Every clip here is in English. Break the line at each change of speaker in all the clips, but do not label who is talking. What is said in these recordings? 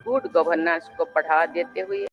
Good governance को बढ़ा देते हुए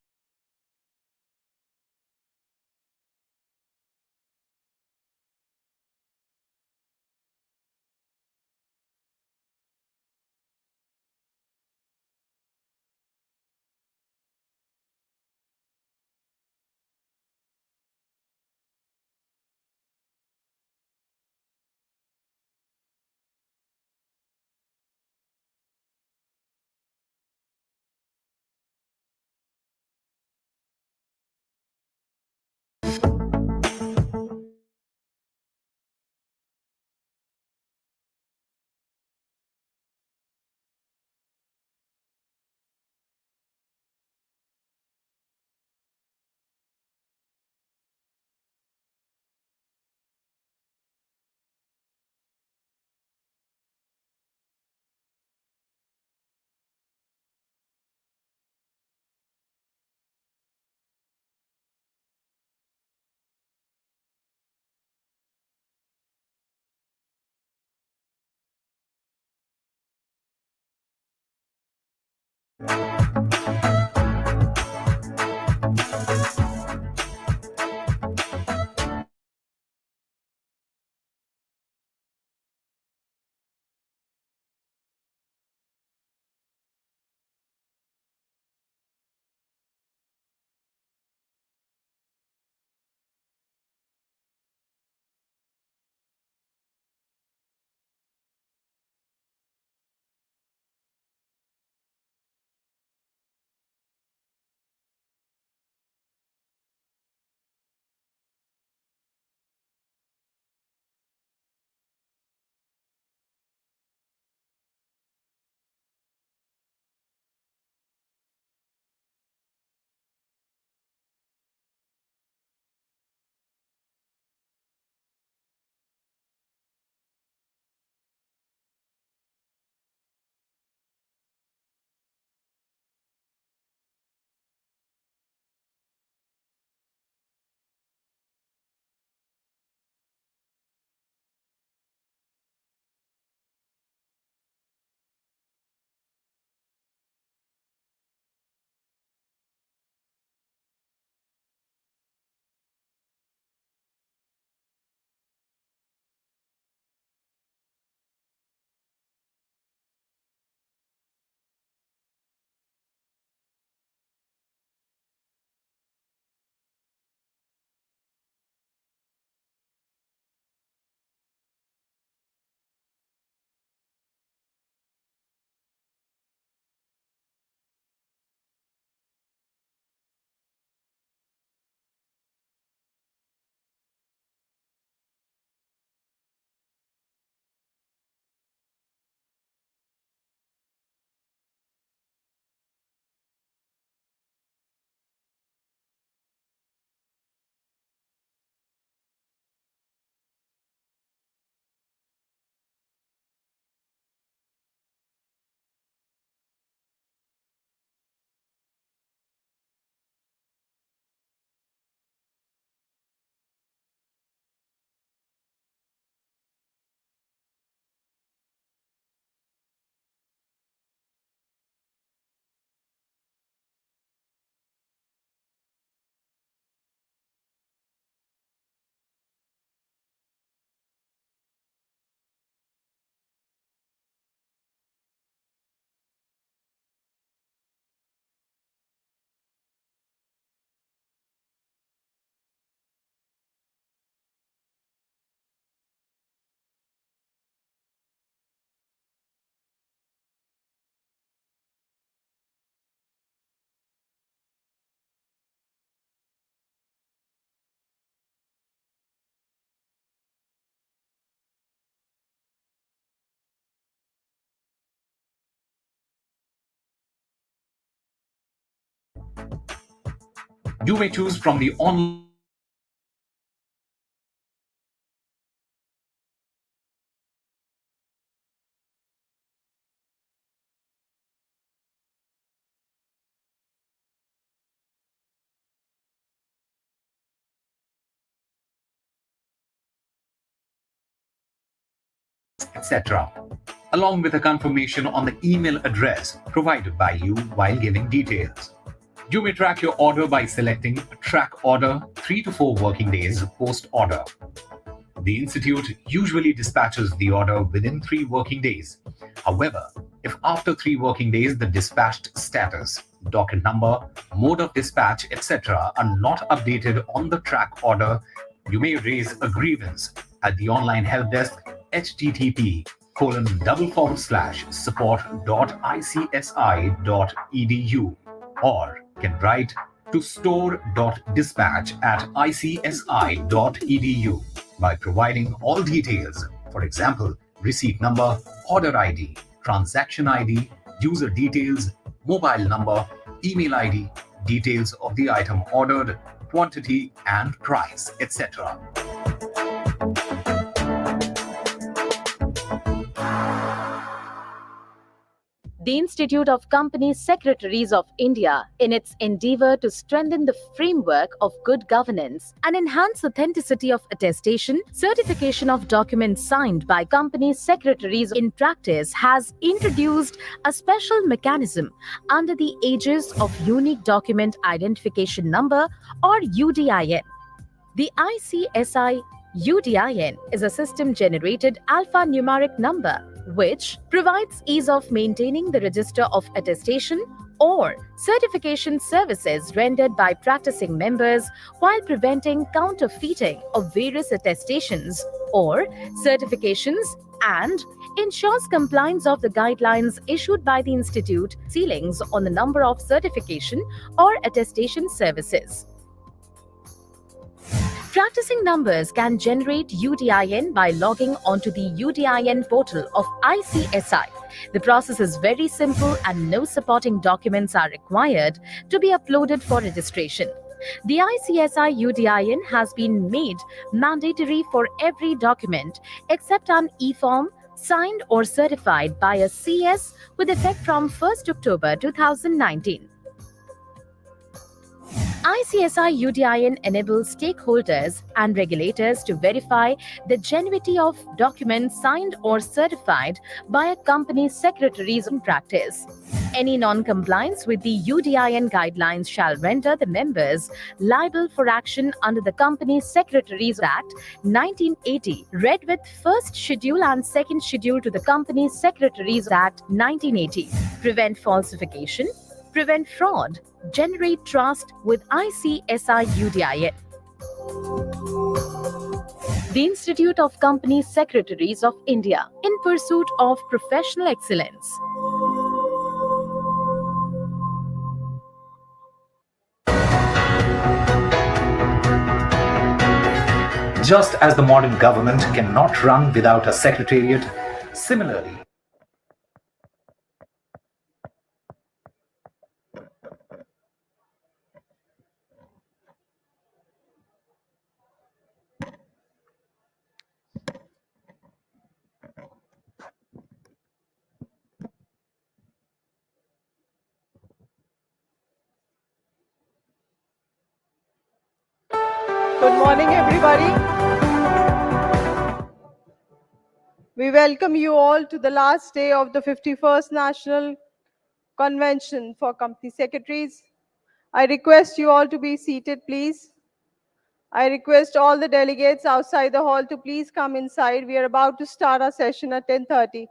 You may choose from the online etc. along with a confirmation on the email address provided by you while giving details. You may track your order by selecting Track Order 3 to 4 working days post order. The Institute usually dispatches the order within 3 working days. However, if after 3 working days the dispatched status, docket number, mode of dispatch, etc. are not updated on the track order, you may raise a grievance at the online help desk http://support.icsi.edu or can write to store.dispatch@icsi.edu by providing all details, for example, receipt number, order ID, transaction ID, user details, mobile number, email ID, details of the item ordered, quantity and price, etc.
The Institute of Company Secretaries of India, in its endeavor to strengthen the framework of good governance and enhance authenticity of attestation, certification of documents signed by company secretaries in practice, has introduced a special mechanism under the aegis of Unique Document Identification Number or UDIN. The ICSI UDIN is a system-generated alphanumeric number which provides ease of maintaining the register of attestation or certification services rendered by practicing members while preventing counterfeiting of various attestations or certifications and ensures compliance of the guidelines issued by the Institute ceilings on the number of certification or attestation services. Practicing members can generate UDIN by logging onto the UDIN portal of ICSI. The process is very simple and no supporting documents are required to be uploaded for registration. The ICSI UDIN has been made mandatory for every document except an e-form signed or certified by a CS with effect from 1st October 2019. ICSI UDIN enables stakeholders and regulators to verify the genuinity of documents signed or certified by a company's secretaries in practice. Any non-compliance with the UDIN guidelines shall render the members liable for action under the Company Secretaries Act 1980, read with first schedule and second schedule to the Company Secretaries Act 1980. Prevent falsification, prevent fraud, generate trust with ICSI UDIN. The Institute of Company Secretaries of India, in pursuit of professional excellence.
Just as the modern government cannot run without a secretariat, similarly,
Good morning, everybody. We welcome you all to the last day of the 51st National Convention for Company Secretaries. I request you all to be seated, please. I request all the delegates outside the hall to please come inside. We are about to start our session at 10:30.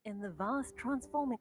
In the vast transforming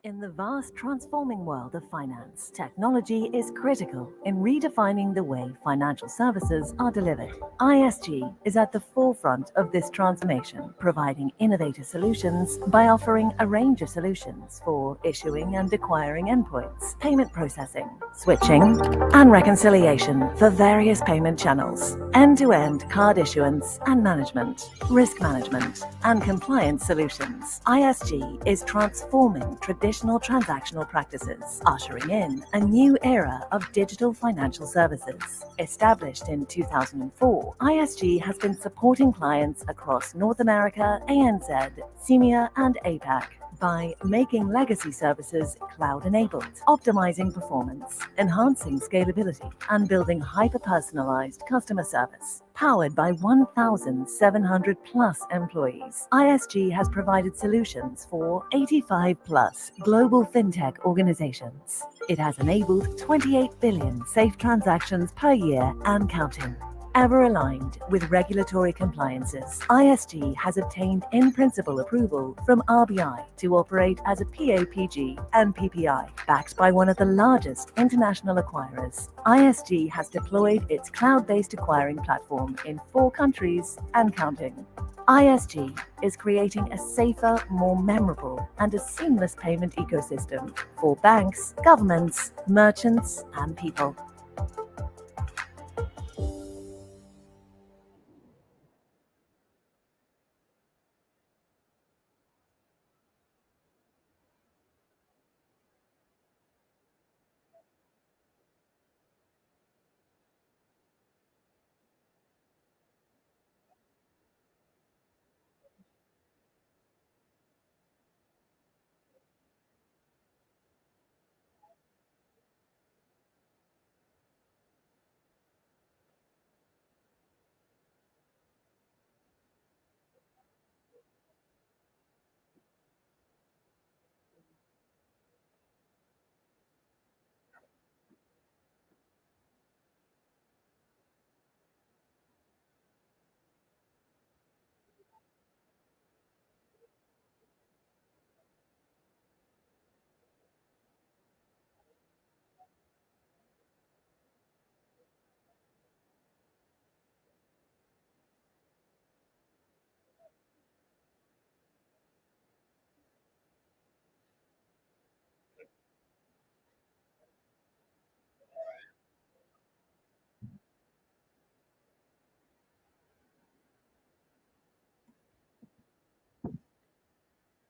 In the vast transforming world of finance, technology is critical in redefining the way financial services are delivered. ISG is at the forefront of this transformation, providing innovative solutions by offering a range of solutions for issuing and acquiring endpoints, payment processing, switching, and reconciliation for various payment channels, end-to-end card issuance and management, risk management, and compliance solutions. ISG is transforming traditional transactional practices, ushering in a new era of digital financial services. Established in 2004, ISG has been supporting clients across North America, ANZ, CEMEA, and APAC by making legacy services cloud-enabled, optimizing performance, enhancing scalability, and building hyper-personalized customer service. Powered by 1,700 plus employees, ISG has provided solutions for 85 plus global fintech organizations. It has enabled 28 billion safe transactions per year and counting. Ever aligned with regulatory compliances, ISG has obtained in-principle approval from RBI to operate as a PAPG and PPI. Backed by one of the largest international acquirers, ISG has deployed its cloud-based acquiring platform in 4 countries and counting. ISG is creating a safer, more memorable, and a seamless payment ecosystem for banks, governments, merchants, and people.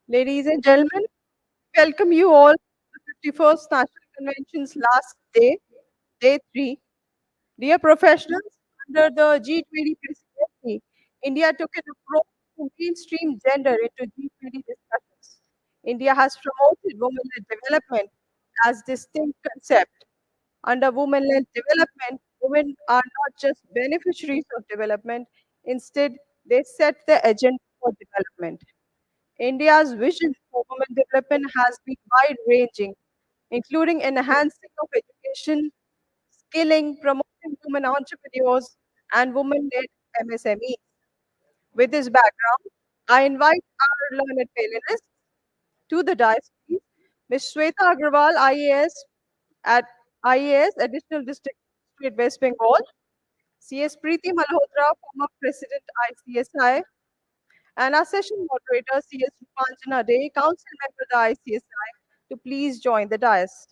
Ladies and gentlemen, welcome you all to the 51st National Convention's last day, day 3. Dear professionals, under the G20 presidency, India took an approach to mainstream gender into G20 discussions. India has promoted women-led development as distinct concept. Under women-led development, women are not just beneficiaries of development, instead they set the agenda for development. India's vision for women development has been wide-ranging, including enhancing of education, skilling, promoting women entrepreneurs, and women-led MSMEs. With this background, I invite our learned panelists to the dais, please. Ms. Shweta Agarwal, IAS at IAS, Additional District Magistrate, West Bengal. CS Priti Malhotra, former President, ICSI. And our session moderator, CS Rupanjana Day, Council Member, the ICSI, to please join the dais.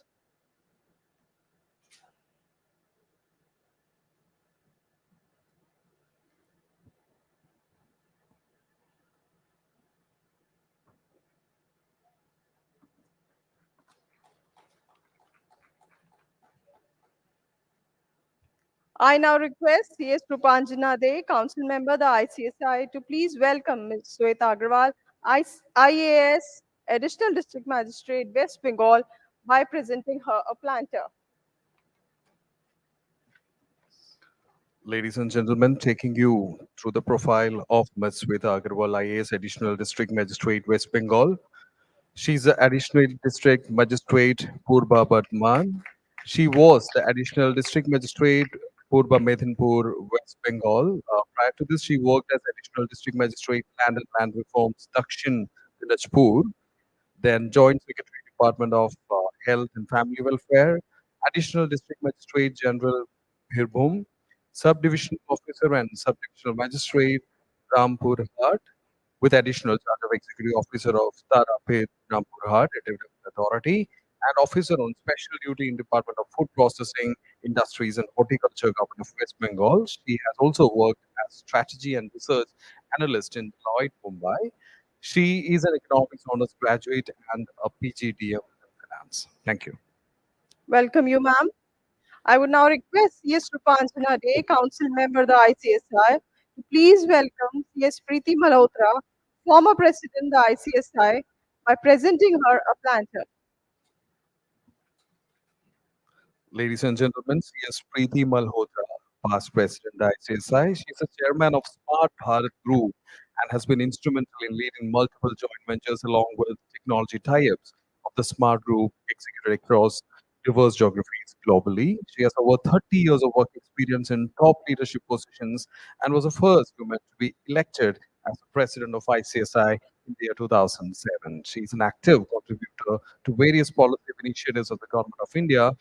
I now request CS Rupanjana Day, Council Member, the ICSI, to please welcome Ms. Shweta Agarwal, IAS, Additional District Magistrate, West Bengal, by presenting her a planter.
Ladies and gentlemen, taking you through the profile of Ms. Shweta Agarwal, IAS, Additional District Magistrate, West Bengal. She's the additional district magistrate Purba Bardhaman. She was the additional district magistrate Purba Medinpur, West Bengal. Prior to this, she worked as additional district magistrate Land and Land Reforms Dakshin Dinajpur, then Joint Secretary Department of Health and Family Welfare, Additional District Magistrate General Birbhum, Subdivision Officer and Subdivisional Magistrate Rampur Hat, with additional charge of Executive Officer of Tarapet Rampur Hat, a development authority, and Officer on Special Duty in Department of Food Processing, Industries and Horticulture, Government of West Bengal. She has also worked as Strategy and Research Analyst in Deloitte, Mumbai. She is an economics honors graduate and a PGDM in finance. Thank you.
Welcome you, ma'am. I would now request CS Rupanjana Day, Council Member, the ICSI, to please welcome CS Priti Malhotra, former President, the ICSI, by presenting her a planter.
Ladies and gentlemen, C.S. Priti Malhotra, past president of ICSI. She's the chairman of Smart Bharat Group and has been instrumental in leading multiple joint ventures along with technology tie-ups of the Smart Group executed across diverse geographies globally. She has over 30 years of work experience in top leadership positions and was the first woman to be elected as the president of ICSI in the year 2007. She is an active contributor to various policy initiatives of the Government of India,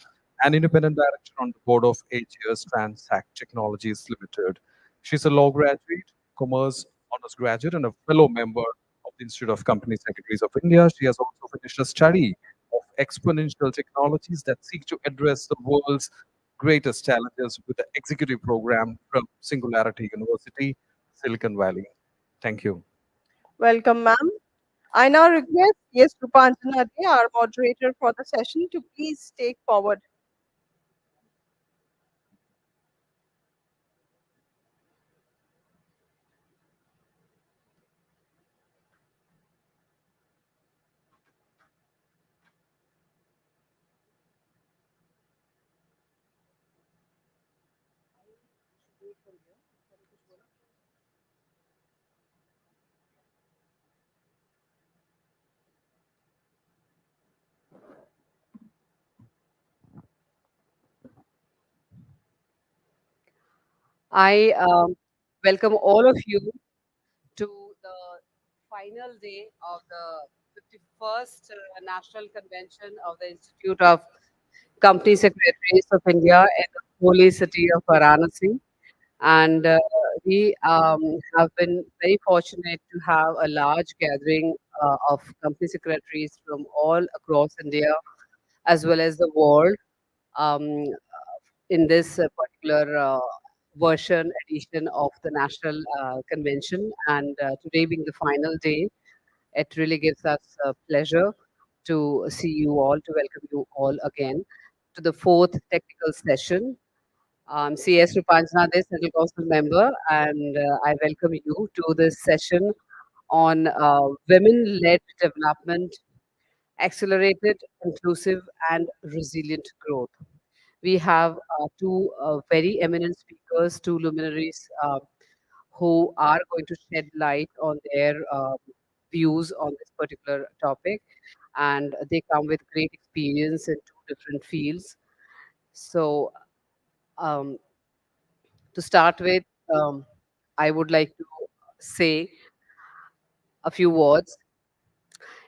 an independent director on the board of AGS Transact Technologies Limited. She's a law graduate, commerce honors graduate, and a fellow member of the Institute of Company Secretaries of India. She has also finished a study of exponential technologies that seek to address the world's greatest challenges with the executive program from Singularity University, Silicon Valley. Thank you.
Welcome, ma'am. I now request CS Rupanjana Day, our moderator for the session, to please take forward.
I welcome all of you to the final day of the 51st National Convention of the Institute of Company Secretaries of India in the holy city of Varanasi. And we have been very fortunate to have a large gathering of company secretaries from all across India as well as the world um, in this particular version edition of the National Convention. And today being the final day, it really gives us pleasure to see you all, to welcome you all again to the fourth technical session. CS Rupanjana, Central Council member, and I welcome you to this session on women-led development, accelerated, inclusive, and resilient growth. We have two very eminent speakers, two luminaries who are going to shed light on their views on this particular topic, and they come with great experience in two different fields. So, um, to start with, I would like to say a few words.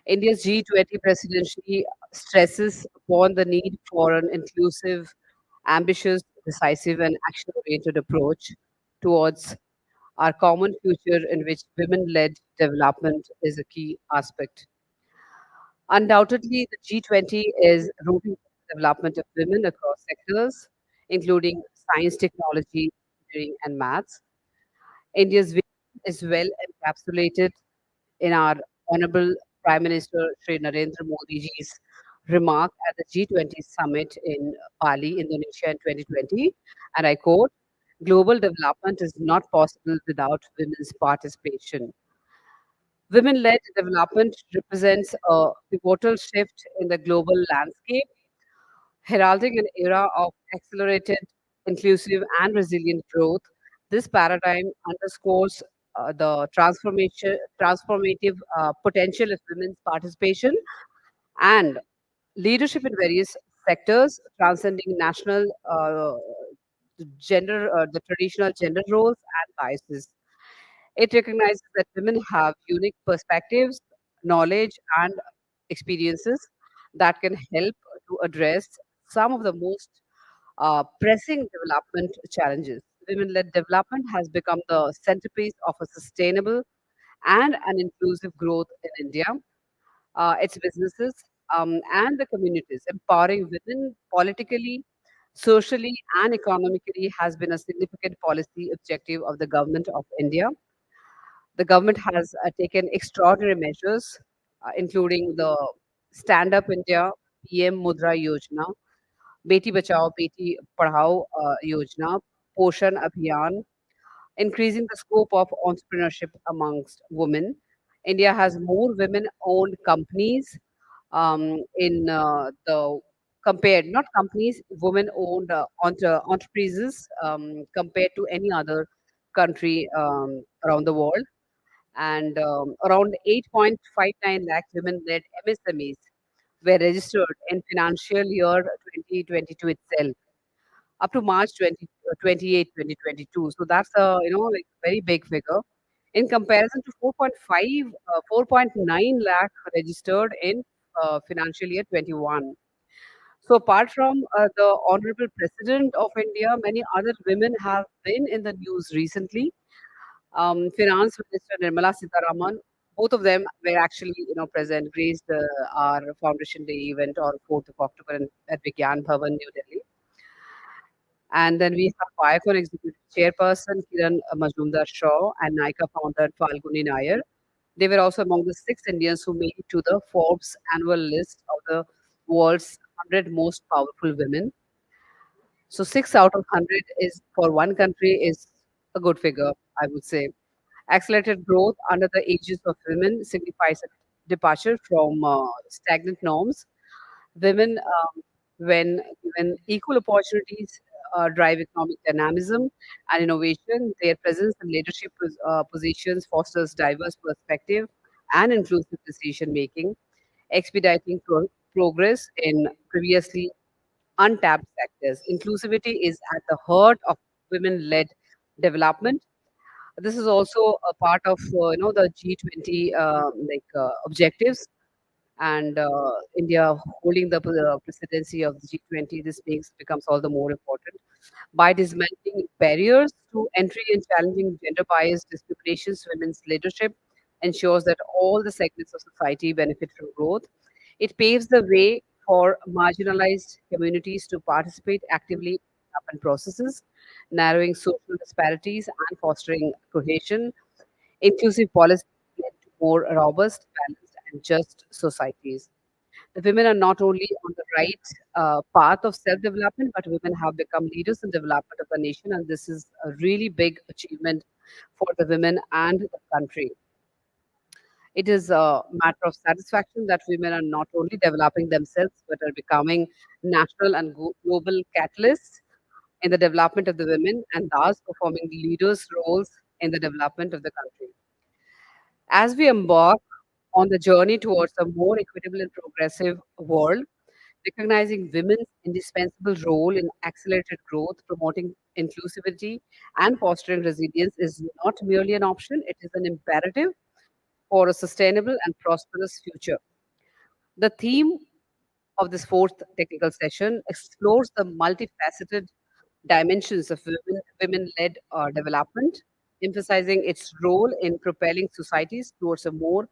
India's G20 presidency stresses upon the need for an inclusive, ambitious, decisive, and action oriented approach towards our common future, in which women led development is a key aspect. Undoubtedly, the G20 is rooting for the development of women across sectors, including science, technology, engineering, and maths. India's vision is well encapsulated in our Honorable Prime Minister Sri Narendra Modi ji's remark at the G20 summit in Bali, Indonesia in 2020. And I quote, global development is not possible without women's participation. Women led development represents a pivotal shift in the global landscape, heralding an era of accelerated, inclusive, and resilient growth. This paradigm underscores the transformative potential of women's participation and leadership in various sectors, transcending national the traditional gender roles and biases. It recognizes that women have unique perspectives, knowledge, and experiences that can help to address some of the most pressing development challenges. Women led development has become the centerpiece of a sustainable and an inclusive growth in India, its businesses, and the communities. Empowering women politically, socially, and economically has been a significant policy objective of the government of India. The government has taken extraordinary measures, including the Stand Up India PM Mudra Yojana, Beti Bachao Beti Padhao Yojana, Poshan Abhiyan, increasing the scope of entrepreneurship amongst women. India has more women-owned companies in the compared, not companies, women-owned enterprises compared to any other country around the world, and around 8.59 lakh women-led MSMEs were registered in financial year 2022 itself, up to March 28, 2022. So that's a like very big figure in comparison to 4.9 lakh registered in financial year 21. So apart from the Honorable President of India, many other women have been in the news recently. Finance Minister Nirmala Sitharaman, both of them were actually present, graced our Foundation Day event on 4th of October at Vigyan Bhavan, New Delhi. And then we have Viacom Executive Chairperson Kiran Majumdar Shaw and Nykaa founder Falguni Nair. They were also among the 6 Indians who made it to the Forbes annual list of the world's 100 most powerful women. So 6 out of 100 is for one country is a good figure, I would say. Accelerated growth under the aegis of women signifies a departure from stagnant norms. Women, when given equal opportunities, drive economic dynamism and innovation. Their presence in leadership positions fosters diverse perspective and inclusive decision making, expediting progress in previously untapped sectors. Inclusivity is at the heart of women-led development. This is also a part of the G20 objectives, and India holding the presidency of the G20. This makes becomes all the more important by dismantling barriers to entry and challenging gender bias discriminations. Women's leadership ensures that all the segments of society benefit from growth. It paves the way for marginalized communities to participate actively in development processes, narrowing social disparities and fostering cohesion. Inclusive policies lead to more robust, balanced, and just societies. The women are not only on the right path of self-development, but women have become leaders in development of the nation, and this is a really big achievement for the women and the country. It is a matter of satisfaction that women are not only developing themselves, but are becoming national and global catalysts in the development of the women, and thus performing leaders' roles in the development of the country. As we embark on the journey towards a more equitable and progressive world, recognizing women's indispensable role in accelerated growth, promoting inclusivity, and fostering resilience is not merely an option, it is an imperative for a sustainable and prosperous future. The theme of this fourth technical session explores the multifaceted dimensions of women-led development, emphasizing its role in propelling societies towards a more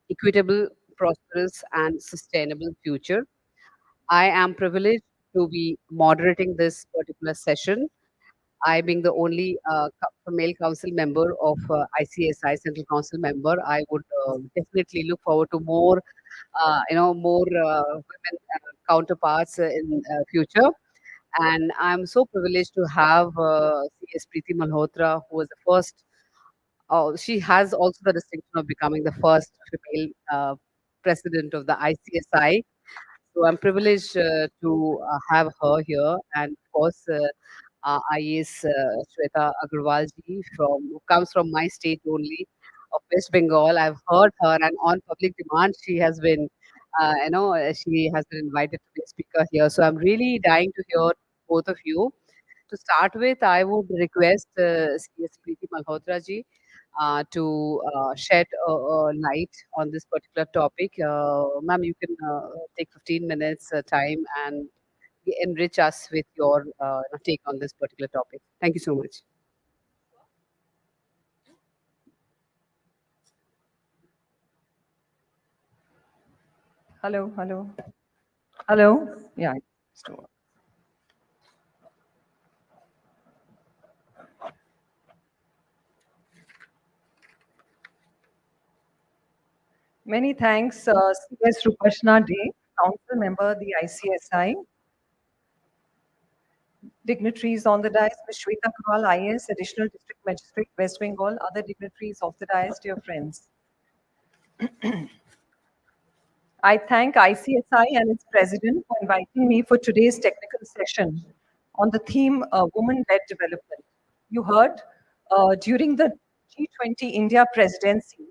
equitable, prosperous, and sustainable future. I am privileged to be moderating this particular session. I, being the only male council member of ICSI, Central Council member, I would definitely look forward to more, more women counterparts in future. And I'm so privileged to have CS Priti Malhotra, who was the first. She has also the distinction of becoming the first female president of the ICSI. So I'm privileged to have her here, and of course, IAS Shweta Agarwal ji who comes from my state only of West Bengal. I've heard her, and on public demand, she has been invited to be a speaker here. So I'm really dying to hear both of you. To start with, I would request CS Priti Malhotra ji to shed light on this particular topic. Ma'am, you can take 15 minutes time and enrich us with your take on this particular topic. Thank you so much.
Hello, hello, hello. Yeah. Many thanks, CS Rupashna Day, Council Member, the ICSI, dignitaries on the dais, Ms. Shweta Agarwal, IAS, Additional District Magistrate, West Bengal, other dignitaries of the dais, dear friends. I thank ICSI and its president for inviting me for today's technical session on the theme Women-Led Development. You heard during the G20 India presidency,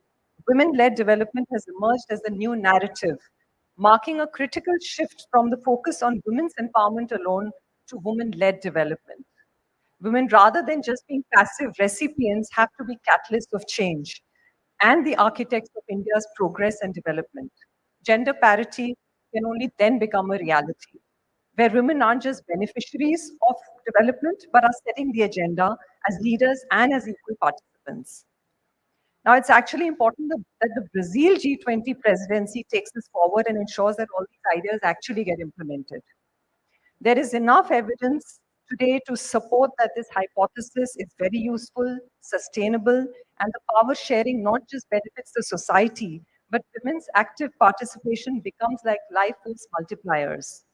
women-led development has emerged as the new narrative, marking a critical shift from the focus on women's empowerment alone to women-led development. Women, rather than just being passive recipients, have to be catalysts of change and the architects of India's progress and development. Gender parity can only then become a reality, where women aren't just beneficiaries of development, but are setting the agenda as leaders and as equal participants. Now, it's actually important that the Brazil G20 presidency takes this forward and ensures that all these ideas actually get implemented. There is enough evidence today to support that this hypothesis is very useful, sustainable, and the power sharing not just benefits the society, but women's active participation becomes like life force multipliers.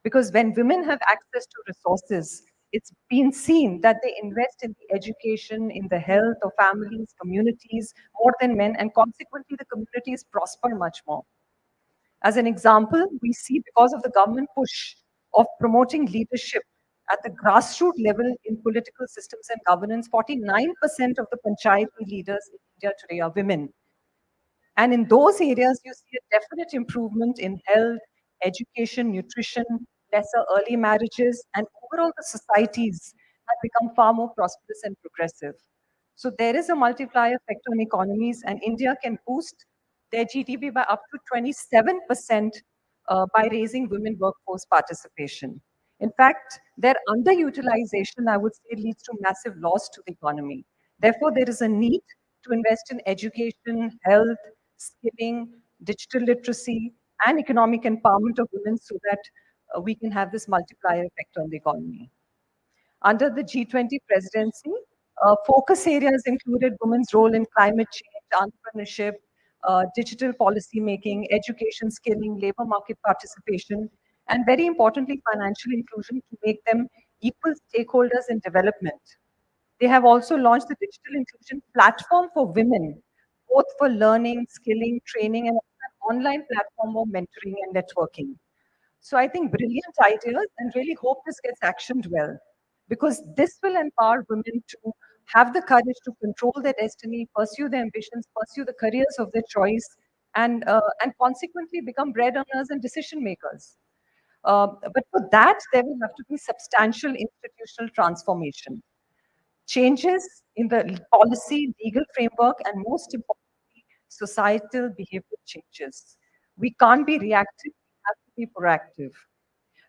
Because when women have access to resources, it's been seen that they invest in the education, in the health of families, communities, more than men, and consequently, the communities prosper much more. As an example, we see because of the government push of promoting leadership at the grassroots level in political systems and governance, 49% of the panchayati leaders in India today are women. And in those areas, you see a definite improvement in health, education, nutrition, lesser early marriages, and overall the societies have become far more prosperous and progressive. So there is a multiplier effect on economies, and India can boost their GDP by up to 27% by raising women workforce participation. In fact, their underutilization, I would say, leads to massive loss to the economy. Therefore, there is a need to invest in education, health, skilling, digital literacy, and economic empowerment of women so that we can have this multiplier effect on the economy. Under the G20 presidency, focus areas included women's role in climate change, entrepreneurship, digital policy making, education, skilling, labor market participation, and very importantly, financial inclusion to make them equal stakeholders in development. They have also launched the digital inclusion platform for women, both for learning, skilling, training, and an online platform for mentoring and networking. So I think brilliant ideas and really hope this gets actioned well because this will empower women to have the courage to control their destiny, pursue their ambitions, pursue the careers of their choice, and consequently become bread earners and decision makers. But for that, there will have to be substantial institutional transformation, changes in the policy, legal framework, and most importantly, societal behavior changes. We can't be reactive, we have to be proactive.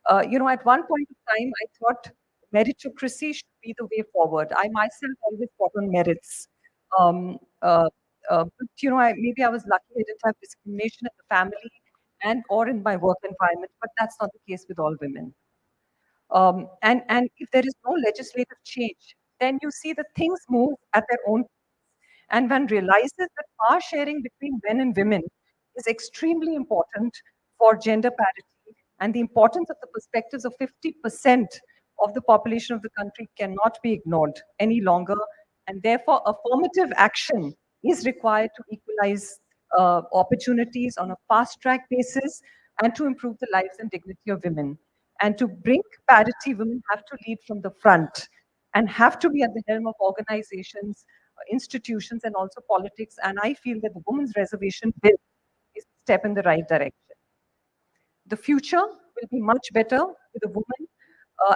At one point of time, I thought meritocracy should be the way forward. I myself always fought on merits. Um, uh, maybe I was lucky I didn't have discrimination in the family and or in my work environment, but that's not the case with all women. And if there is no legislative change, then you see that things move at their own pace. And one realizes that power sharing between men and women is extremely important for gender parity, and the importance of the perspectives of 50% of the population of the country cannot be ignored any longer. And therefore, affirmative action is required to equalize opportunities on a fast track basis and to improve the lives and dignity of women. And to bring parity, women have to lead from the front and have to be at the helm of organizations, institutions, and also politics. And I feel that the Women's Reservation Bill is a step in the right direction. The future will be much better with a woman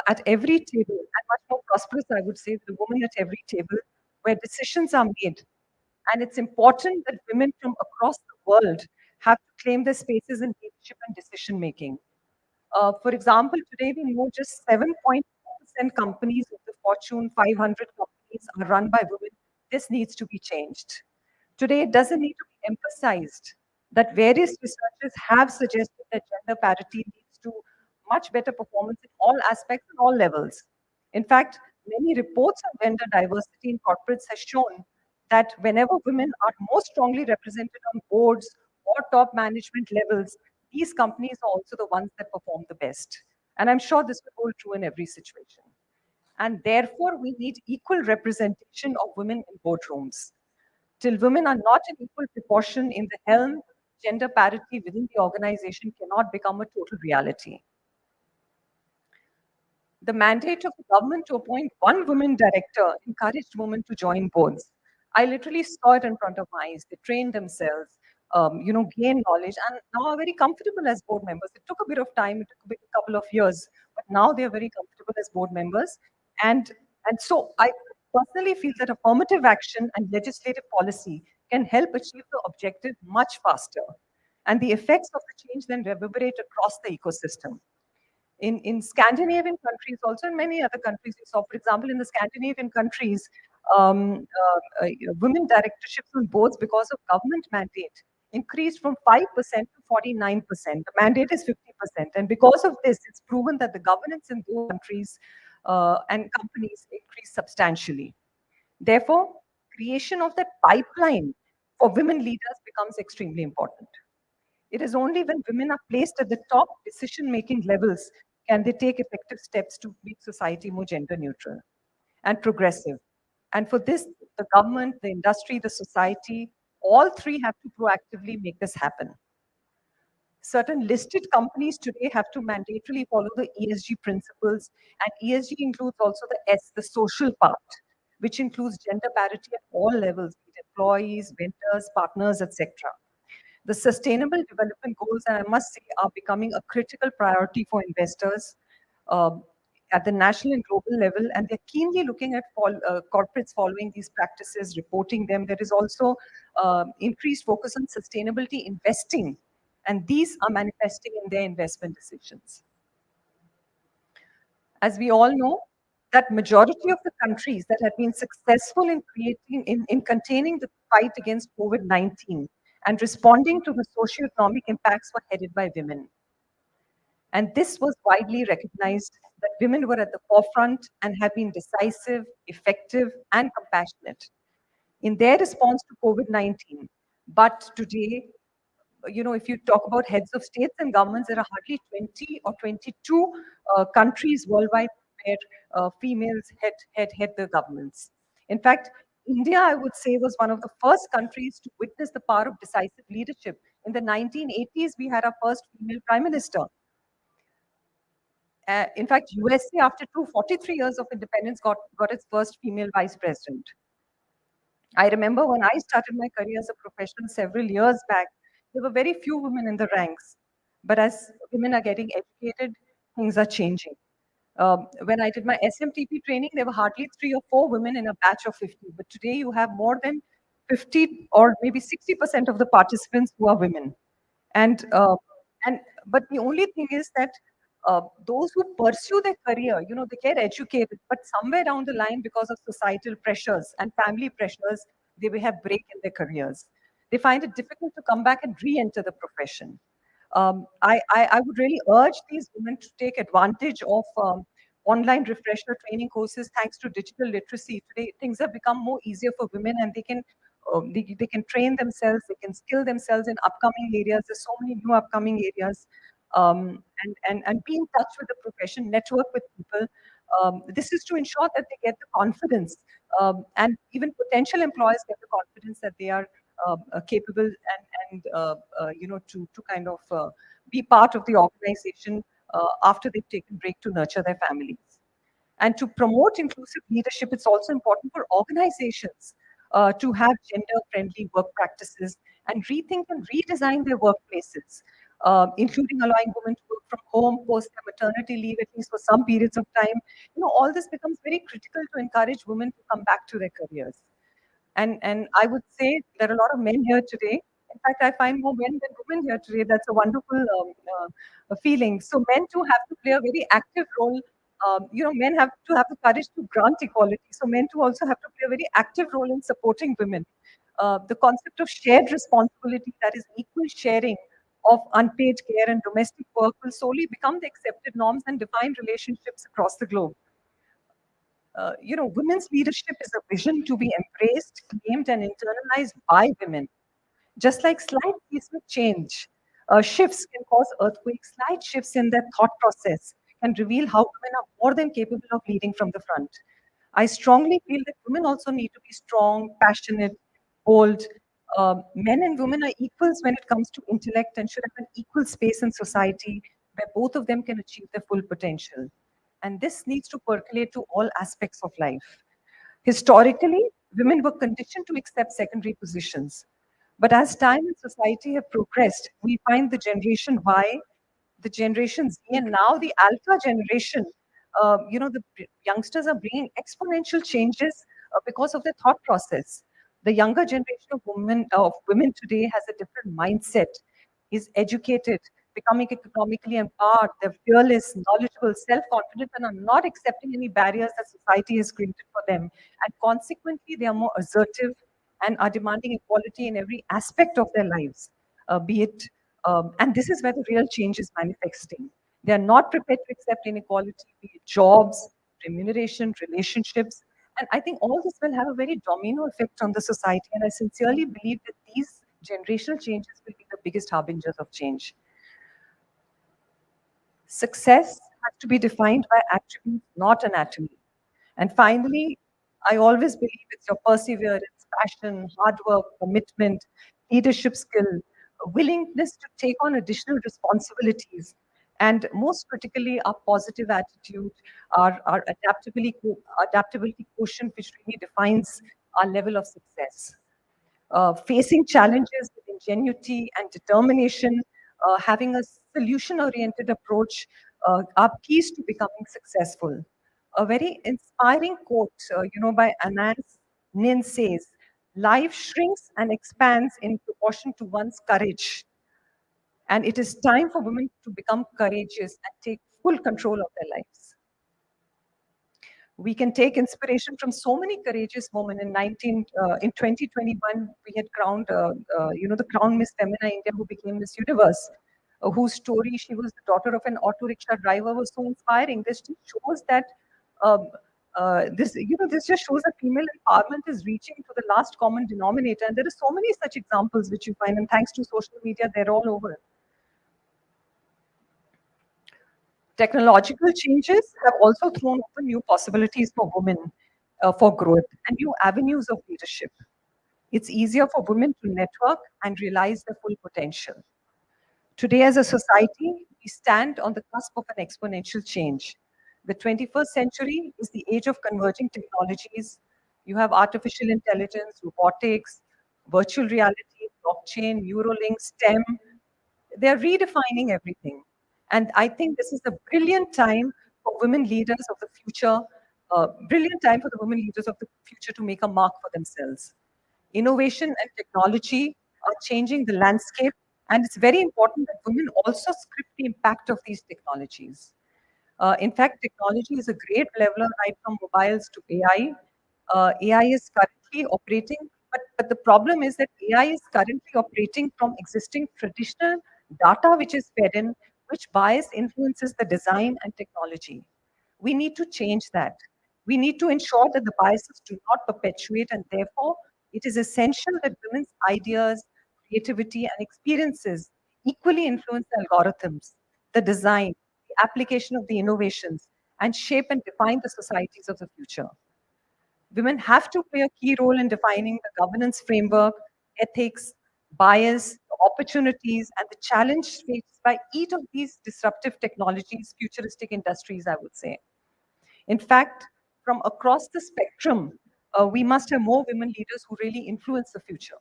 at every table, and much more prosperous, I would say, with a woman at every table where decisions are made. And it's important that women from across the world have to claim their spaces in leadership and decision making. For example, today we know just 7.4% companies of the Fortune 500 companies are run by women. This needs to be changed. Today, it doesn't need to be emphasized that various researchers have suggested that gender parity leads to much better performance in all aspects and all levels. In fact, many reports on gender diversity in corporates have shown that whenever women are more strongly represented on boards or top management levels, these companies are also the ones that perform the best. And I'm sure this will hold true in every situation. And therefore, we need equal representation of women in boardrooms. Till women are not in equal proportion in the helm, gender parity within the organization cannot become a total reality. The mandate of the government to appoint one woman director encouraged women to join boards. I literally saw it in front of my eyes. They trained themselves, gained knowledge, and now are very comfortable as board members. It took a bit of time, it took a couple of years, but now they are very comfortable as board members. And, and so I personally feel that affirmative action and legislative policy can help achieve the objective much faster. And the effects of the change then reverberate across the ecosystem. In Scandinavian countries, also in many other countries, we saw, for example, in the Scandinavian countries, women directorships on boards because of government mandate increased from 5% to 49%. The mandate is 50%. And because of this, it's proven that the governance in those countries and companies increased substantially. Therefore, creation of that pipeline for women leaders becomes extremely important. It is only when women are placed at the top decision-making levels can they take effective steps to make society more gender neutral and progressive. And for this, the government, the industry, the society, all three have to proactively make this happen. Certain listed companies today have to mandatorily follow the ESG principles, and ESG includes also the S, the social part, which includes gender parity at all levels, be it employees, vendors, partners, etc. The Sustainable Development Goals, and I must say, are becoming a critical priority for investors at the national and global level, and they're keenly looking at corporates following these practices, reporting them. There is also increased focus on sustainability investing, and these are manifesting in their investment decisions. As we all know, that majority of the countries that have been successful in containing the fight against COVID-19 and responding to the socio-economic impacts were headed by women. And this was widely recognized that women were at the forefront and have been decisive, effective, and compassionate in their response to COVID-19. But today, if you talk about heads of states and governments, there are hardly 20 or 22 countries worldwide where females head the governments. In fact, India, I would say, was one of the first countries to witness the power of decisive leadership. In the 1980s, we had our first female prime minister. In fact, USA, after 243 years of independence, got its first female vice president. I remember when I started my career as a professional several years back, there were very few women in the ranks. But as women are getting educated, things are changing. When I did my SMTP training, there were hardly 3 or 4 women in a batch of 50. But today you have more than 50 or maybe 60% of the participants who are women. But the only thing is that those who pursue their career, they get educated, but somewhere down the line, because of societal pressures and family pressures, they may have break in their careers. They find it difficult to come back and re-enter the profession. I would really urge these women to take advantage of online refresher training courses. Thanks to digital literacy, today things have become more easier for women, and they can train themselves, they can skill themselves in upcoming areas. There's so many new upcoming areas, and be in touch with the profession, network with people. This is to ensure that they get the confidence, and even potential employers get the confidence that they are capable and to kind of be part of the organization after they've taken break to nurture their families. And to promote inclusive leadership, it's also important for organizations to have gender-friendly work practices and rethink and redesign their workplaces, including allowing women to work from home, post their maternity leave, at least for some periods of time. All this becomes very critical to encourage women to come back to their careers. And I would say there are a lot of men here today. In fact, I find more men than women here today. That's a wonderful feeling. So men too have to play a very active role. Men have to have the courage to grant equality. So men too also have to play a very active role in supporting women. The concept of shared responsibility, that is equal sharing of unpaid care and domestic work, will slowly become the accepted norms and define relationships across the globe. Women's leadership is a vision to be embraced, claimed, and internalized by women. Just like slight seismic change, shifts can cause earthquakes, slight shifts in their thought process can reveal how women are more than capable of leading from the front. I strongly feel that women also need to be strong, passionate, bold. Men and women are equals when it comes to intellect and should have an equal space in society where both of them can achieve their full potential. And this needs to percolate to all aspects of life. Historically, women were conditioned to accept secondary positions. But as time and society have progressed, we find the generation Y, the generation Z, and now the alpha generation, the youngsters are bringing exponential changes because of their thought process. The younger generation of women today has a different mindset, is educated, becoming economically empowered, they're fearless, knowledgeable, self-confident, and are not accepting any barriers that society has created for them. And consequently, they are more assertive and are demanding equality in every aspect of their lives, and this is where the real change is manifesting. They are not prepared to accept inequality, be it jobs, remuneration, relationships. And I think all this will have a very domino effect on the society. And I sincerely believe that these generational changes will be the biggest harbingers of change. Success has to be defined by attributes, not anatomy. And finally, I always believe it's your perseverance, passion, hard work, commitment, leadership skill, a willingness to take on additional responsibilities, and most critically, our positive attitude, our adaptability quotient, which really defines our level of success. Facing challenges with ingenuity and determination, having a solution-oriented approach are keys to becoming successful. A very inspiring quote, by Anais Nin says, "Life shrinks and expands in proportion to one's courage, and it is time for women to become courageous and take full control of their lives." We can take inspiration from so many courageous women. In 2021, we had crowned, the crown Miss Femina India, who became Miss Universe, whose story, she was the daughter of an auto rickshaw driver, was so inspiring. This just shows that um, this just shows that female empowerment is reaching to the last common denominator. And there are so many such examples which you find, and thanks to social media, they're all over. Technological changes have also thrown open new possibilities for women for growth and new avenues of leadership. It's easier for women to network and realize their full potential. Today, as a society, we stand on the cusp of an exponential change. The 21st century is the age of converging technologies. You have artificial intelligence, robotics, virtual reality, blockchain, Neuralink, STEM. They're redefining everything. And I think this is a brilliant time for women leaders of the future, brilliant time for the women leaders of the future to make a mark for themselves. Innovation and technology are changing the landscape, and it's very important that women also script the impact of these technologies. In fact, technology is a great leveler right from mobiles to AI. AI is currently operating, but the problem is that AI is currently operating from existing traditional data which is fed in, which bias influences the design and technology. We need to change that. We need to ensure that the biases do not perpetuate, and therefore, it is essential that women's ideas, creativity, and experiences equally influence the algorithms, the design, the application of the innovations, and shape and define the societies of the future. Women have to play a key role in defining the governance framework, ethics, bias, the opportunities, and the challenge faced by each of these disruptive technologies, futuristic industries, I would say. In fact, from across the spectrum, we must have more women leaders who really influence the future.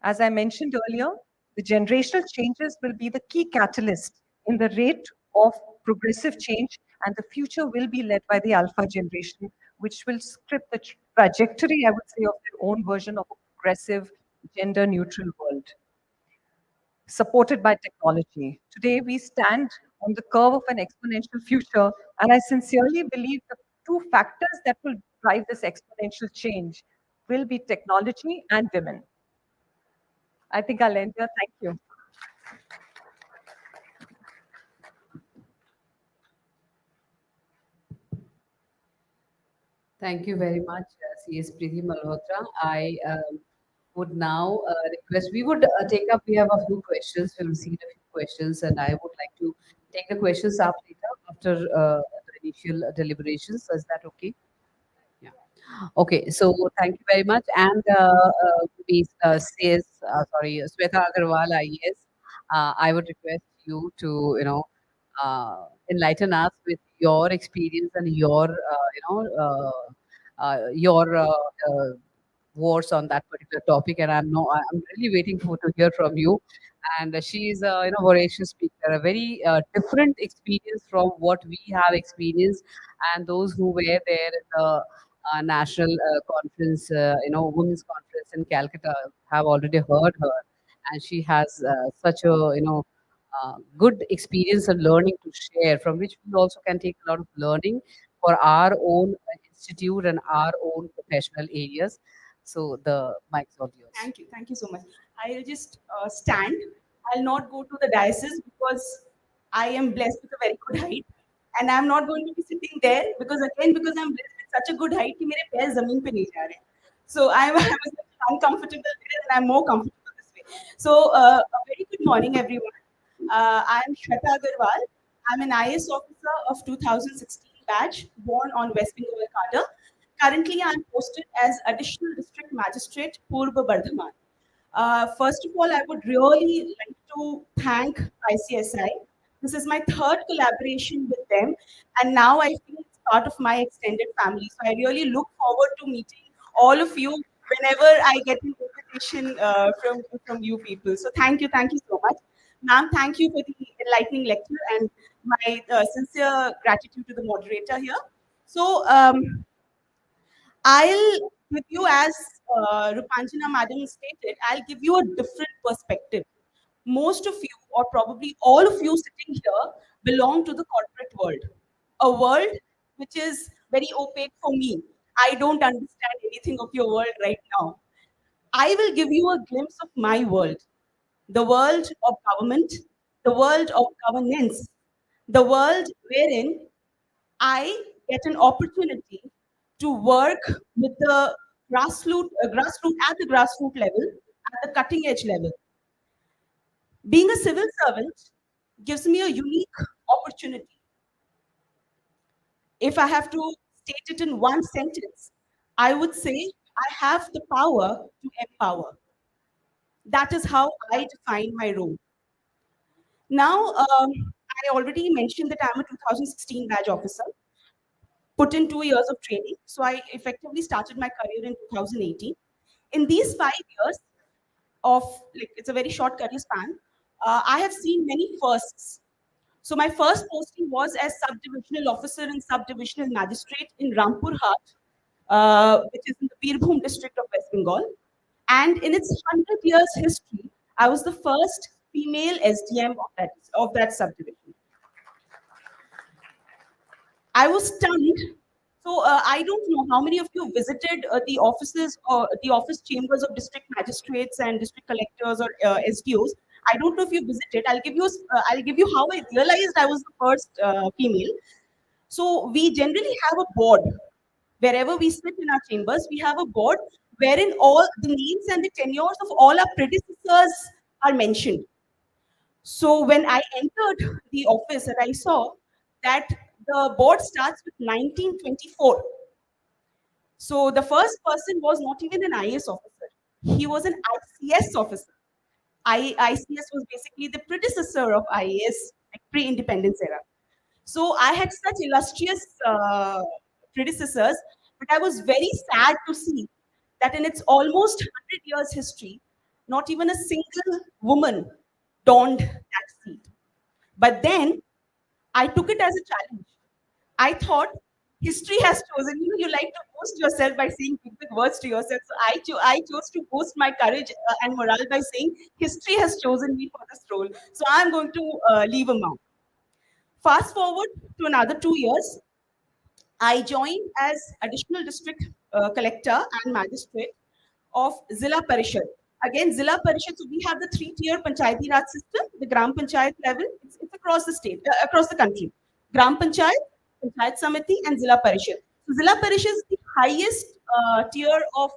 As I mentioned earlier, the generational changes will be the key catalyst in the rate of progressive change, and the future will be led by the alpha generation, which will script the trajectory, I would say, of their own version of a progressive, gender neutral world supported by technology. Today, we stand on the curve of an exponential future, and I sincerely believe the two factors that will drive this exponential change will be technology and women. I think I'll end here. Thank you.
Thank you very much, CS Priti Malhotra. I would now request, we would take up, we have a few questions, we'll receive a few questions, and I would like to take the questions up later after the initial deliberations. Is that okay? Yeah. Okay, so thank you very much. And Ms. Sweta Agarwal, IAS, I would request you to, enlighten us with your experience and your words on that particular topic. And I'm really waiting for to hear from you. And she is a voracious speaker, a very different experience from what we have experienced, and those who were there at the national conference, women's conference in Calcutta, have already heard her, and she has such a good experience and learning to share, from which we also can take a lot of learning for our own institute and our own professional areas. So the mic's all yours.
Thank you so much. I'll just stand. I'll not go to the diocese because I am blessed with a very good height, and I'm not going to be sitting there because because I'm blessed with such a good height कि मेरे पैर ज़मीन पे नहीं जा रहे. So I was uncomfortable there, and I'm more comfortable this way. So a very good morning, everyone. I'm Shweta Agarwal. I'm an IS officer of 2016 batch, born on West Bengal cadre. Currently, I'm posted as Additional District Magistrate, Purba Bardhaman. First of all, I would really like to thank ICSI. This is my third collaboration with them, and now I feel it's part of my extended family. So I really look forward to meeting all of you whenever I get an invitation from you people. So thank you so much. Ma'am, thank you for the enlightening lecture, and my sincere gratitude to the moderator here. So I'll give you, as Rupanjana Madam stated, I'll give you a different perspective. Most of you, or probably all of you sitting here, belong to the corporate world, a world which is very opaque for me. I don't understand anything of your world right now. I will give you a glimpse of my world, the world of government, the world of governance, the world wherein I get an opportunity to work with the grassroots at the grassroots level, at the cutting edge level. Being a civil servant gives me a unique opportunity. If I have to state it in one sentence, I would say I have the power to empower. That is how I define my role. Now, I already mentioned that I'm a 2016 badge officer, put in 2 years of training. So I effectively started my career in 2018. In these 5 years of, it's a very short career span, I have seen many firsts. So my first posting was as sub-divisional officer and sub-divisional magistrate in Rampur Hat, which is in the Birbhum district of West Bengal. And in its 100 years history, I was the first female SDM of that subdivision. I was stunned. So I don't know how many of you visited the offices or the office chambers of district magistrates and district collectors or SDOs. I don't know if you visited. I'll give you how I realized I was the first female. So we generally have a board. Wherever we sit in our chambers, we have a board wherein all the names and the tenures of all our predecessors are mentioned. So when I entered the office and I saw that the board starts with 1924. So the first person was not even an IAS officer. He was an ICS officer. ICS was basically the predecessor of IAS, like pre-independence era. So I had such illustrious predecessors, but I was very sad to see that in its almost 100 years history, not even a single woman donned that seat. But then I took it as a challenge. I thought history has chosen you. You like to boast yourself by saying big words to yourself. So I chose to boost my courage and morale by saying history has chosen me for this role. So I'm going to leave a mark. Fast forward to another 2 years, I joined as additional district collector and magistrate of Zilla Parishad. Again, Zilla Parishad, so we have the three-tier Panchayati Raj system, the Gram Panchayat level, it's across the state, across the country. Gram Panchayat, Panchayat Samiti, and Zilla Parishad. So Zilla Parishad is the highest tier of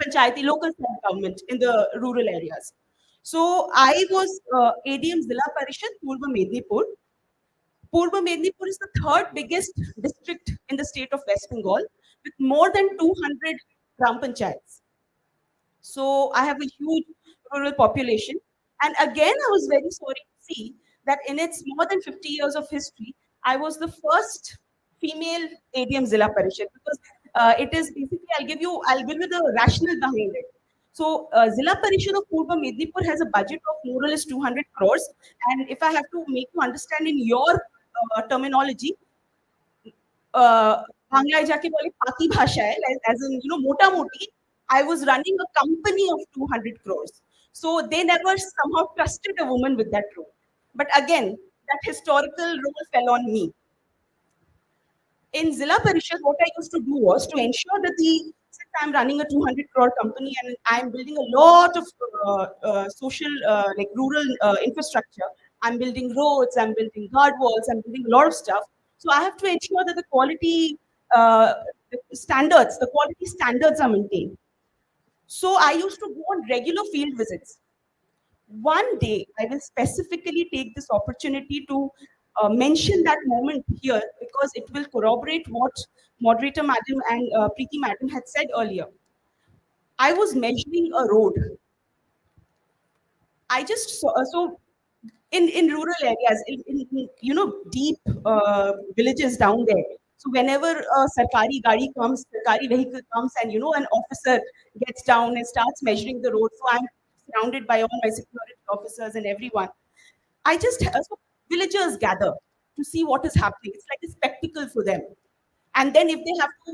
Panchayati, local government in the rural areas. So I was ADM Zilla Parishad, Purva Mednipur. Purva Mednipur is the third biggest district in the state of West Bengal with more than 200 Gram Panchayats. So I have a huge rural population. And again, I was very sorry to see that in its more than 50 years of history, I was the first female ADM Zilla Parishad because it is basically, I'll give you the rationale behind it. So Zilla Parishad of Purva Mednipur has a budget of more or less 200 crores. And if I have to make you understand in your terminology, বাংলায় যাকে বলে পাতি ভাষায়, as in, mota moti, I was running a company of 200 crores. So they never somehow trusted a woman with that role. But again, that historical role fell on me. In Zilla Parishad, what I used to do was to ensure that since I'm running a 200 crore company and I'm building a lot of social, like rural infrastructure, I'm building roads, I'm building guard walls, I'm building a lot of stuff. So I have to ensure that the quality the quality standards are maintained. So I used to go on regular field visits. One day, I will specifically take this opportunity to mention that moment here because it will corroborate what moderator madam and Priti madam had said earlier. I was measuring a road. I just saw, so in rural areas, in deep villages down there. So whenever a sarkari gadi comes, sarkari vehicle comes, and an officer gets down and starts measuring the road, so I'm surrounded by all my security officers and everyone. I just so villagers gather to see what is happening. It's like a spectacle for them. And then if they have to,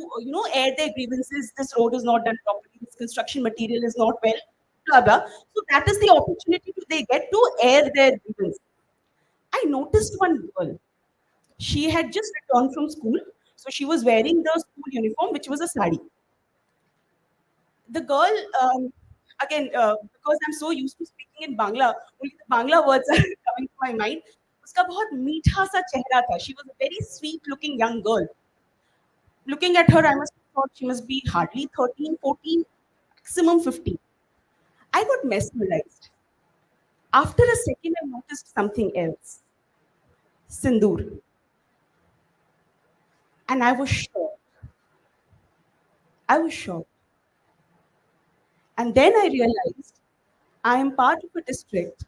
air their grievances, this road is not done properly, this construction material is not well, blah blah. So that is the opportunity they get to air their grievances. I noticed one girl. She had just returned from school, so she was wearing the school uniform, which was a sari. The girl, again, because I'm so used to speaking in Bangla, only the Bangla words are coming to my mind. Uska bahut meetha sa chehra tha. She was a very sweet-looking young girl. Looking at her, I must have thought she must be hardly 13, 14, maximum 15. I got mesmerized. After a second, I noticed something else. Sindoor. And I was shocked. I was shocked. And then I realized I am part of a district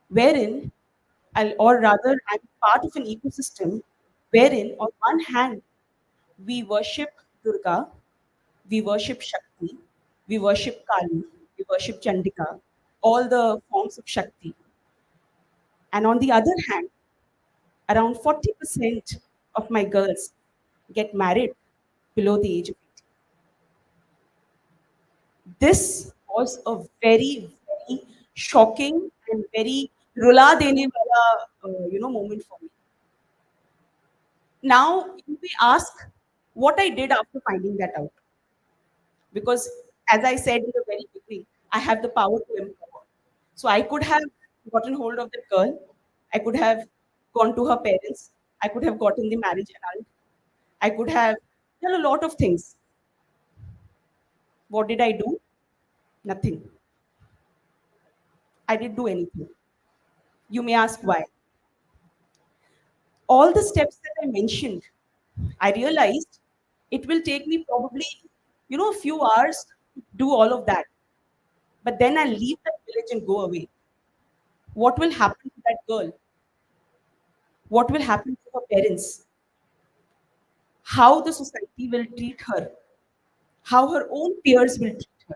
wherein, or rather, I'm part of an ecosystem wherein, on one hand, we worship Durga, we worship Shakti, we worship Kali, we worship Chandika, all the forms of Shakti. And on the other hand, around 40% of my girls get married below the age of 18. This was a very, very shocking and very rula dene wala, moment for me. Now, you may ask what I did after finding that out. Because, as I said in the very beginning, I have the power to empower. So I could have gotten hold of that girl. I could have gone to her parents. I could have gotten the marriage annulled. I could have done a lot of things. What did I do? Nothing. I didn't do anything. You may ask why. All the steps that I mentioned, I realized it will take me probably, a few hours to do all of that. But then I'll leave that village and go away. what will happen to that girl? What will happen to her parents? How the society will treat her? How her own peers will treat her?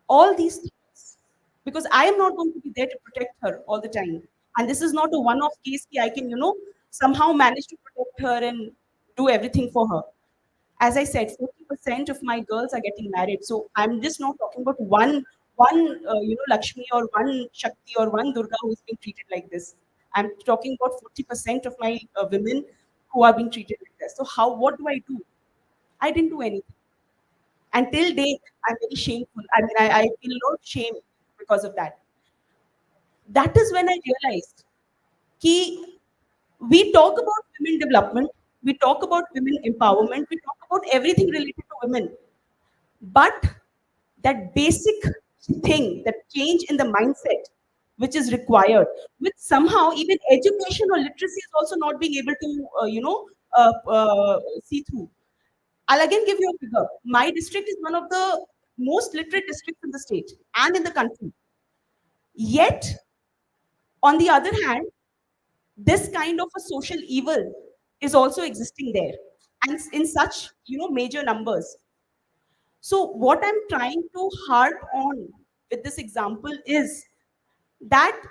All these things. Because I am not going to be there to protect her all the time. And this is not a one-off case that I can, somehow manage to protect her and do everything for her. As I said, 40% of my girls are getting married. So I'm just not talking about one Lakshmi or one Shakti or one Durga who is being treated like this. I'm talking about 40% of my women who are being treated like this. So what do I do? I didn't do anything. Until date, I'm very shameful. I mean, I feel a lot of shame because of that. That is when I realized that we talk about women development, we talk about women empowerment, we talk about everything related to women. But that basic thing, that change in the mindset, which is required, which somehow even education or literacy is also not being able to, see through. I'll again give you a figure. My district is one of the most literate districts in the state and in the country. Yet, on the other hand, this kind of a social evil is also existing there, and in such major numbers. So what I'm trying to harp on with this example is that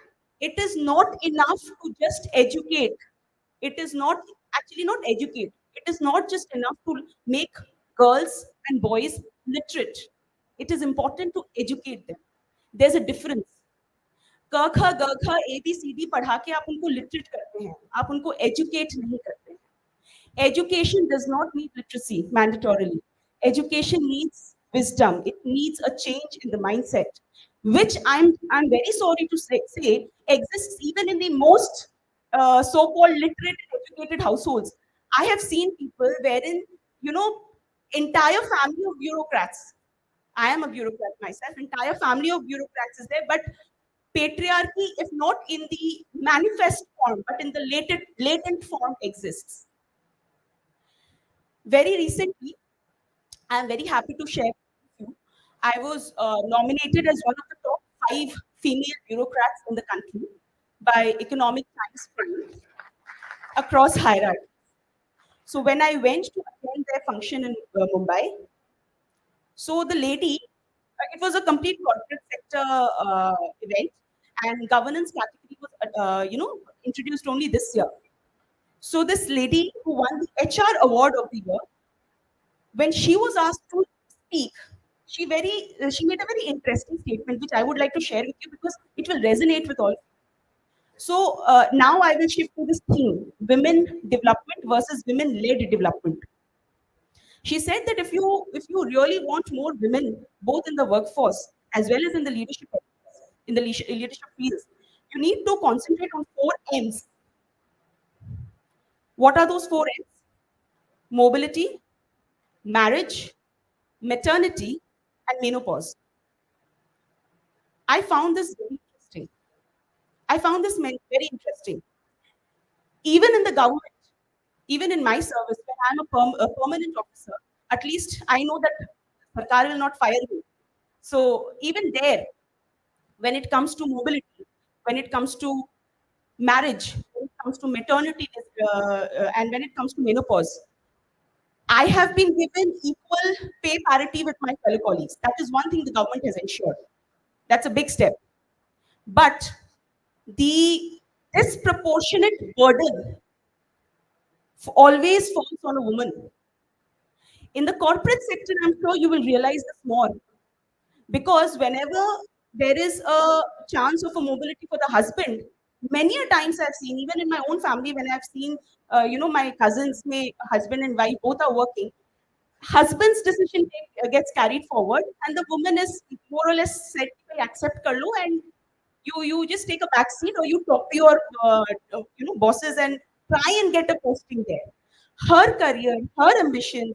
it is not enough to just educate. It is not actually not educate. It is not just enough to make girls and boys literate. It is important to educate them. There's a difference. क ख ग घ A B C D पढ़ा के आप उनको literate करते हैं, आप उनको एजुकेट नहीं करते हैं. Education does not need literacy mandatorily. Education needs wisdom. It needs a change in the mindset, which I'm very sorry to say exists even in the most so-called literate and educated households. I have seen people wherein entire family of bureaucrats. I am a bureaucrat myself. Entire family of bureaucrats is there, but patriarchy, if not in the manifest form, but in the latent form, exists. Very recently, I am very happy to share with you, I was nominated as one of the top 5 female bureaucrats in the country by Economic Times Prime across hierarchy. So when I went to attend their function in Mumbai, so the lady, it was a complete corporate sector event, and governance category was, introduced only this year. So this lady who won the HR award of the year, when she was asked to speak, she made a very interesting statement, which I would like to share with you because it will resonate with all. So now I will shift to this theme: women development versus women-led development. She said that if you really want more women, both in the workforce as well as in the leadership fields, you need to concentrate on 4 M's. What are those 4 M's? Mobility, marriage, maternity, and menopause. I found this very interesting. Very interesting. Even in the government, even in my service, when I'm a permanent officer, at least I know that Sarkar will not fire me. So even there, when it comes to mobility, when it comes to marriage, when it comes to maternity, and when it comes to menopause, I have been given equal pay parity with my fellow colleagues. That is one thing the government has ensured. That's a big step. But the disproportionate burden always falls on a woman. In the corporate sector, I'm sure you will realize this more. Because whenever there is a chance of a mobility for the husband, many a times I've seen, even in my own family, when I've seen, my cousins, my husband and wife both are working, husband's decision gets carried forward, and the woman is more or less said, accept kar lo, and you just take a back seat, or you talk to your bosses and try and get a posting there. Her career, her ambitions,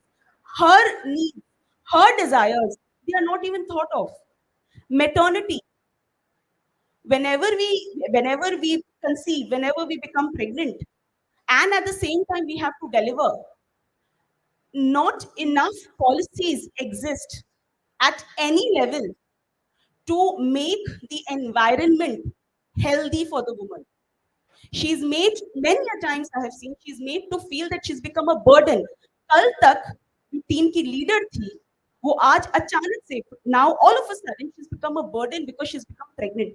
her needs, her desires, they are not even thought of. Maternity, whenever we conceive, whenever we become pregnant, and at the same time we have to deliver, not enough policies exist at any level to make the environment healthy for the woman. She's made, many a times I have seen, she's made to feel that she's become a burden. कल तक जो team की leader थी, वो आज अचानक से, now all of a sudden she's become a burden because she's become pregnant.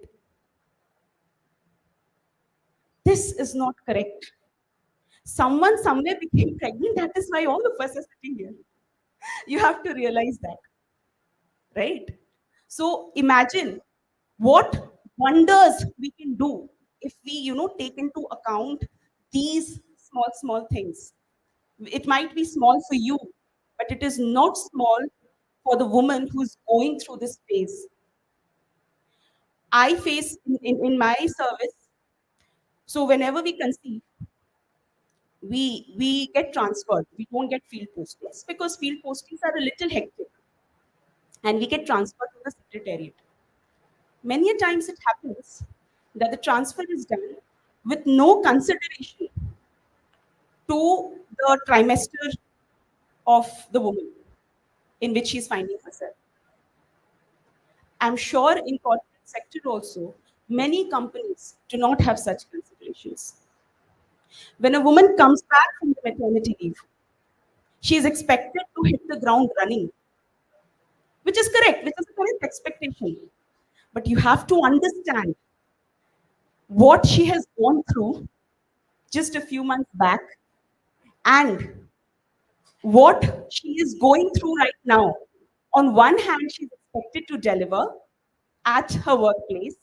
This is not correct. Someone somewhere became pregnant. That is why all of us are sitting here. You have to realize that, right? So imagine what wonders we can do if we, take into account these small things. It might be small for you, but it is not small for the woman who's going through this phase. I face in my service, so whenever we conceive, we get transferred. We don't get field postings because field postings are a little hectic, and we get transferred to the secretariat. Many a times it happens that the transfer is done with no consideration to the trimester of the woman in which she's finding herself. I'm sure in corporate sector also, many companies do not have such considerations. When a woman comes back from the maternity leave, she is expected to hit the ground running, which is correct, which is a correct expectation. But you have to understand what she has gone through just a few months back and what she is going through right now. On one hand, she's expected to deliver at her workplace,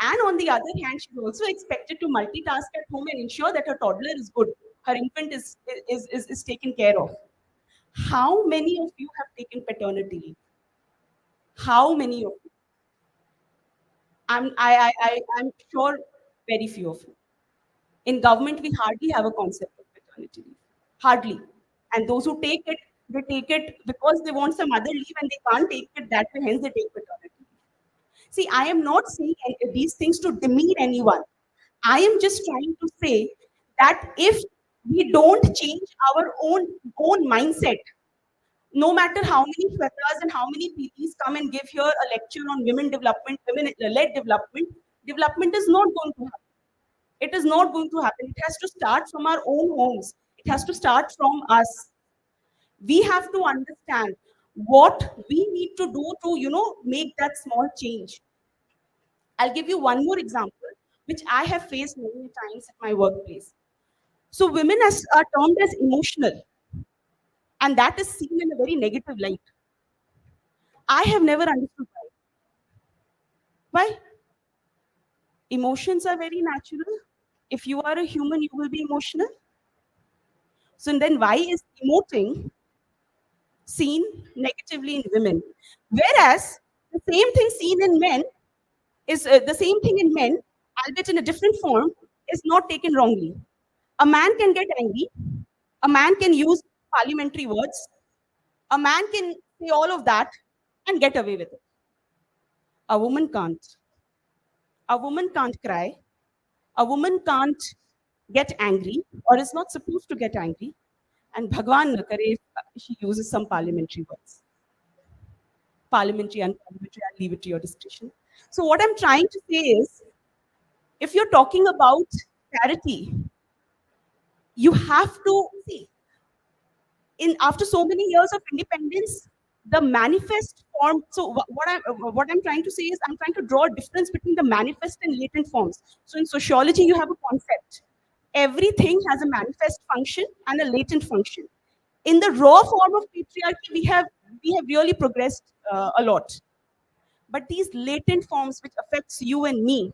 and on the other hand, she's also expected to multitask at home and ensure that her toddler is good, her infant is taken care of. How many of you have taken paternity leave? How many of you? I'm sure very few of you. In government, we hardly have a concept of paternity leave. Hardly. And those who take it, they take it because they want some other leave and they can't take it that way, hence they take paternity leave. See, I am not saying these things to demean anyone. I am just trying to say that if we don't change our own mindset, no matter how many Shwetas and how many PTs come and give here a lecture on women development, women-led development, development is not going to happen. It is not going to happen. It has to start from our own homes. It has to start from us. We have to understand what we need to do to, make that small change. I'll give you one more example, which I have faced many times at my workplace. So women are termed as emotional, and that is seen in a very negative light. I have never understood why. Why? Emotions are very natural. If you are a human, you will be emotional. So then why is emoting seen negatively in women? Whereas the same thing seen in men is the same thing in men, albeit in a different form, is not taken wrongly. A man can get angry. A man can use parliamentary words. A man can say all of that and get away with it. A woman can't. A woman can't cry. A woman can't get angry or is not supposed to get angry. And Bhagwan na kare if she uses some parliamentary words. Parliamentary, unparliamentary, I'll leave it to your discretion. So what I'm trying to say is, if you're talking about parity, you have to see, after so many years of independence, the manifest form. So what I'm trying to say is, I'm trying to draw a difference between the manifest and latent forms. So in sociology, you have a concept. Everything has a manifest function and a latent function. In the raw form of patriarchy, we have really progressed a lot. But these latent forms, which affects you and me,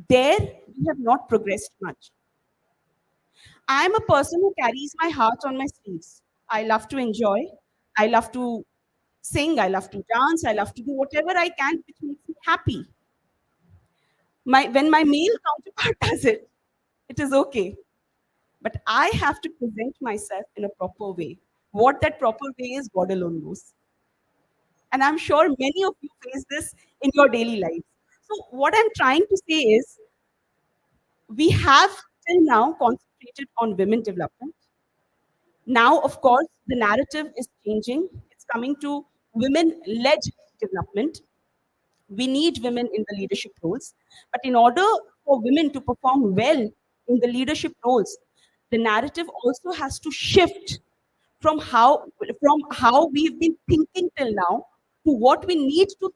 there we have not progressed much. I am a person who carries my heart on my sleeves. I love to enjoy. I love to sing. I love to dance. I love to do whatever I can which makes me happy. When my male counterpart does it, it is okay. But I have to present myself in a proper way. What that proper way is, God alone knows. And I'm sure many of you face this in your daily lives. So what I'm trying to say is, we have till now concentrated on women development. Now, of course, the narrative is changing. It's coming to women-led development. We need women in the leadership roles. But in order for women to perform well in the leadership roles, the narrative also has to shift from how we've been thinking till now to what we need to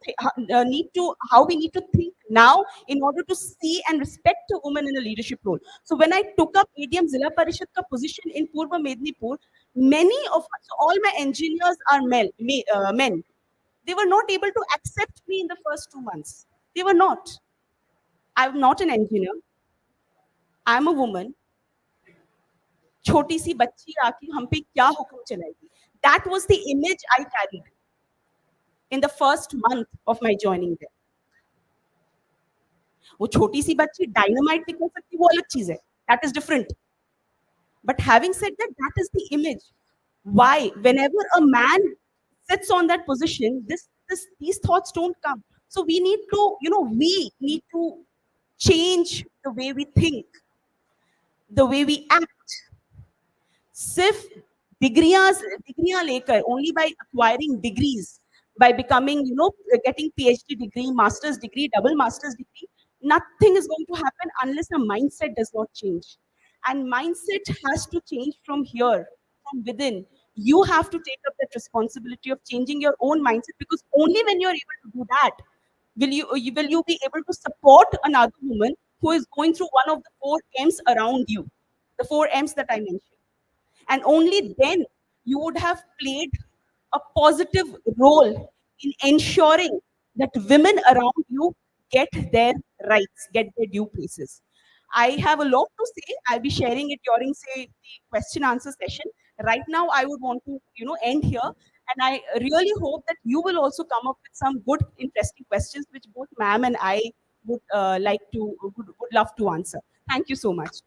how we need to think now in order to see and respect a woman in a leadership role. So when I took up ADM Zilla Parishad ka position in Purva Mednipur, many of us, all my engineers are men. They were not able to accept me in the first 2 months. They were not. I'm not an engineer. I'm a woman. छोटी सी बच्ची आके हम पे क्या हुक्म चलाएगी. That was the image I carried in the first month of my joining there. वो छोटी सी बच्ची डायनामाइट निकल सकती, वो अलग चीज है. That is different. But having said that, that is the image. Why? Whenever a man sits on that position, these thoughts don't come. So we need to change the way we think, the way we act. सिर्फ डिग्रियां लेकर, only by acquiring degrees, by becoming, getting PhD degree, master's degree, double master's degree, nothing is going to happen unless a mindset does not change. And mindset has to change from here, from within. You have to take up that responsibility of changing your own mindset, because only when you're able to do that will you be able to support another woman who is going through one of the 4 M's around you, the 4 M's that I mentioned. And only then you would have played a positive role in ensuring that women around you get their rights, get their due places. I have a lot to say. I'll be sharing it during, say, the question answer session. Right now, I would want to, end here. And I really hope that you will also come up with some good, interesting questions, which both ma'am and I would would love to answer. Thank you so much.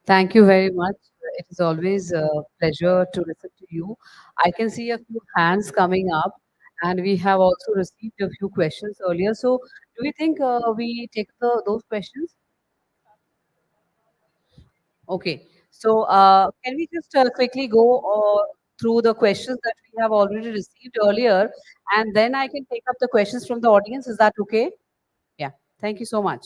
Thank you very much. It is always a pleasure to listen to you. I can see a few hands coming up, and we have also received a few questions earlier. So, do you think we take those questions? Okay. So, can we just quickly go through the questions that we have already received earlier, and then I can take up the questions from the audience? Is that okay? Yeah. Thank you so much.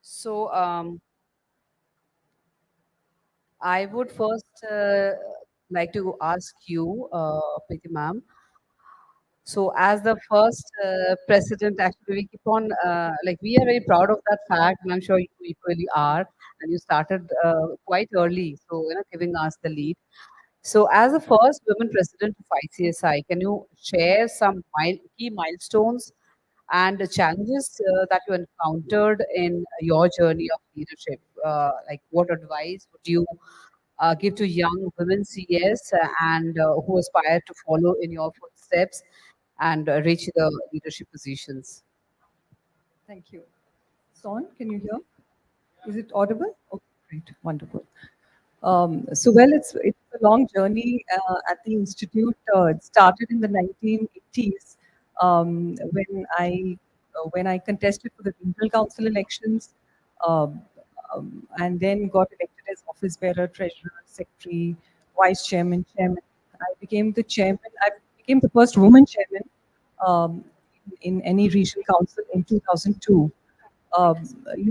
So, I would first like to ask you, Priti ma'am. So, as the first president, actually, we keep on we are very proud of that fact, and I'm sure you equally are. And you started quite early, so giving us the lead. So, as the first women president of ICSI, can you share some key milestones and the challenges that you encountered in your journey of leadership? Like, what advice would you give to young women CS and who aspire to follow in your footsteps and reach the leadership positions?
Thank you. Son, can you hear? Is it audible? Okay, great, wonderful. It's a long journey at the institute. It started in the 1980s when I contested for the regional council elections, um, and then got elected as office bearer, treasurer, secretary, vice chairman, chairman. I became the chairman. I became the first woman chairman um, in any regional council in 2002. Um,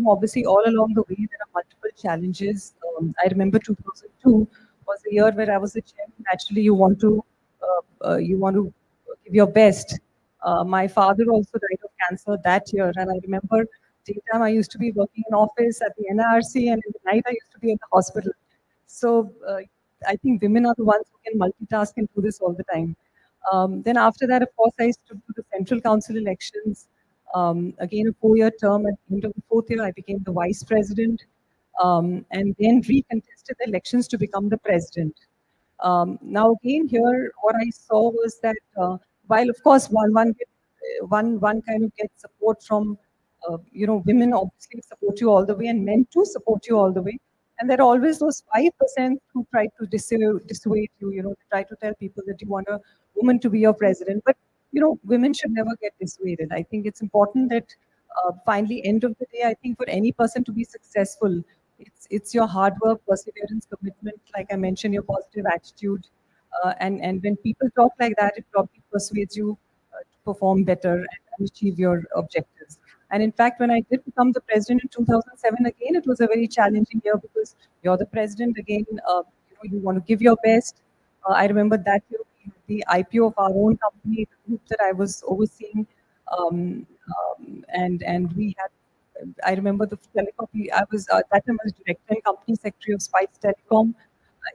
Obviously, all along the way, there are multiple challenges. I remember 2002 was the year where I was the chairman. Naturally, you want to give your best. My father also died of cancer that year, and I remember daytime I used to be working in office at the NRC, and in the night I used to be at the hospital. So I think women are the ones who can multitask and do this all the time. Then after that, of course, I stood to the central council elections. Again, a 4-year term. At the end of the 4th year, I became the vice president, and then recontested the elections to become the president. Now, again, here, what I saw was that while, of course, one kind of gets support from, women obviously support you all the way, and men too support you all the way. And there are always those 5% who try to dissuade you, they try to tell people that you want a woman to be your president. But, women should never get dissuaded. I think it's important that finally, end of the day, I think for any person to be successful, it's your hard work, perseverance, commitment, like I mentioned, your positive attitude. And when people talk like that, it probably persuades you to perform better and achieve your objectives. And in fact, when I did become the president in 2007, again, it was a very challenging year because you're the president again. You want to give your best. I remember that year we had the IPO of our own company, the group that I was overseeing, and we had. I remember the telecom. I was that time I was director and company secretary of Spice Telecom.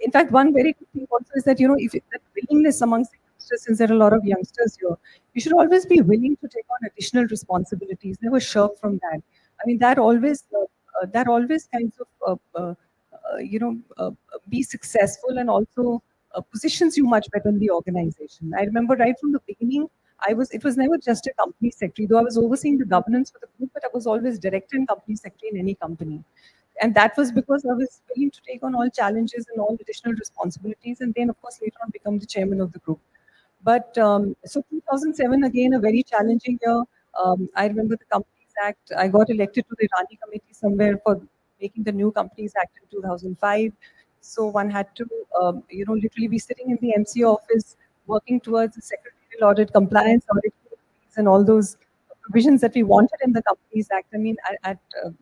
In fact, one very good thing also is that if that willingness amongst the youngsters, since there are a lot of youngsters here, you should always be willing to take on additional responsibilities. Never shirk from that. I mean, that always kinds of be successful and also positions you much better in the organization. I remember right from the beginning, it was never just a company secretary, though I was overseeing the governance for the group, but I was always director and company secretary in any company. And that was because I was willing to take on all challenges and all additional responsibilities, and then, of course, later on become the chairman of the group. But so 2007, again, a very challenging year. I remember the Companies Act. I got elected to the Irani committee somewhere for making the new Companies Act in 2005. So one had to, literally be sitting in the MCA office, working towards the secretarial audit, compliance audit, and all those provisions that we wanted in the Companies Act. I mean,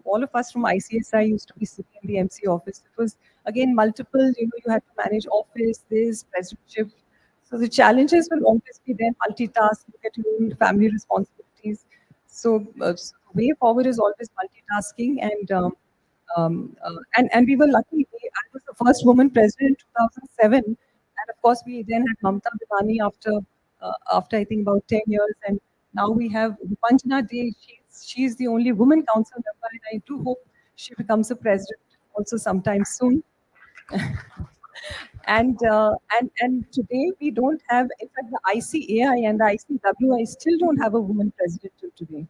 all of us from ICSI used to be sitting in the MC office. It was, again, multiple, you had to manage office, this, presidentship. So the challenges will always be there, multitask, look at your own family responsibilities. So, so the way forward is always multitasking. And we were lucky. I was the first woman president in 2007. And of course, we then had Mamta Bimani after I think about 10 years. And now we have Panjana Day. She's the only woman council member, and I do hope she becomes a president also sometime soon. And today we don't have, in fact, the ICAI and the ICWI still don't have a woman president till today.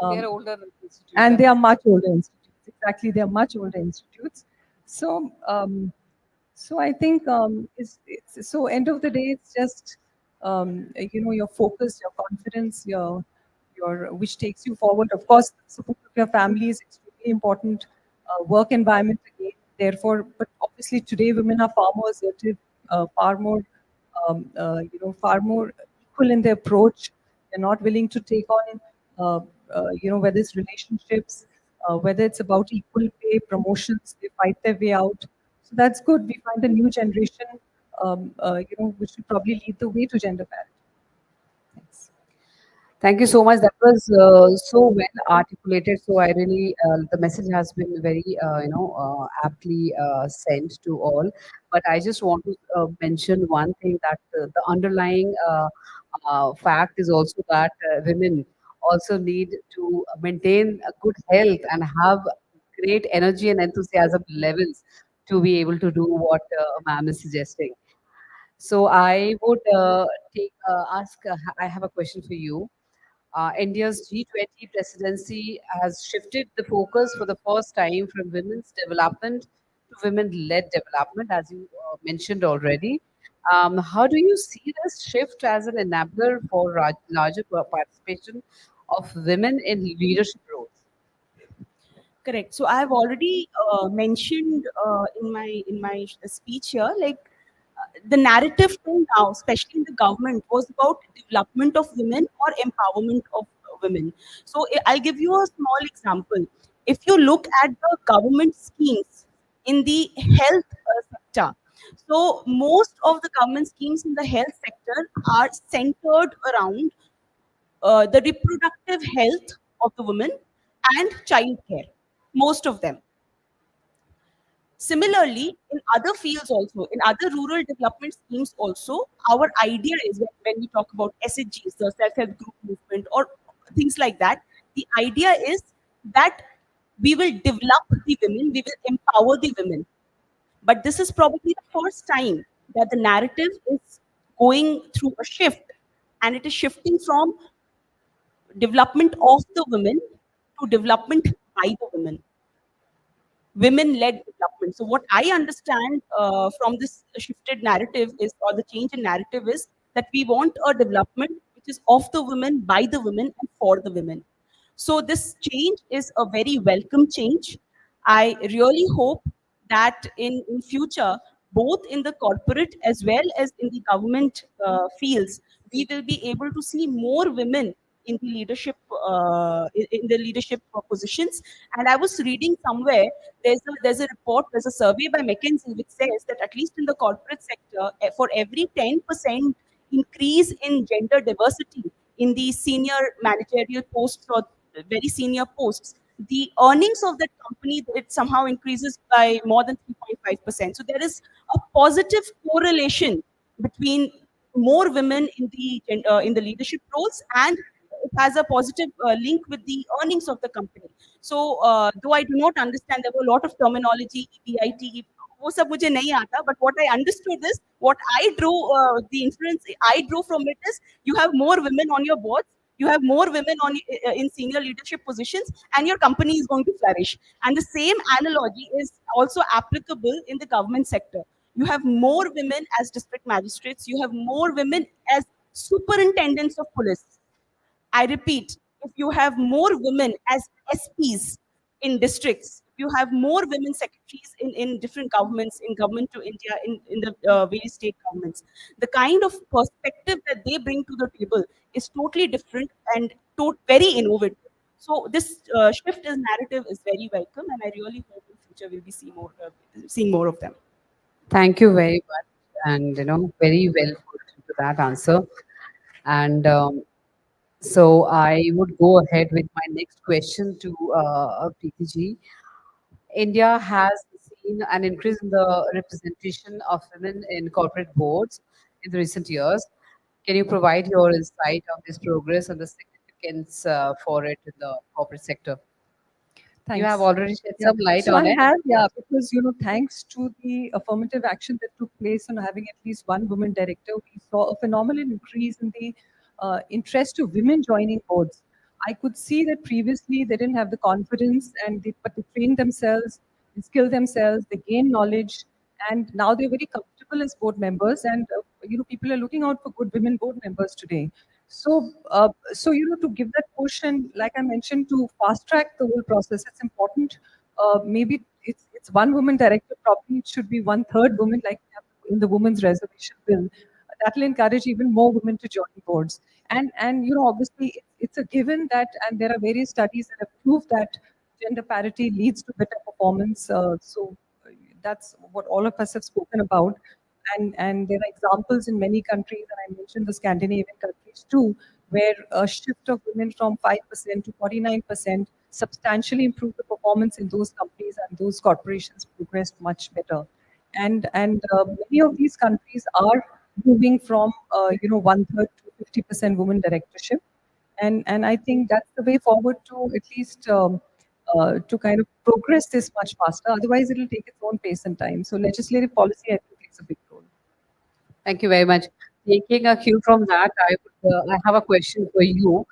They're older institutes.
And they are much older institutes. Exactly, they are much older institutes. So, so I think it's so end of the day, it's just your focus, your confidence, your which takes you forward. Of course, the support of your family is extremely important. Work environment again. Therefore, but obviously today women are far more assertive, far more far more equal in their approach. They're not willing to take on whether it's relationships, whether it's about equal pay, promotions. They fight their way out. So that's good. We find the new generation, which will probably lead the way to gender parity. Thanks.
Thank you so much. That was so well articulated. So I really, the message has been very, aptly sent to all. But I just want to mention one thing that the underlying fact is also that women also need to maintain a good health and have great energy and enthusiasm levels to be able to do what ma'am is suggesting. So I would I have a question for you. India's G20 presidency has shifted the focus for the first time from women's development to women-led development, as you mentioned already. How do you see this shift as an enabler for larger participation of women in leadership roles?
Correct. So I have already mentioned in my speech here, like the narrative till now, especially in the government, was about development of women or empowerment of women. So I'll give you a small example. If you look at the government schemes in the health sector, so most of the government schemes in the health sector are centered around the reproductive health of the woman and child care. Most of them. Similarly, in other fields also, in other rural development schemes also, our idea is when we talk about SHGs, the self-help group movement, or things like that, the idea is that we will develop the women, we will empower the women. But this is probably the first time that the narrative is going through a shift, and it is shifting from development of the women to development by the women. women-led development. So what I understand from this shifted narrative is, or the change in narrative is, that we want a development which is of the women, by the women, and for the women. So this change is a very welcome change. I really hope that in future, both in the corporate as well as in the government fields, we will be able to see more women in the leadership in the leadership positions. And I was reading somewhere, there's a report, there's a survey by McKinsey which says that at least in the corporate sector, for every 10% increase in gender diversity in the senior managerial posts or very senior posts, the earnings of that company, it somehow increases by more than 3.5%. So there is a positive correlation between more women in the leadership roles, and it has a positive link with the earnings of the company. So though I do not understand, there were a lot of terminology, EBIT, वो सब मुझे नहीं आता, but what I understood is, what I drew, the inference I drew from it is, you have more women on your boards, you have more women in senior leadership positions, and your company is going to flourish. And the same analogy is also applicable in the government sector. You have more women as district magistrates, you have more women as superintendents of police. I repeat, if you have more women as SPs in districts, if you have more women secretaries in different governments, in government to India, in the various state governments, the kind of perspective that they bring to the table is totally different and very innovative. So this shift in narrative is very welcome, and I really hope in future we'll be seeing more of them.
Thank you very much, and very well put to that answer. And so I would go ahead with my next question to Preeti ji. India has seen an increase in the representation of women in corporate boards in the recent years. Can you provide your insight on this progress and the significance for it in the corporate sector? You have
Thanks.
already shed
Yeah.
some light
So
on
I
it.
have, yeah, because thanks to the affirmative action that took place on having at least one woman director, we saw a phenomenal increase in the interest of women joining boards. I could see that previously they didn't have the confidence, but they trained themselves, they skilled themselves, they gained knowledge, and now they're very comfortable as board members. And people are looking out for good women board members today. So to give that push, and like I mentioned, to fast track the whole process, it's important. Maybe it's one woman director. Probably it should be one third woman, like we have in the women's reservation bill. That will encourage even more women to join boards. And obviously it's a given that, and there are various studies that have proved that gender parity leads to better performance. So that's what all of us have spoken about. And there are examples in many countries, and I mentioned the Scandinavian countries too, where a shift of women from 5% to 49% substantially improved the performance in those companies, and those corporations progressed much better. And many of these countries are moving from one third to 50% women directorship, and I think that's the way forward to at least to kind of progress this much faster. Otherwise, it will take its own pace and time. So legislative policy, I think, plays a big role.
Thank you very much. Taking a cue from that, I have a question for you.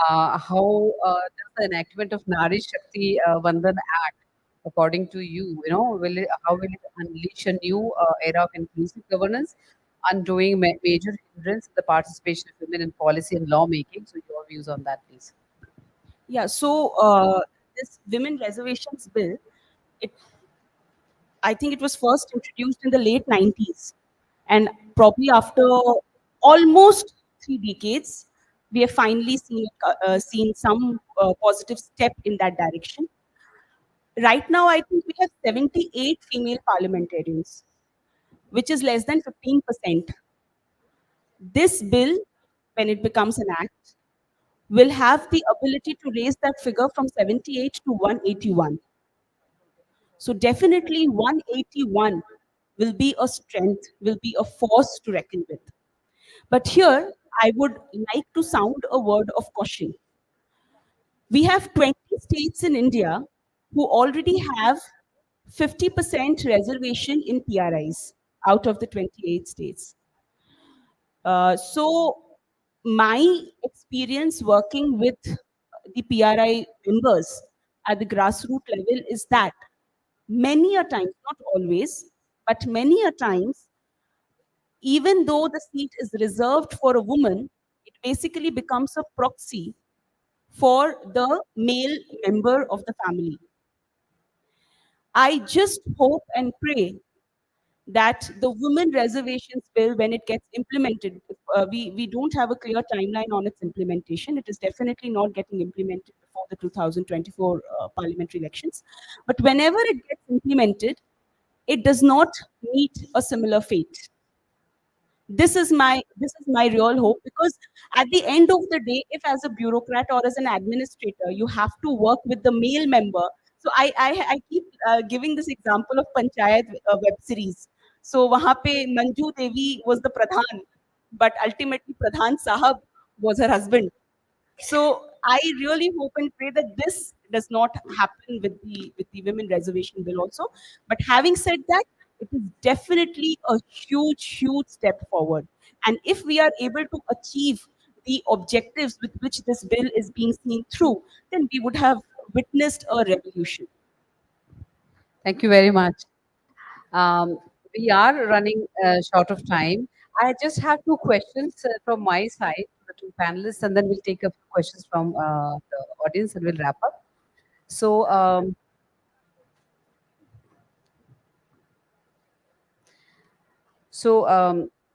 How does the enactment of Nari Shakti Vandan Act, according to you, how will it unleash a new era of inclusive governance, undoing major hindrance in the participation of women in policy and lawmaking? So your views on that, please.
Yeah, so this women reservations bill, it I think it was first introduced in the late 90s. And probably after almost 3 decades, we have finally seen some positive step in that direction. Right now, I think we have 78 female parliamentarians, which is less than 15%. This bill, when it becomes an act, will have the ability to raise that figure from 78 to 181. So definitely 181 will be a strength, will be a force to reckon with. But here, I would like to sound a word of caution. We have 20 states in India who already have 50% reservation in PRIs out of the 28 states. So my experience working with the PRI members at the grassroots level is that Many a times, not always, but many a times, even though the seat is reserved for a woman, it basically becomes a proxy for the male member of the family. I just hope and pray that the women reservations bill, when it gets implemented, we don't have a clear timeline on its implementation. It is definitely not getting implemented before the 2024 parliamentary elections. But whenever it gets implemented, it does not meet a similar fate. This is my real hope, because at the end of the day, if as a bureaucrat or as an administrator you have to work with the male member. So I keep giving this example of Panchayat web series. So wahan pe Manju Devi was the pradhan, but ultimately Pradhan Sahab was her husband. So I really hope and pray that this does not happen with the women reservation bill also. But having said that, it is definitely a huge step forward. And if we are able to achieve the objectives with which this bill is being seen through, then we would have witnessed a revolution.
Thank you very much. Um, we are running short of time. I just have two questions from my side to the two panelists, and then we'll take a few questions from the audience and we'll wrap up. So,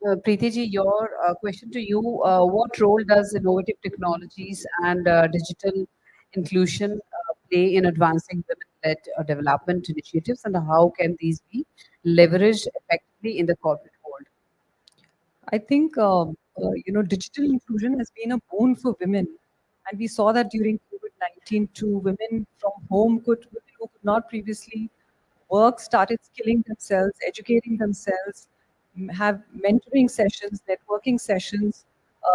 Preeti ji, your question to you, what role does innovative technologies and digital inclusion play in advancing women-led development initiatives, and how can these be leveraged effectively in the corporate world?
I think digital inclusion has been a boon for women, and we saw that during COVID-19 too. Women from home women who could not previously work started skilling themselves, educating themselves, have mentoring sessions, networking sessions.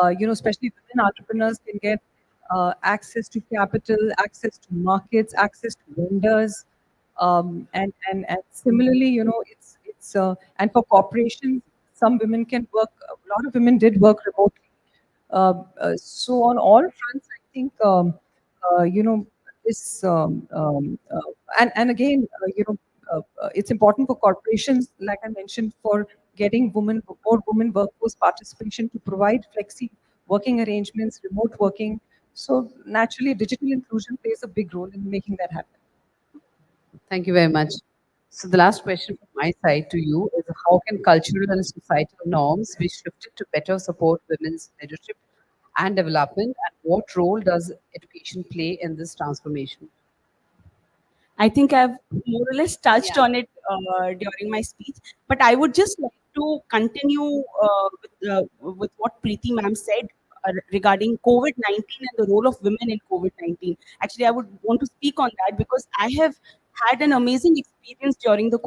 Especially women entrepreneurs can get access to capital, access to markets, access to vendors, and similarly, and for corporations, some women can work. A lot of women did work remotely. So on all fronts, I think this and again, it's important for corporations, like I mentioned, for getting more women workforce participation to provide flexi working arrangements, remote working. So naturally, digital inclusion plays a big role in making that happen.
Thank you very much. So the last question from my side to you is, how can cultural and societal norms be shifted to better support women's leadership and development, and what role does education play in this transformation?
I think I've more or less touched
Yeah.
on it during my speech, but I would just like to continue with what Preeti ma'am said regarding COVID-19 and the role of women in COVID-19. Actually, I would want to speak on that because I have had an amazing experience during the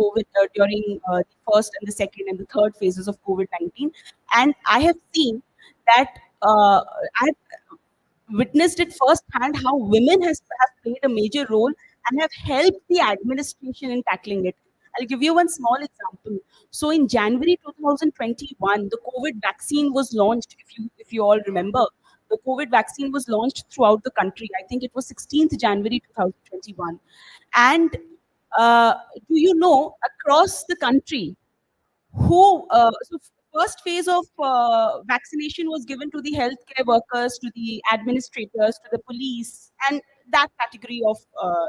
during the first and the second and the third phases of COVID-19, and I have seen that I've witnessed it firsthand how women have played a major role and have helped the administration in tackling it. I'll give you one small example. So in January 2021, the COVID vaccine was launched. If you all remember, the COVID vaccine was launched throughout the country. I think it was 16th January 2021, and uh, do you know, across the country, first phase of vaccination was given to the healthcare workers, to the administrators, to the police, and that category of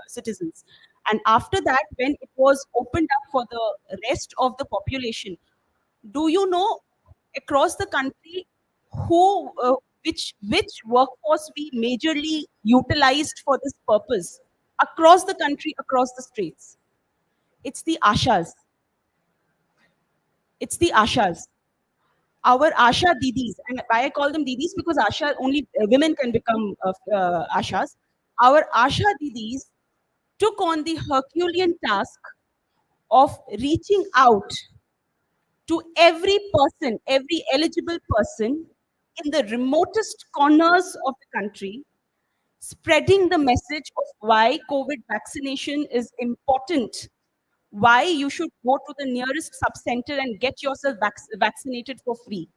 citizens. And after that, when it was opened up for the rest of the population, do you know, across the country, who which workforce we majorly utilized for this purpose across the country, across the states? It's the ashas. It's the ashas, our Asha Didis. And why I call them Didis? Because Asha, only women can become Ashas. Our Asha Didis took on the Herculean task of reaching out to every person, every eligible person in the remotest corners of the country, spreading the message of why COVID vaccination is important, why you should go to the nearest sub center and get yourself vaccinated for free.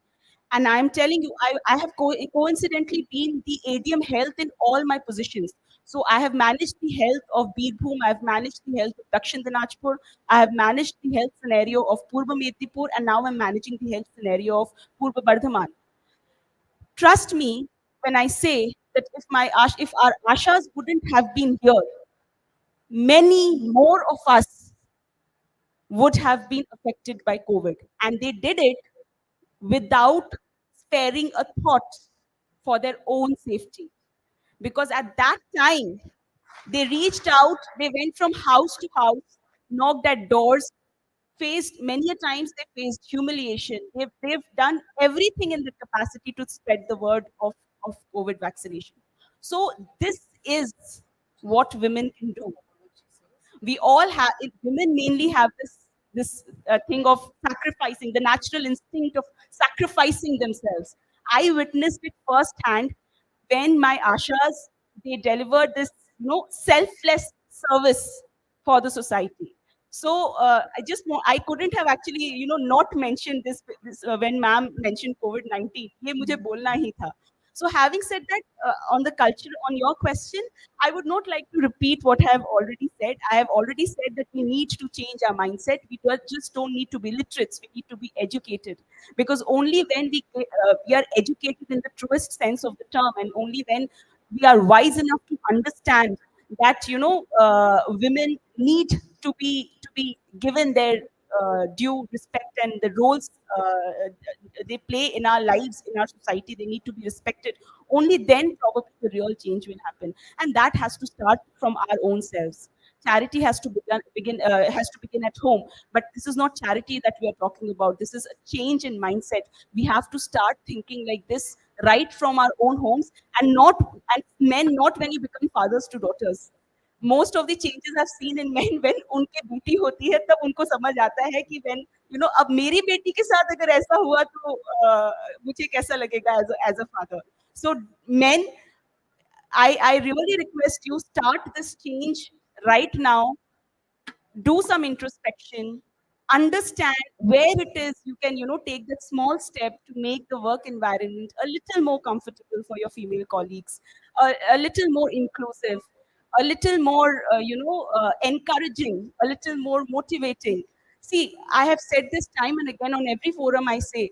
And I'm telling you, I have coincidentally been the ADM health in all my positions. So I have managed the health of Birbhum, I have managed the health of Dakshin Dinajpur, I have managed the health scenario of Purba Medipur, and now I'm managing the health scenario of Purba Bardhaman. Trust me when I say that if our Ashas wouldn't have been here, many more of us would have been affected by COVID. And they did it without sparing a thought for their own safety. Because at that time, they reached out, they went from house to house, knocked at doors, faced many a times they faced humiliation. They've done everything in their capacity to spread the word of COVID vaccination. So this is what women can do. We all have, women mainly have this thing of sacrificing, the natural instinct of sacrificing themselves. I witnessed it firsthand when my ashas, they delivered this, selfless service for the society. So I couldn't have actually, not mentioned this when ma'am mentioned COVID-19. ये मुझे बोलना ही था. So having said that, on the culture, on your question, I would not like to repeat what I have already said. I have already said that we need to change our mindset. Just don't need to be literates. We need to be educated. Because only when we are educated in the truest sense of the term, and only when we are wise enough to understand that, women need to be given their due respect, and the roles they play in our lives, in our society, they need to be respected. Only then probably the real change will happen, and that has to start from our own selves. Charity has to begin at home, but this is not charity that we are talking about. This is a change in mindset. We have to start thinking like this right from our own homes, and not, and men, not when you become fathers to daughters. Most of the changes I've seen in men when उनके बेटी होती है, तब उनको समझ आता है कि when, अब मेरी बेटी के साथ अगर ऐसा हुआ तो मुझे कैसा लगेगा as a father. So men, I really request you, start this change right now. Do some introspection, understand where it is you can, take that small step to make the work environment a little more comfortable for your female colleagues, a little more inclusive, a little more, encouraging, a little more motivating. See, I have said this time and again on every forum. I say,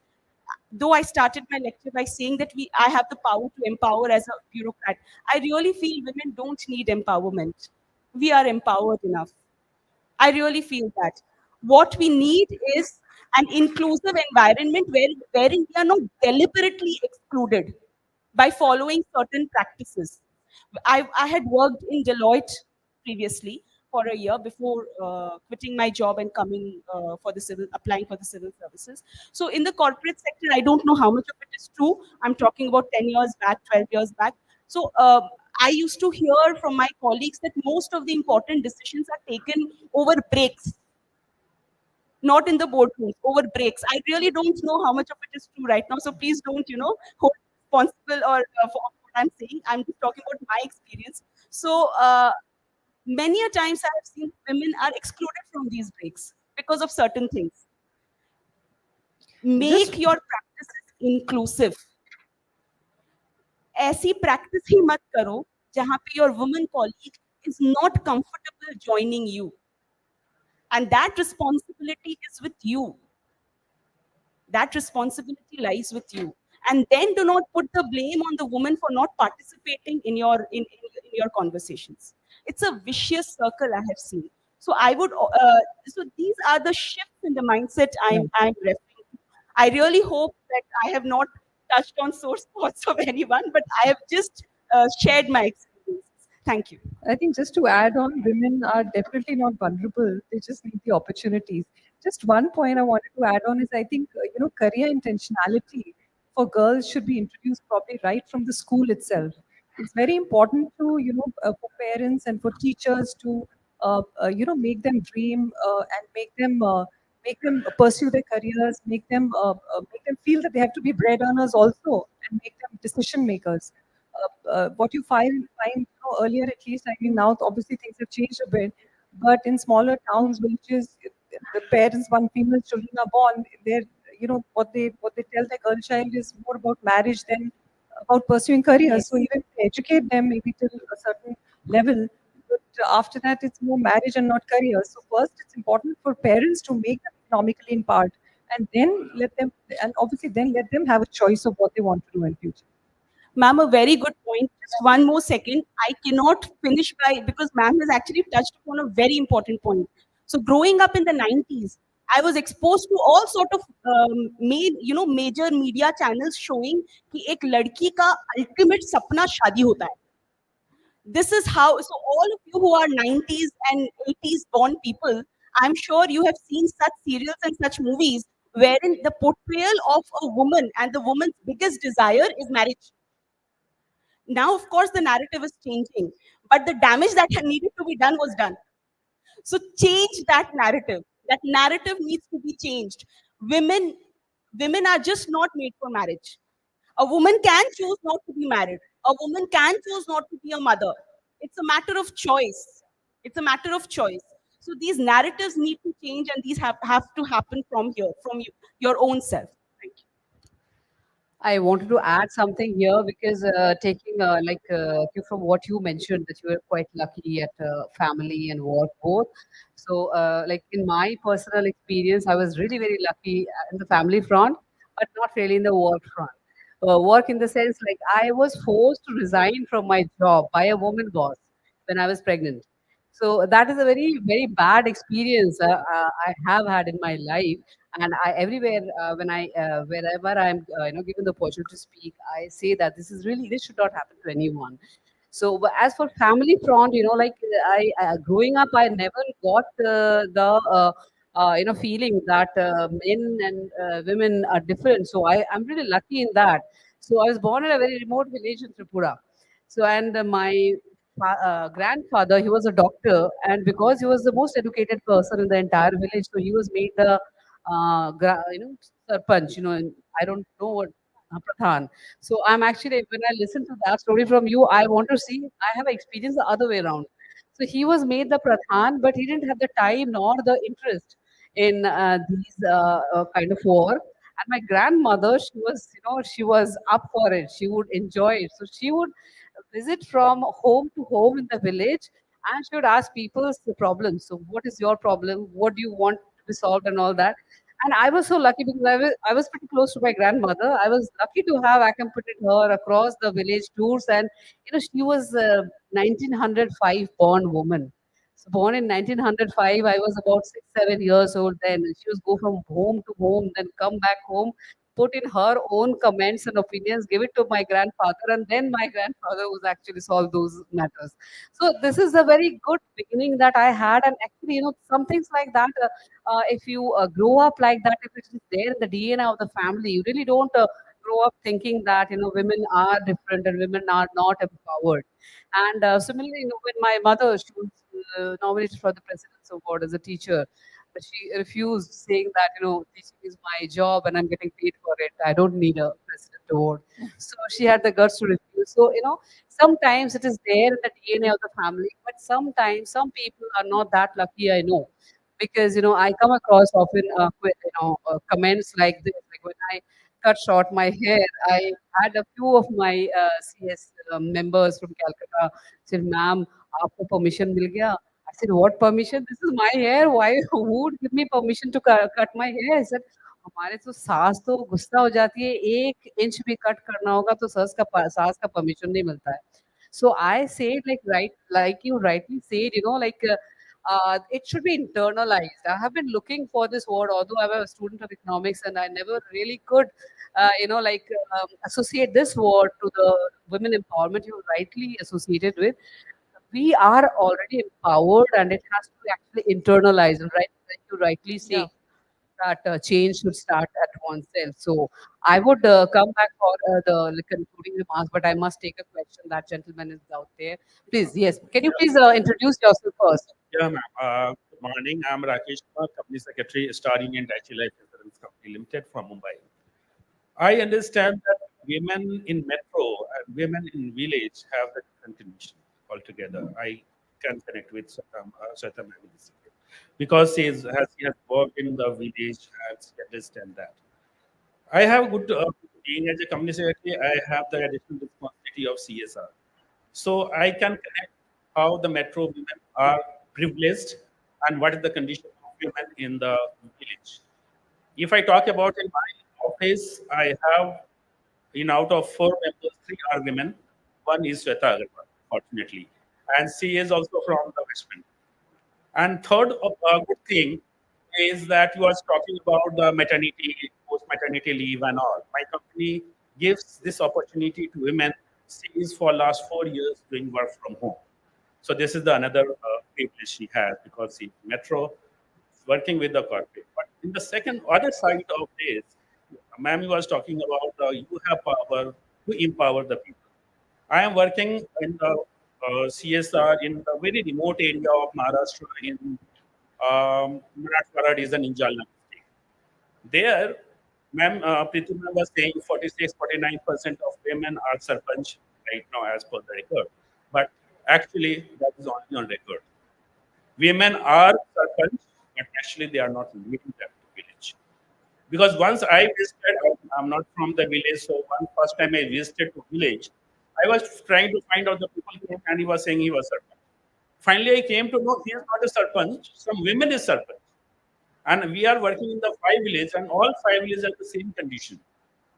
though I started my lecture by saying that I have the power to empower as a bureaucrat, I really feel women don't need empowerment. We are empowered enough. I really feel that. What we need is an inclusive environment wherein we are not deliberately excluded by following certain practices. I had worked in Deloitte previously for a year before quitting my job and coming applying for the civil services. So in the corporate sector, I don't know how much of it is true. I'm talking about 10 years back, 12 years back. So I used to hear from my colleagues that most of the important decisions are taken over breaks, not in the boardrooms, over breaks. I really don't know how much of it is true right now. So please don't, hold responsible or for what I'm saying. I'm just talking about my experience. So many a times I have seen women are excluded from these breaks because of certain things. Make your practices inclusive. ऐसी practice ही मत करो जहाँ पे your woman colleague is not comfortable joining you. And that responsibility is with you. That responsibility lies with you. And then do not put the blame on the woman for not participating in your conversations. It's a vicious circle I have seen. So so these are the shifts in the mindset I'm referring to. I really hope that I have not touched on sore spots of anyone, but I have just shared my experiences. Thank you.
I think just to add on, women are definitely not vulnerable. They just need the opportunities. Just one point I wanted to add on is I think, career intentionality for girls should be introduced probably right from the school itself. It's very important to, for parents and for teachers to, make them dream and make them pursue their careers, make them feel that they have to be bread earners also, and make them decision makers. What you find earlier, at least, I mean, now obviously things have changed a bit, but in smaller towns, villages, the parents, one female children are born, they're, what they tell their girl child is more about marriage than about pursuing careers.
Yes.
So even to educate them maybe till a certain level. But after that, it's more marriage and not career. So first, it's important for parents to make them economically in part, and then let them, and obviously then let them have a choice of what they want to do in future.
Ma'am, a very good point. Just one more second. I cannot finish by because ma'am has actually touched upon a very important point. So growing up in the 90s, I was exposed to all sort of major media channels showing कि एक लड़की का ultimate सपना शादी होता है. This is how, so all of you who are 90s and 80s born people, I'm sure you have seen such serials and such movies wherein the portrayal of a woman and the woman's biggest desire is marriage. Now, of course, the narrative is changing, but the damage that had needed to be done was done. So change that narrative. That narrative needs to be changed. Women, women are just not made for marriage. A woman can choose not to be married. A woman can choose not to be a mother. It's a matter of choice. It's a matter of choice. So these narratives need to change, and these have to happen from here, from you, your own self. Thank you.
I wanted to add something here because taking cue from what you mentioned that you were quite lucky at family and work both. So like in my personal experience, I was really very lucky in the family front, but not really in the work front. Work in the sense like I was forced to resign from my job by a woman boss when I was pregnant. So that is a very very bad experience I have had in my life, and I everywhere when I wherever I'm given the opportunity to speak, I say that this should not happen to anyone. So but as for family front, like I growing up, I never got feeling that men and women are different. So I'm really lucky in that. So I was born in a very remote village in Tripura. So and my grandfather, he was a doctor, and because he was the most educated person in the entire village, so he was made the sarpanch. And I don't know what pradhan. So I'm actually, when I listen to that story from you, I want to see. I have experienced the other way around. So he was made the pradhan, but he didn't have the time nor the interest in these kind of war. And my grandmother, she was up for it. She would enjoy it. So she would visit from home to home in the village, and she would ask people's problems. So, what is your problem? What do you want to be solved, and all that. And I was so lucky because I was pretty close to my grandmother. I was lucky to have accompanied her across the village tours, and she was a 1905 born woman. So born in 1905, I was about 6, 7 years old then. She was go from home to home, then come back home, put in her own comments and opinions, give it to my grandfather, and then my grandfather was actually solve those matters. So this is a very good beginning that I had, and actually, some things like that. If you grow up like that, if it is there in the DNA of the family, you really don't grow up thinking that women are different and women are not empowered. And similarly, when my mother, she was nominated for the President's Award as a teacher, but she refused, saying that teaching is my job and I'm getting paid for it. I don't need a President Award. So she had the guts to refuse. So sometimes it is there in the DNA of the family, but sometimes some people are not that lucky. I know, because I come across often comments like this, like when I cut short my hair, I had a few of my CS members from Calcutta said, "Ma'am, आपको permission मिल गया?" I said, "What permission? This is my hair. Why? Who would give me permission to cut my hair?" I said, "हमारे तो सास तो गुस्सा हो जाती है, 1 इंच भी कट करना होगा तो सास का परमिशन नहीं मिलता है." So I said, like you rightly said, it should be internalized. I have been looking for this word, although I was a student of economics, and I never really could, associate this word to the women empowerment you rightly associated with. We are already empowered, and it has to be actually internalized. And right, like you rightly
Yeah.
say, that change should start at oneself. So I would come back for the concluding remarks, but I must take a question. That gentleman is out there. Please, yes. Can you please introduce yourself first?
Yeah, ma'am. Good morning. I'm Rakesh Kumar, Company Secretary, Starring and Daiichi Life Insurance Company Limited from Mumbai. I understand that women in metro and women in village have the continuation altogether. I can connect with Sweta ma'am in this area. Because she has worked in the village and she understands that. I have being as a company secretary, I have the additional responsibility of CSR. So I can connect how the metro women are privileged and what is the condition of women in the village. If I talk about in my office, I have in out of four members, three are women. One is Sweta Agarwal, fortunately, and she is also from the West Bengal. And third good thing is that you are talking about the maternity, post-maternity leave and all. My company gives this opportunity to women. She is for last 4 years doing work from home. So this is the another privilege she has because she metro working with the corporate. But in the second other side of this, ma'am was talking about you have power to empower the people. I am working in the CSR in the very remote area of Maharashtra in Marathwada region in Jalna district. There, ma'am, Priti ma'am was saying 46, 49% of women are sarpanch right now as per the record. But actually, that is only on record. Women are sarpanch, but actually they are not leading that village. Because once I visited, I'm not from the village, so one first time I visited to village, I was trying to find out the people came and he was saying he was sarpanch. Finally, I came to know he is not a sarpanch, some women is sarpanch. And we are working in the five villages, and all five villages are the same condition.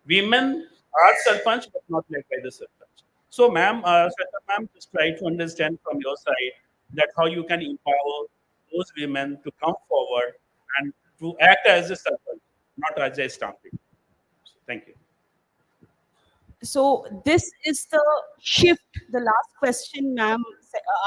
Women are sarpanch, but not led by the sarpanch. So, ma'am, Shweta ma'am, just try to understand from your side that how you can empower those women to come forward and to act as a sarpanch, not as a stamping. So, thank you.
So this is the shift. The last question, ma'am,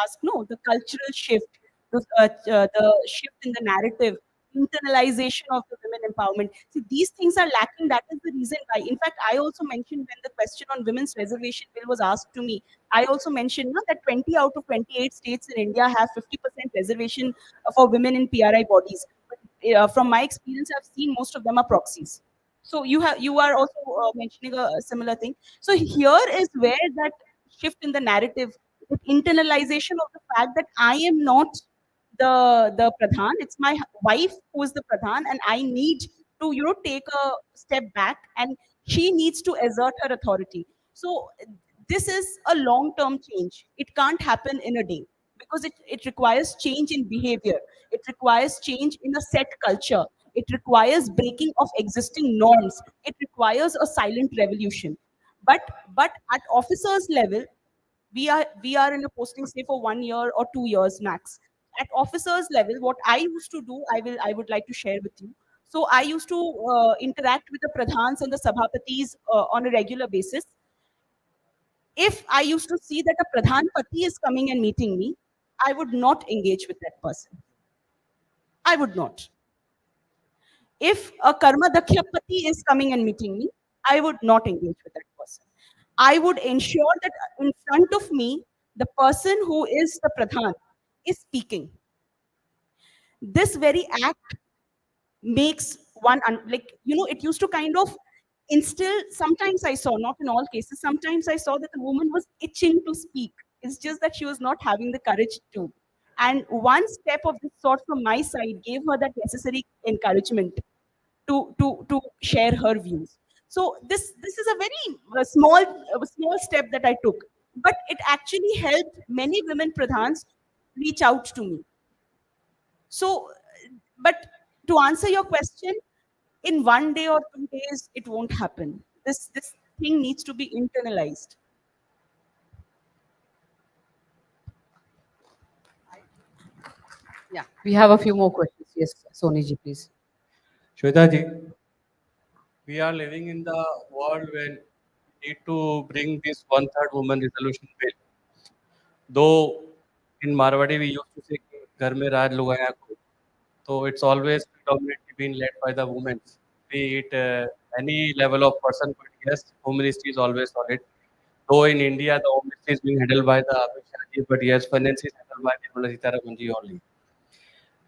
asked. No, the cultural shift, the shift in the narrative, internalization of the women empowerment. See, these things are lacking. That is the reason why. In fact, I also mentioned when the question on women's reservation bill was asked to me. I also mentioned no, that 20 out of 28 states in India have 50% reservation for women in PRI bodies. But from my experience, I've seen most of them are proxies. So you are also mentioning a similar thing. So here is where that shift in the narrative, the internalization of the fact that I am not the pradhan, it's my wife who is the pradhan, and I need to take a step back, and she needs to assert her authority. So this is a long term change. It can't happen in a day because it requires change in behavior. It requires change in a set culture. It requires breaking of existing norms. It requires a silent revolution. But at officers level, we are in a posting say for 1 year or 2 years max. At officers level, what I used to do, I would like to share with you. So I used to interact with the pradhans and the sabhapatis on a regular basis. If I used to see that a pradhan pati is coming and meeting me, I would not engage with that person. I would not. If a karma daksha pati is coming and meeting me, I would not engage with that person. I would ensure that in front of me, the person who is the pradhan is speaking. This very act makes one it used to kind of instill. Sometimes I saw, not in all cases, sometimes I saw that the woman was itching to speak. It's just that she was not having the courage to. And one step of this sort from my side gave her that necessary encouragement to share her views. So this is a very small step that I took, but it actually helped many women pradhans reach out to me. So, but to answer your question, in 1 day or 2 days, it won't happen. This thing needs to be internalized.
Yeah, we have a few more questions. Yes, Soni ji, please.
Shweta ji, we are living in the world when we need to bring this one-third woman resolution bill. Though in Marwadi we used to say कि घर में राज लुगाया को, so it's always predominantly been led by the women, be it any level of person. But yes, home ministry is always solid. Though in India the home ministry is being handled by the Amit Shah ji, but yes, finance is handled by Nirmala Sitharaman ji only.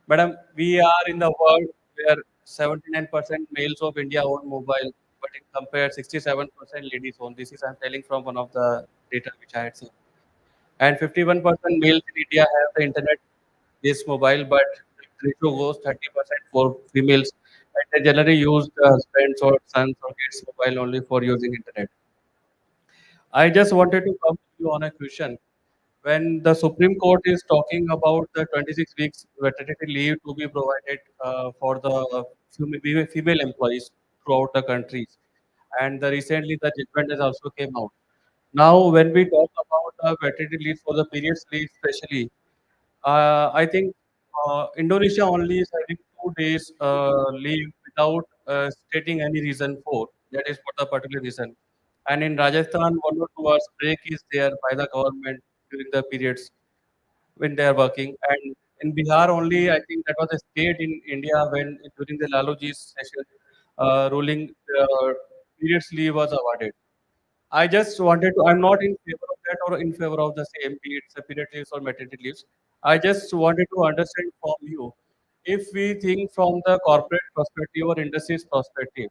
Madam, we are in the world where 79% males of India own mobile, but in compared 67% ladies own. This is I'm telling from one of the data which I had seen. And 51% males in India have the internet based mobile, but the ratio goes 30% for females. And they generally use the husbands or sons or kids mobile only for using internet. I just wanted to come to you on a question. when the Supreme Court is talking about the 26 weeks maternity leave to be provided for the female employees throughout the countries, and recently the judgment has also came out. Now, when we talk about the maternity leave for the periods leave, especially, I think Indonesia only is having 2 days leave without stating any reason for. That is for the particular reason. And in Rajasthan, 1 or 2 hours break is there by the government during the periods when they are working. And in Bihar only, I think that was a state in India when during the Laluji's session ruling, periods leave was awarded. I just wanted to, I'm not in favor of that or in favor of the same, be it separate leaves or maternity leaves. I just wanted to understand from you, if we think from the corporate perspective or industry's perspective,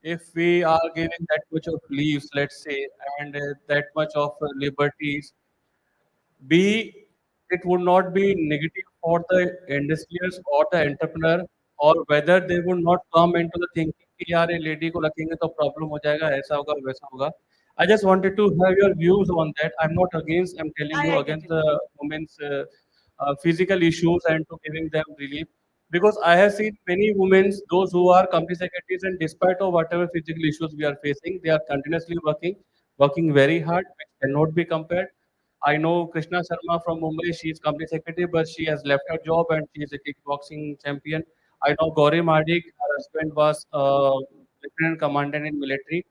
if we are giving that much of leaves, let's say, and that much of liberties, B, it would not be negative for the industrials or the entrepreneur, or whether they would not come into the thinking कि यार ये lady को रखेंगे तो problem हो जाएगा, ऐसा होगा, वैसा होगा. I just wanted to have your views on that. I'm not against, I'm telling you,
I get
against
it.
the women's physical issues and to giving them relief. Because I have seen many women, those who are company secretaries, and despite of whatever physical issues we are facing, they are continuously working very hard, which cannot be compared. I know Krishna Sharma from Mumbai. She is company secretary, but she has left her job and she is a kickboxing champion. I know Gauri Madik, her husband was lieutenant commandant in military.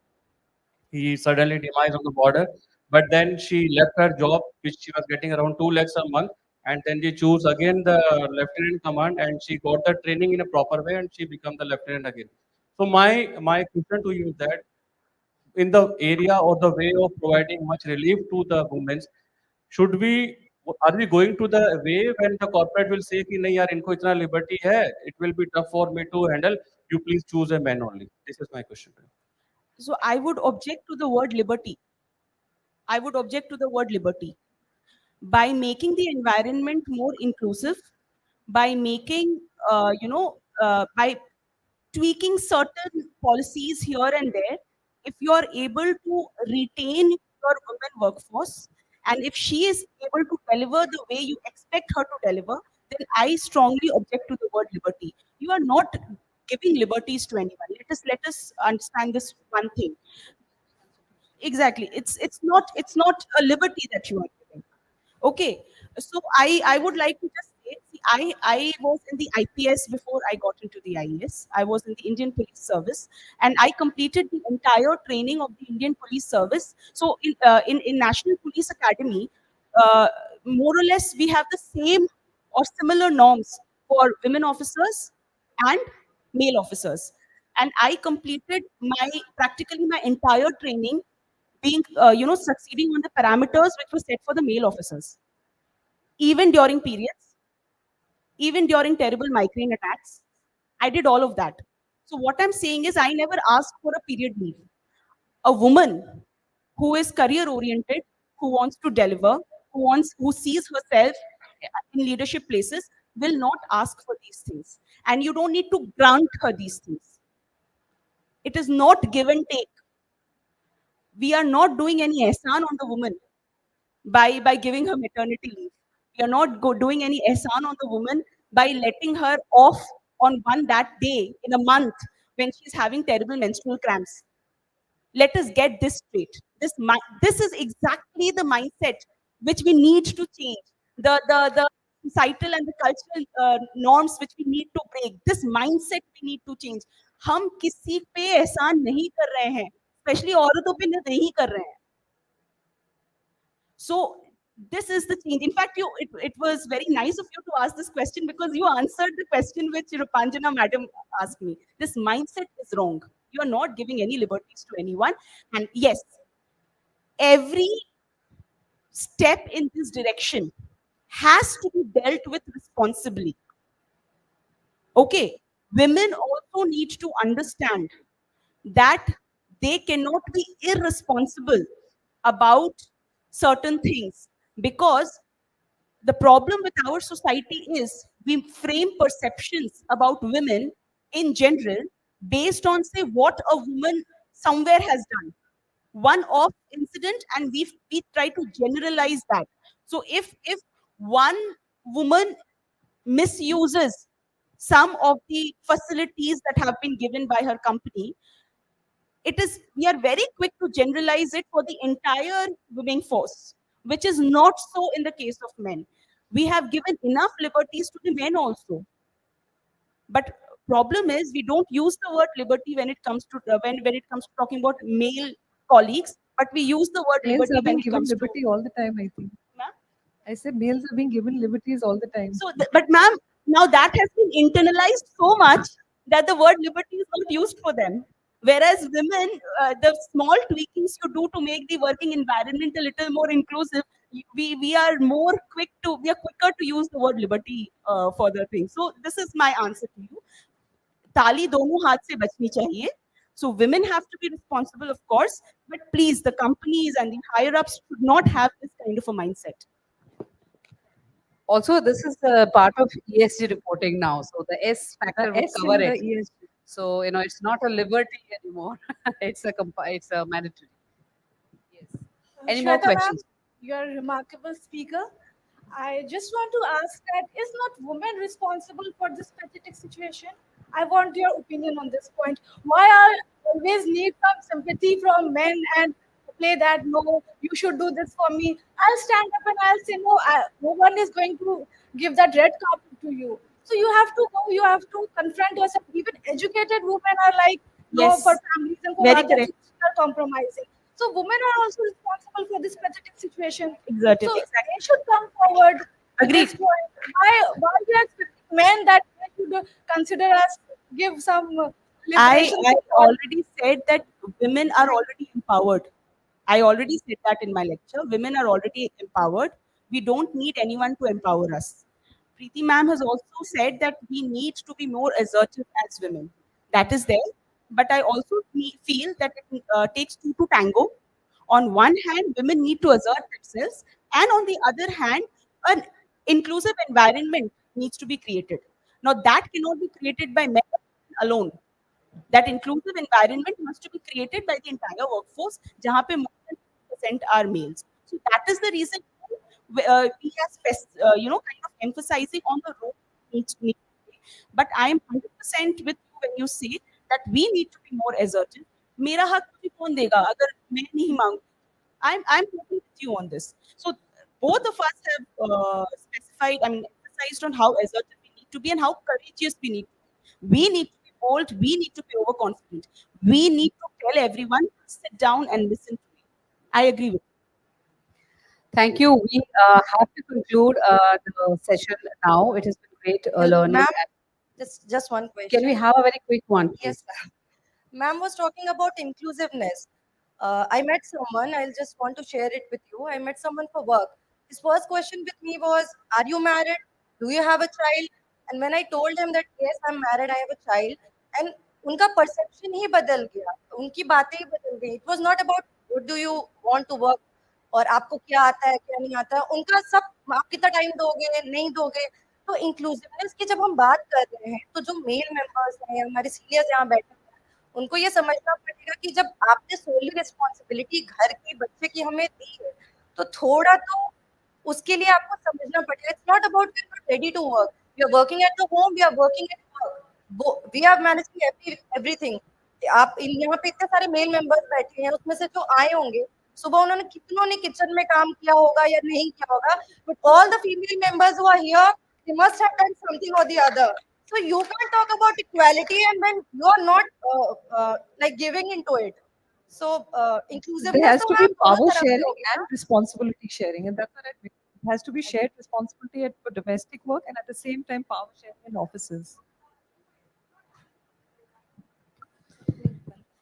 He suddenly demised on the border, but then she left her job, which she was getting around 2 lakhs a month, and then she chose again the lieutenant command, and she got the training in a proper way, and she became the lieutenant again. So my question to you is that in the area or the way of providing much relief to the women, should we are we going to the way when the corporate will say कि नहीं यार इनको इतना liberty है, it will be tough for me to handle, you please choose a man only. This is my question to you.
So I would object to the word liberty. I would object to the word liberty. By making the environment more inclusive, by making, by tweaking certain policies here and there, if you are able to retain your women workforce, and if she is able to deliver the way you expect her to deliver, then I strongly object to the word liberty. You are not giving liberties to anyone. Let us understand this one thing. Exactly. It's not a liberty that you are giving. Okay. So I would like to just say, see, I was in the IPS before I got into the IAS. I was in the Indian Police Service, and I completed the entire training of the Indian Police Service. So in National Police Academy, uh, more or less we have the same or similar norms for women officers and male officers. And I completed my practically my entire training being succeeding on the parameters which were set for the male officers, even during periods, even during terrible migraine attacks. I did all of that. So what I'm saying is I never asked for a period leave. A woman who is career oriented, who wants to deliver, who sees herself in leadership places, will not ask for these things, and you don't need to grant her these things. It is not give and take. We are not doing any ehsan on the woman by giving her maternity leave. We are not doing any ehsan on the woman by letting her off on that day in a month when she's having terrible menstrual cramps. Let us get this straight. This is exactly the mindset which we need to change. The societal and the cultural norms which we need to break. This mindset we need to change. हम किसी पे एहसान नहीं कर रहे हैं, specially औरतों पे नहीं कर रहे हैं. So this is the change. In fact, it was very nice of you to ask this question, because you answered the question which Rupanjana madam asked me. This mindset is wrong. You are not giving any liberties to anyone. And yes, every step in this direction has to be dealt with responsibly. Okay, women also need to understand that they cannot be irresponsible about certain things, because the problem with our society is we frame perceptions about women in general based on, say, what a woman somewhere has done, one-off incident, and we try to generalize that. So if one woman misuses some of the facilities that have been given by her company, it is we are very quick to generalize it for the entire women force, which is not so in the case of men. We have given enough liberties to the men also, but problem is we don't use the word liberty when it comes to when it comes to talking about male colleagues, but we use the word
Males
liberty
are
when
being
it
given
comes to.
liberty all the time, I think.
Ma'am?
I said males are being given liberties all the time.
So, but ma'am, now that has been internalized so much that the word liberty is not used for them. Whereas women, the small tweakings you do to make the working environment a little more inclusive, we are we are quicker to use the word liberty for the thing. So this is my answer to you. ताली दोनों हाथ से बचनी चाहिए. So women have to be responsible, of course, but please, the companies and the higher ups should not have this kind of a mindset.
Also, this is a part of ESG reporting now. So the S
The
factor would
S
cover
in the
it.
ESG.
So, it's not a liberty anymore. It's a mandatory. Yes. Any more
Shweta ma'am,
questions?
you're a remarkable speaker. I just want to ask that is not women responsible for this pathetic situation? I want your opinion on this point. Why are always need some sympathy from men and play that no, you should do this for me. I'll stand up and I'll say no. No one is going to give that red carpet to you. So you have to go. You have to confront yourself. Even educated women are like no
Yes,
for families and
very correct.
are compromising. So women are also responsible for this pathetic situation.
Exactly.
So they should come forward at
Agreed.
this point. Why we are expecting men that they should consider us, give some liberation
I
to all.
already said that women are already empowered. I already said that in my lecture. Women are already empowered. We don't need anyone to empower us. Preeti ma'am has also said that we need to be more assertive as women. That is there. But I also feel that it takes two to tango. On one hand, women need to assert themselves, and on the other hand, an inclusive environment needs to be created. Now, that cannot be created by men alone. That inclusive environment must be created by the entire workforce, जहाँ पे more than 50% are males. So that is the reason we are, kind of emphasizing on the role needs to play. But I am 100% with you when you say that we need to be more assertive. मेरा हक मुझे कौन देगा अगर मैं नहीं मांगूंगी? I'm totally with you on this. So both of us have specified, I mean, emphasized on how assertive we need to be and how courageous we need to be. We need to be bold. We need to be overconfident. We need to tell everyone, sit down and listen to me. I agree with
Thank you. We have to conclude the session now. It has been great learning.
Ma'am,
And
just one question.
can we have a very quick one, please?
Yes, ma'am. Ma'am was talking about inclusiveness. I met someone, I'll just want to share it with you. I met someone for work. His first question with me was, are you married? Do you have a child? And when I told him that, yes, I'm married, I have a child, and उनका perception ही बदल गया, उनकी बातें ही बदल गई. It was not about what do you want to work और आपको क्या आता है क्या नहीं आता है, उनका सब आप कितना टाइम दोगे नहीं दोगे. तो इंक्लूसिवनेस की जब हम बात कर रहे हैं तो जो मेल मेंबर्स हैं हमारे सीनियर्स यहाँ बैठे हैं उनको ये समझना पड़ेगा कि जब आपने सोली रिस्पॉन्सिबिलिटी घर की बच्चे की हमें दी है तो थोड़ा तो उसके लिए आपको समझना पड़ेगा. It's not about we are not ready to work, we are working at the home, we are working at work, we are managing everything. आप यहाँ पे इतने सारे मेल मेंबर्स बैठे हैं उसमें से जो आए होंगे सुबह उन्होंने कितनों ने किचन में काम किया होगा या नहीं किया होगा, but all the female members who are here they must have done something or the other. So you can't talk about equality and then you are not like giving into it. So inclusiveness
There has
तो
to be
ma'am दोनों
power
तरफ से
sharing
होगी ना.
and responsibility sharing, and that's what I mean. It has to be shared responsibility for domestic work and at the same time power sharing in offices.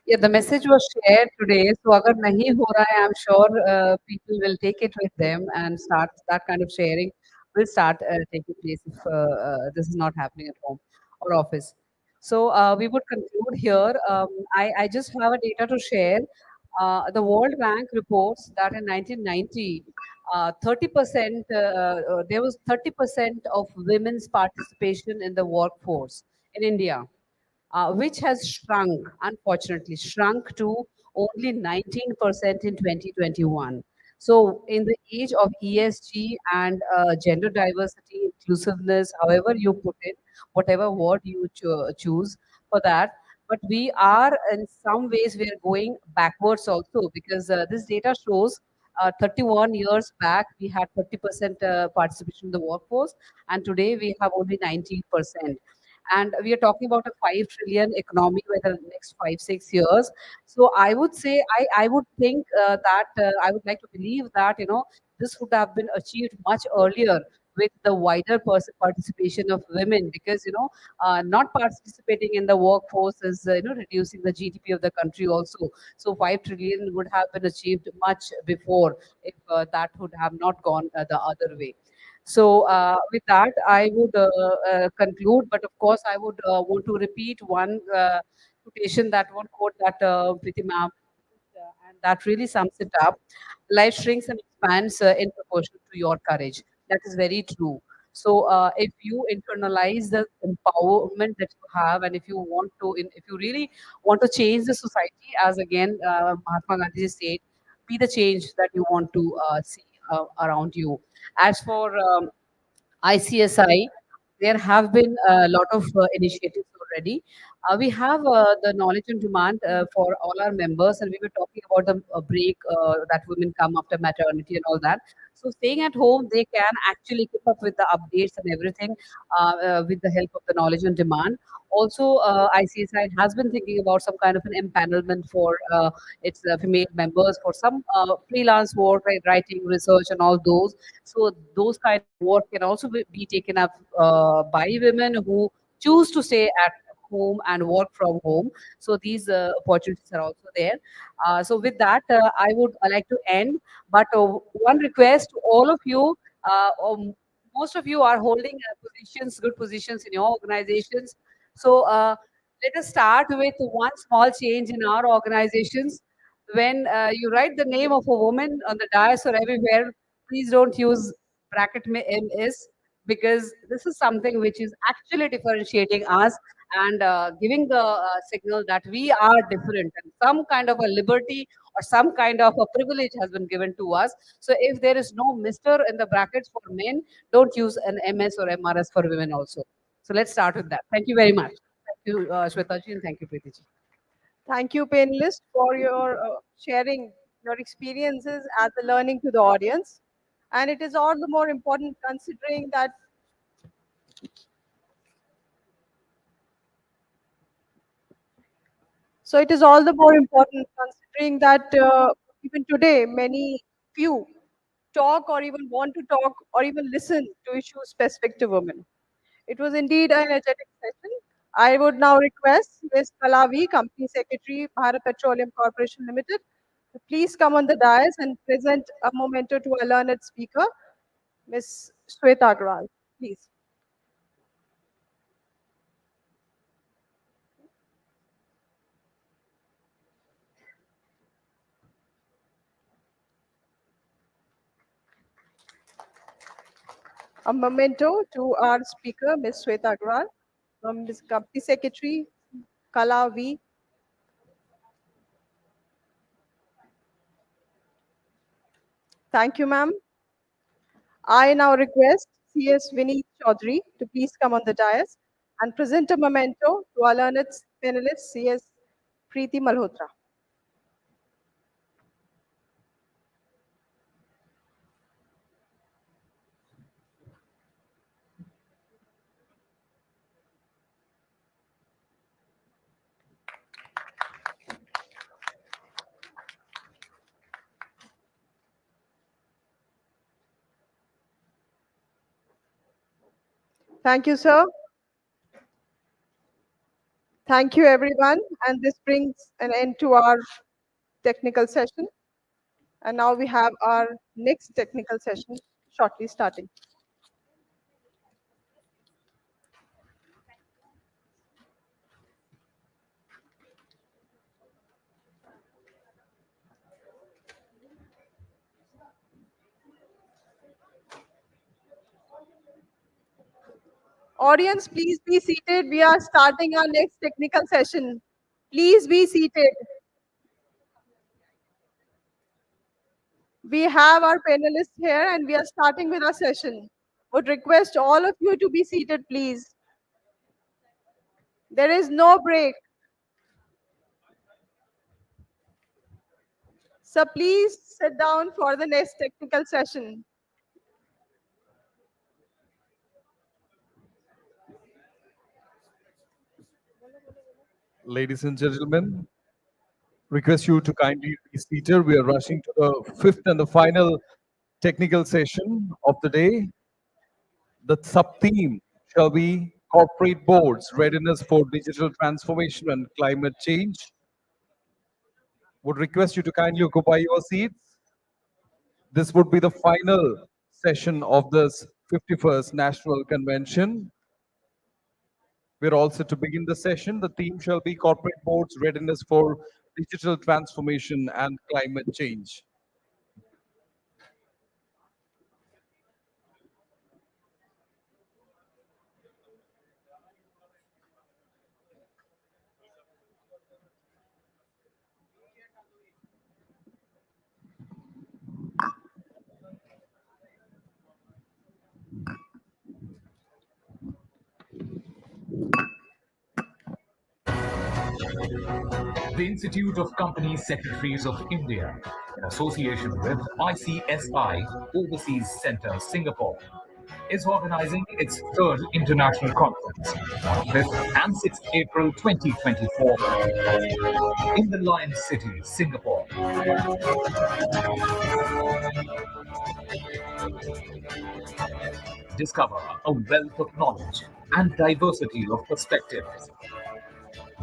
Yeah, the message was shared today. So, agar nahi ho raha hai, I'm sure people will take it with them and start that kind of sharing will start taking place if this is not happening at home or office. So, we would conclude here. I just have a data to share. The World Bank reports that in 1990, 30% there was 30% of women's participation in the workforce in India, which has shrunk, unfortunately, shrunk to only 19% in 2021. So, in the age of ESG and gender diversity, inclusiveness, however you put it, whatever word you choose for that, but we are in some ways we are going backwards also because this data shows 31 years back we had 30% participation in the workforce, and today we have only 19%. And we are talking about a 5 trillion economy within the next 5 6 years. So I would say I would think that I would like to believe that this would have been achieved much earlier with the wider participation of women, because not participating in the workforce is reducing the GDP of the country also. So 5 trillion would have been achieved much before if that would have not gone the other way. So with that, I would conclude. But of course, I would want to repeat one quotation, that one quote that Priti ma'am, and that really sums it up. Life shrinks and expands in proportion to your courage. That is very true. So if you internalize the empowerment that you have, and if you want to, if you really want to change the society, as again Mahatma Gandhi said, be the change that you want to see around you. As for ICSI, there have been a lot of initiatives already. We have the knowledge and demand for all our members, and we were talking about the break that women come after maternity and all that. So, staying at home, they can actually keep up with the updates and everything with the help of the knowledge and demand. Also, ICSI has been thinking about some kind of an empanelment for its female members for some freelance work, like writing, research, and all those. So those kind of work can also be taken up by women who choose to stay at home and work from home. So these opportunities are also there. So with that, I would like to end. But one request to all of you, most of you are holding positions, good positions in your organizations. So let us start with one small change in our organizations. When you write the name of a woman on the dais or everywhere, please don't use bracket में MS, because this is something which is actually differentiating us and giving the signal that we are different, and some kind of a liberty or some kind of a privilege has been given to us. So if there is no Mr. in the brackets for men, don't use an MS or MRS for women also. So let's start with that. Thank you very much. Thank you, Shwetaji, and thank you, Preeti ji.
Thank you, panelists, for your sharing your experiences as a learning to the audience. And it is all the more important considering that So it is all the more important considering that even today, many few talk or even want to talk or even listen to issues specific to women. It was indeed an energetic session. I would now request Ms. Kalavi, Company Secretary, Bharat Petroleum Corporation Limited, to please come on the dais and present a memento to our learned speaker, Ms. Shweta Agarwal. Please. A memento to our speaker, Ms. Shweta Agarwal, from Ms. Company Secretary, Kala V. Thank you, ma'am. I now request CS Vineet Chaudhary to please come on the dais and present a memento to our learned panelist, CS Priti Malhotra. Thank you, sir. Thank you, everyone. And this brings an end to our technical session. And now we have our next technical session shortly starting. Audience, please be seated. We are starting our next technical session. Please be seated. We have our panelists here and we are starting with our session. Would request all of you to be seated, please. There is no break. So please sit down for the next technical session.
Ladies and gentlemen, request you to kindly be seated. We are rushing to the fifth and the final technical session of the day. The sub-theme shall be corporate boards, readiness for digital transformation and climate change. Would request you to kindly occupy your seats. This would be the final session of this 51st National Convention. We're all set to begin the session. The theme shall be corporate boards, readiness for digital transformation and climate change.
The Institute of Company Secretaries of India, in association with ICSI Overseas Center, Singapore, is organizing its third international conference on 5th and 6th April 2024 in the Lion City, Singapore. Discover a wealth of knowledge and diversity of perspectives.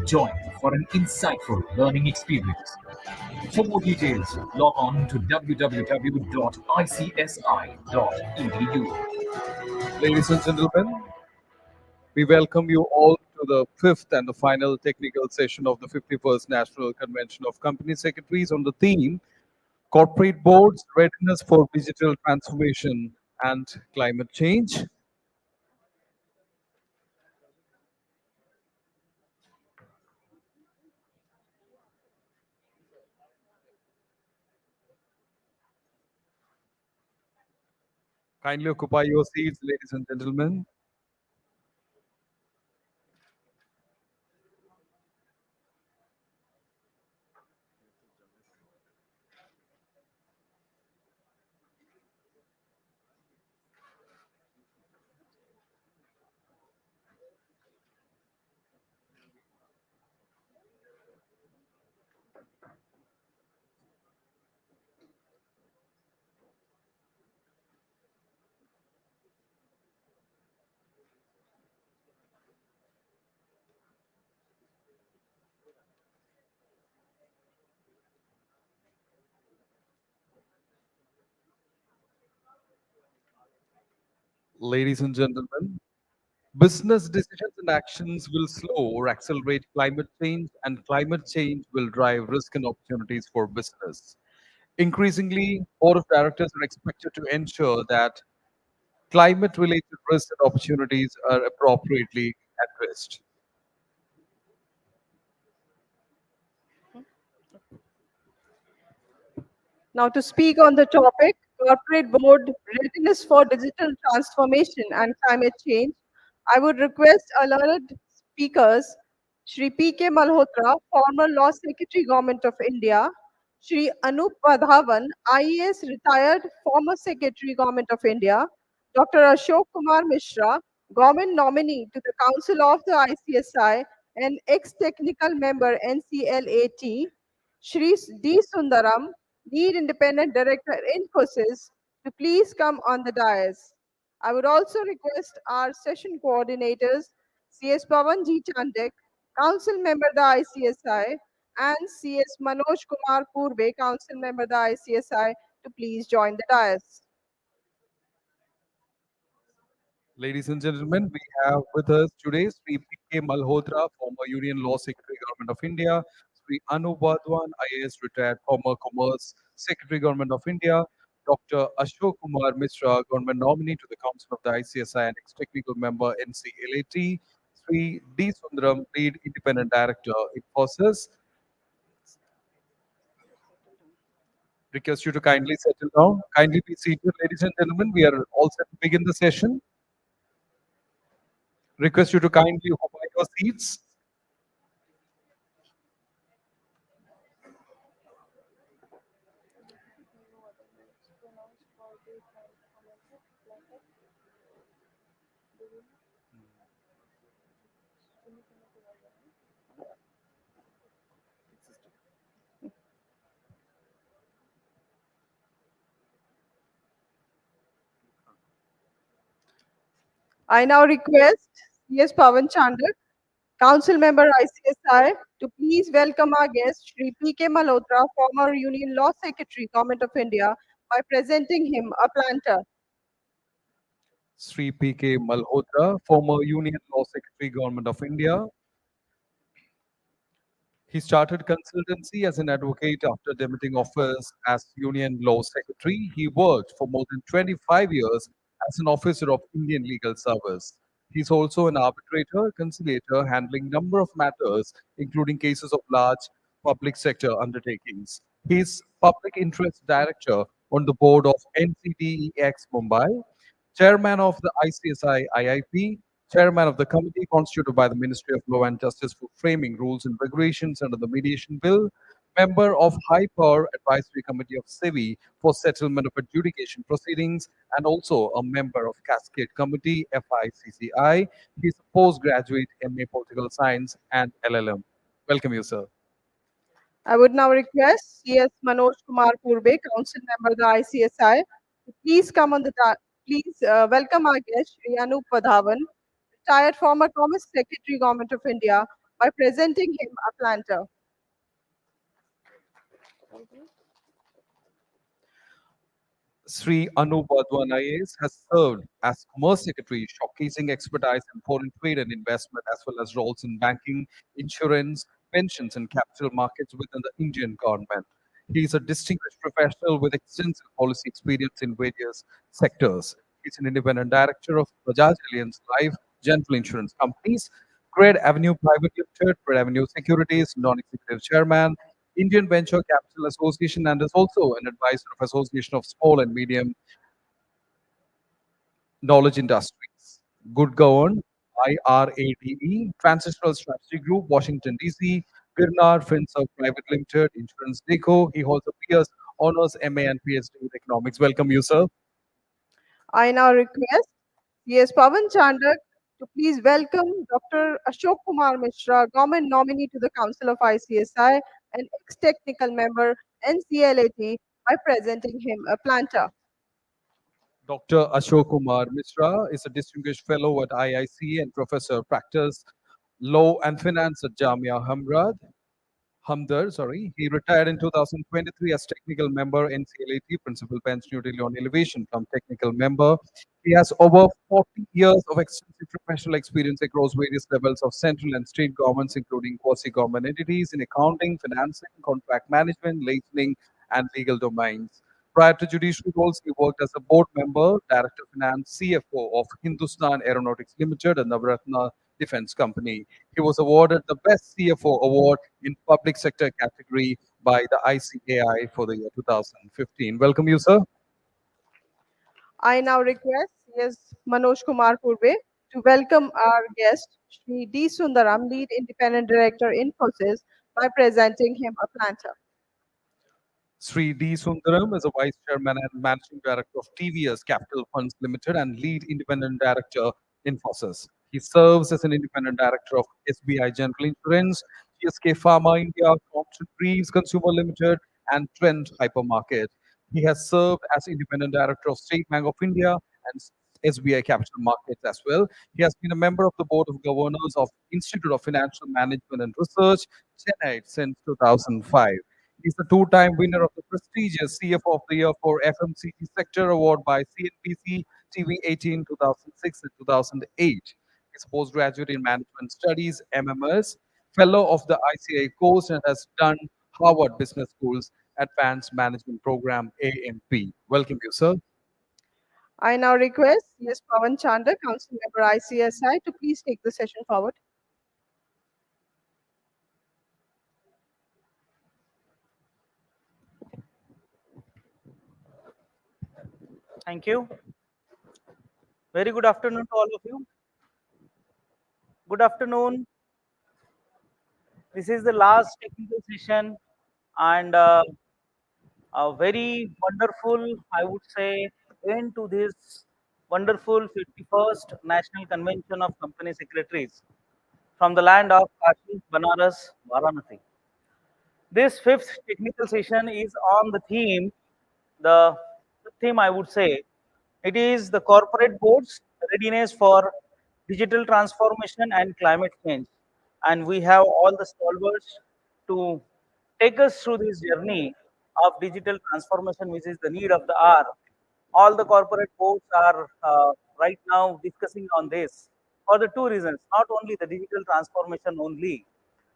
Join for an insightful learning experience. For more details, log on to www.icsi.edu.
Ladies and gentlemen, we welcome you all to the fifth and the final technical session of the 51st National Convention of Company Secretaries on the theme Corporate Boards, Readiness for Digital Transformation and Climate Change. Kindly occupy your seats, ladies and gentlemen. Ladies and gentlemen, business decisions and actions will slow or accelerate climate change, and climate change will drive risk and opportunities for business. Increasingly, board of directors are expected to ensure that climate-related risks and opportunities are appropriately addressed.
Now to speak on the topic, corporate board readiness for digital transformation and climate change, I would request our learned speakers, Shri P.K. Malhotra, former Law Secretary, Government of India, Shri Anup Vadhavan, IAS retired, former Secretary, Government of India, Dr. Ashok Kumar Mishra, Government nominee to the Council of the ICSI and ex-technical member NCLAT, Shri D. Sundaram, Lead Independent Director Infosys, to please come on the dais. I would also request our session coordinators, CS Pavan G. Chandek, Council Member the ICSI, and CS Manoj Kumar Purbe, Council Member the ICSI, to please join the dais.
Ladies and gentlemen, we have with us today Sri P.K. Malhotra, former Union Law Secretary, Government of India, Sri Anup Vadhavan, IAS retired, former Commerce Secretary, Government of India, Dr. Ashok Kumar Mishra, Government nominee to the Council of the ICSI and ex-technical member NCLAT, Sri D. Sundaram, Lead Independent Director, Infosys. Request you to kindly settle down. Kindly be seated, ladies and gentlemen. We are all set to begin the session. Request you to kindly occupy your seats.
I now request CS Pavan Chandak, Council Member ICSI, to please welcome our guest, Shri P.K. Malhotra, former Union Law Secretary, Government of India, by presenting him a planter.
Sri P.K. Malhotra, former Union Law Secretary, Government of India. He started consultancy as an advocate after demitting office as Union Law Secretary. He worked for more than 25 years as an officer of Indian Legal Service. He is also an arbitrator, conciliator, handling number of matters, including cases of large public sector undertakings. He is Public Interest Director on the board of NCDEX Mumbai, Chairman of the ICSI IIP, Chairman of the committee constituted by the Ministry of Law and Justice for framing rules and regulations under the Mediation Bill, member of High Power Advisory Committee of SEBI for settlement of adjudication proceedings, and also a member of Cascade Committee FICCI. He is a postgraduate MA Political Science and LLM. Welcome you, sir.
I would now request CS Manoj Kumar Purbe, Council Member of the ICSI, to please come on the please welcome our guest, Shri Anup Vadhavan, retired former Commerce Secretary, Government of India, by presenting him a planter.
Sri Anup Vadhavan IAS has served as Commerce Secretary, showcasing expertise in foreign trade and investment, as well as roles in banking, insurance, pensions, and capital markets within the Indian government. He is a distinguished professional with extensive policy experience in various sectors. He is an independent director of Bajaj Allianz Life General Insurance Companies, Cred Avenue Private Limited, Cred Avenue Securities, non-executive chairman, Indian Venture Capital Association, and is also an advisor of Association of Small and Medium Knowledge Industries. Good Govern, IRADE, Transitional Strategy Group, Washington, D.C., Girnar FinServ Private Limited, Insurance Deco. He holds a PS Honors MA and PhD with Economics. Welcome you, sir.
I now request CS Pavan Chandak to please welcome Dr. Ashok Kumar Mishra, Government nominee to the Council of ICSI and ex-technical member NCLAT, by presenting him a planter.
Dr. Ashok Kumar Mishra is a distinguished fellow at IIC and professor of practice, law and finance at Jamia Hamdard, sorry. He retired in 2023 as technical member NCLAT, Principal Bench, New Delhi on elevation from technical member. He has over 40 years of extensive professional experience across various levels of central and state governments, including quasi-government entities in accounting, financing, contract management, licensing, and legal domains. Prior to judicial roles, he worked as a board member, director of finance, CFO of Hindustan Aeronautics Limited, a Navratna defense company. He was awarded the Best CFO Award in Public Sector category by the ICAI for the year 2015. Welcome you, sir.
I now request CS Manoj Kumar Purbe to welcome our guest, Shri D. Sundaram, Lead Independent Director, Infosys, by presenting him a planter.
Sri D. Sundaram is a Vice Chairman and Managing Director of TVS Capital Funds Limited and Lead Independent Director, Infosys. He serves as an Independent Director of SBI General Insurance, GSK Pharma India, Compton Reeves Consumer Limited, and Trend Hypermarket. He has served as Independent Director of State Bank of India and SBI Capital Markets as well. He has been a member of the Board of Governors of Institute of Financial Management and Research, Chennai, since 2005. He's the two-time winner of the prestigious CFO of the Year for FMCG Sector Award by CNBC TV 18 2006 and 2008. He's a postgraduate in Management Studies, MMS, fellow of the ICA course, and has done Harvard Business School's Advanced Management Program, AMP. Welcome you, sir.
I now request CS Pavan Chanda, Council Member ICSI, to please take the session forward.
Thank you. Very good afternoon to all of you. Good afternoon. This is the last technical session and a very wonderful, I would say, end to this wonderful 51st National Convention of Company Secretaries from the land of Kashi, Banaras, Varanasi. This fifth technical session is on the theme I would say, it is the corporate board's readiness for digital transformation and climate change. And we have all the stalwarts to take us through this journey of digital transformation, which is the need of the hour. All the corporate boards are right now discussing on this for the two reasons, not only the digital transformation only,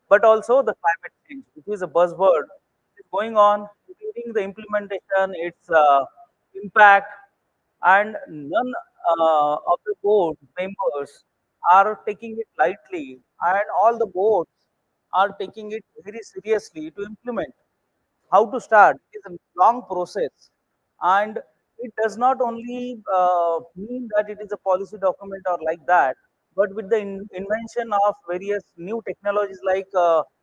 but also the climate change, which is a buzzword is going on, including the implementation, its impact, and none of the board members are taking it lightly, and all the boards are taking it very seriously to implement. How to start is a long process, and it does not only mean that it is a policy document or like that, but with the invention of various new technologies like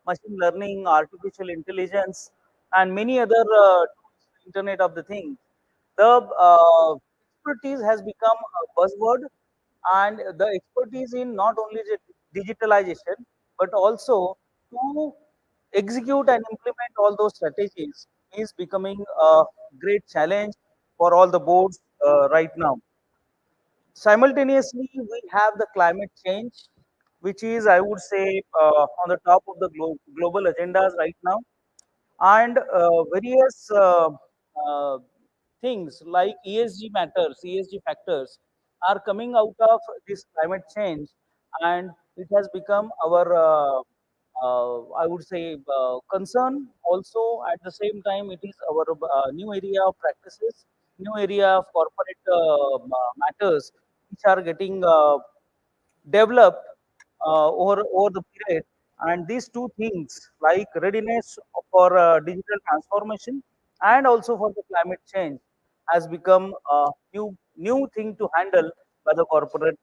machine learning, artificial intelligence, and many other tools, internet of the things, the expertise has become a buzzword, and the expertise in not only the digitalization but also to execute and implement all those strategies is becoming a great challenge for all the boards right now. Simultaneously, we have the climate change, which is, I would say, on the top of the global agendas right now, and various things like ESG matters, ESG factors are coming out of this climate change, and it has become our, I would say, concern. Also, at the same time, it is our new area of practices, new area of corporate matters, which are getting developed over the period. And these two things, like readiness for digital transformation and also for the climate change, has become a new thing to handle by the corporate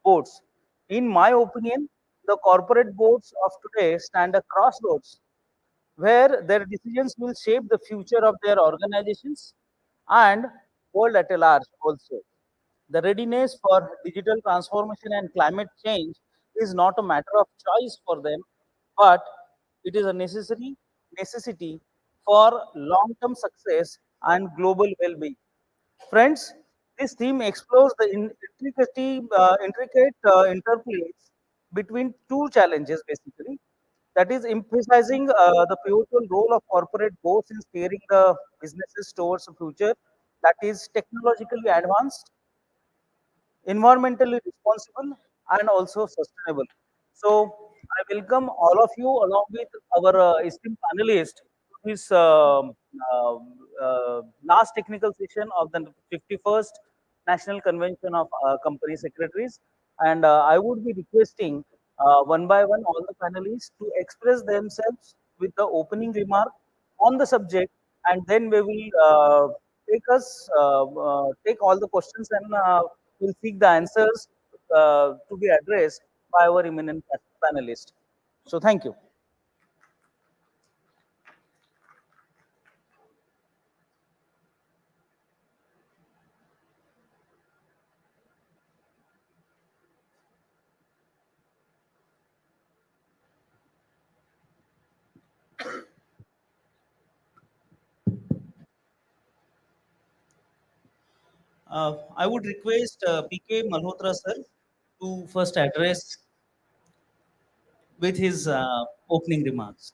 boards. In my opinion, the corporate boards of today stand at crossroads where their decisions will shape the future of their organizations and world at a large also. The readiness for digital transformation and climate change is not a matter of choice for them, but it is a necessity for long-term success and global well-being. Friends, this theme explores the intricate interplays between two challenges, basically. That is emphasizing the pivotal role of corporate boards in steering the businesses towards a future that is technologically advanced, environmentally responsible, and also sustainable. So I welcome all of you along with our esteemed panelists to this last technical session of the 51st National Convention of Company Secretaries. And I would be requesting one by one all the panelists to express themselves with the opening remark on the subject, and then we will take all the questions, and we'll seek the answers to be addressed by our eminent panelists. So thank you. I would request PK Malhotra sir to first address with his opening remarks.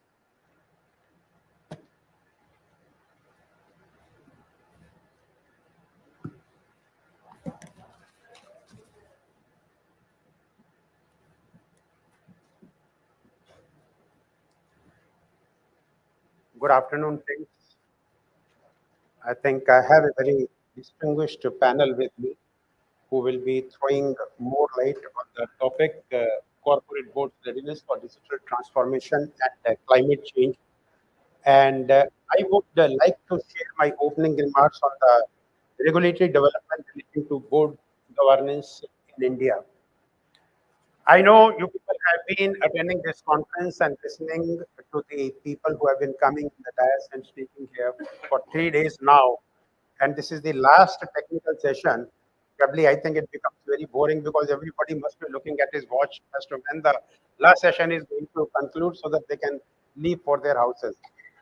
Good afternoon, friends. I think I have a very distinguished panel with me who will be throwing more light on the topic corporate board readiness for digital transformation and climate change. And I would like to share my opening remarks on the regulatory development relating to board governance in India. I know you people have been attending this conference and listening to the people who have been coming in the dais and speaking here for 3 days now. And this is the last technical session. Probably, I think it becomes very boring because everybody must be looking at his watch as to when the last session is going to conclude so that they can leave for their houses.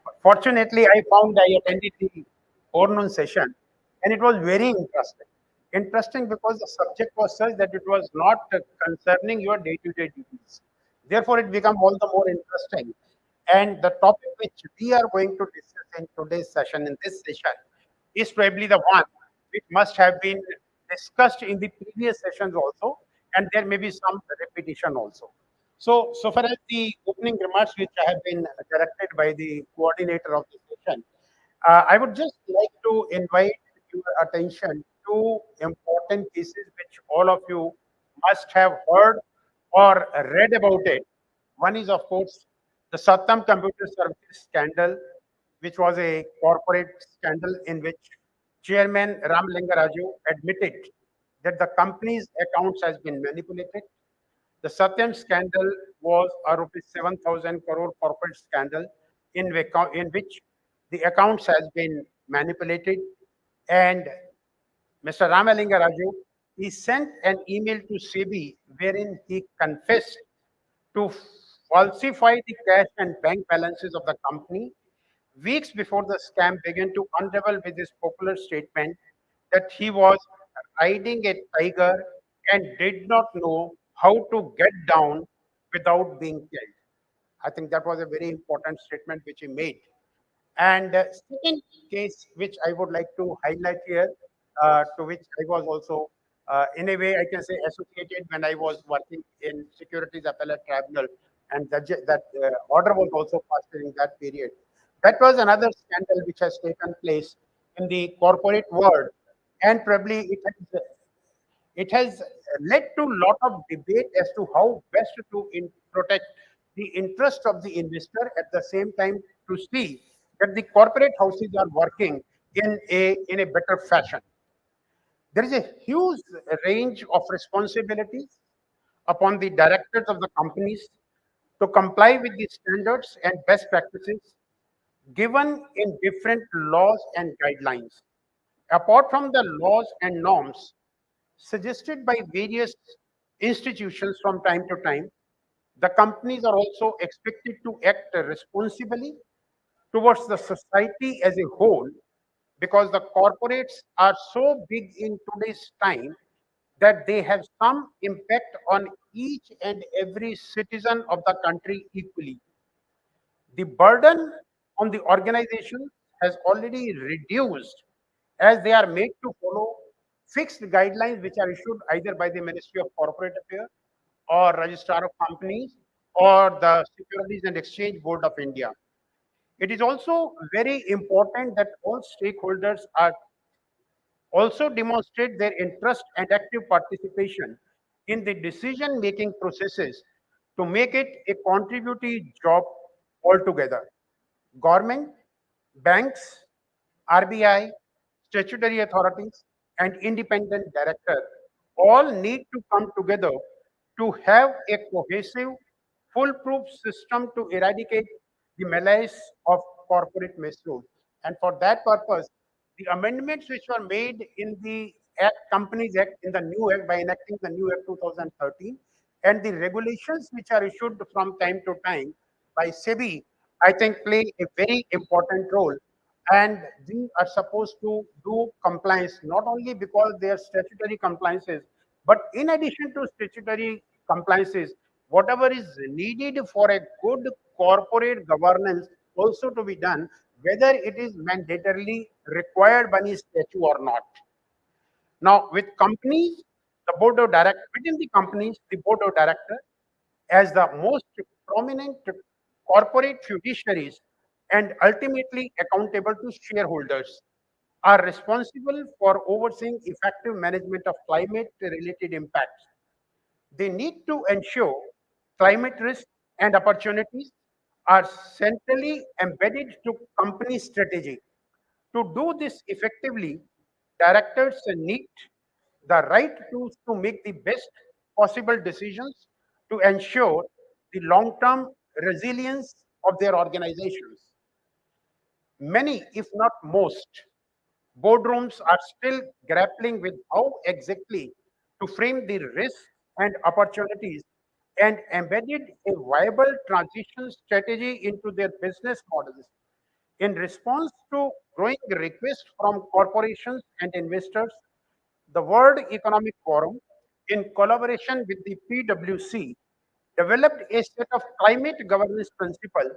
But fortunately, I found I attended the forenoon session and it was very interesting. Interesting because the subject was such that it was not concerning your day-to-day duties. Therefore, it became all the more interesting. And the topic which we are going to discuss in today's session, in this session, is probably the one which must have been discussed in the previous sessions also, and there may be some repetition also. So far as the opening remarks which have been directed by the coordinator of the session, I would just like to invite your attention to important cases which all of you must have heard or read about it. One is, of course, the Satyam Computer Services scandal, which was a corporate scandal in which Chairman Ram Lingaraju admitted that the company's accounts has been manipulated. The Satyam scandal was a rupees 7,000 crore corporate scandal in which the accounts has been manipulated, and Mr. Ramalinga Raju, he sent an email to SEBI wherein he confessed to falsify the cash and bank balances of the company weeks before the scam began to unravel with his popular statement that he was riding a tiger and did not know how to get down without being killed. I think that was a very important statement which he made. And second case which I would like to highlight here, to which I was also, in a way, I can say associated when I was working in Securities Appellate Tribunal, and that order was also passed during that period. That was another scandal which has taken place in the corporate world, and probably it has led to a lot of debate as to how best to protect the interest of the investor at the same time to see that the corporate houses are working in a better fashion. There is a huge range of responsibilities upon the directors of the companies to comply with the standards and best practices given in different laws and guidelines. Apart from the laws and norms suggested by various institutions from time to time, the companies are also expected to act responsibly towards the society as a whole because the corporates are so big in today's time that they have some impact on each and every citizen of the country equally. The burden on the organization has already reduced as they are made to follow fixed guidelines which are issued either by the Ministry of Corporate Affairs or Registrar of Companies or the Securities and Exchange Board of India. It is also very important that all stakeholders are also demonstrate their interest and active participation in the decision making processes to make it a contributory job altogether. Government, banks, RBI, statutory authorities, and independent director all need to come together to have a cohesive, foolproof system to eradicate the malaise of corporate misrule. And for that purpose, the amendments which were made in the Act, Companies Act, in the new Act by enacting the new Act 2013, and the regulations which are issued from time to time by SEBI, I think play a very important role. And we are supposed to do compliance not only because they are statutory compliances, but in addition to statutory compliances, whatever is needed for a good corporate governance also to be done, whether it is mandatorily required by any statute or not. Now, with companies, the board of directors, within the companies, the board of directors, as the most prominent corporate fiduciaries and ultimately accountable to shareholders, are responsible for overseeing effective management of climate related impacts. They need to ensure climate risks and opportunities are centrally embedded to company strategy. To do this effectively, Directors need the right tools to make the best possible decisions to ensure the long-term resilience of their organizations. Many, if not most, boardrooms are still grappling with how exactly to frame the risks and opportunities and embedded a viable transition strategy into their business models. In response to growing requests from corporations and investors, the World Economic Forum, in collaboration with the PwC, developed a set of climate governance principles,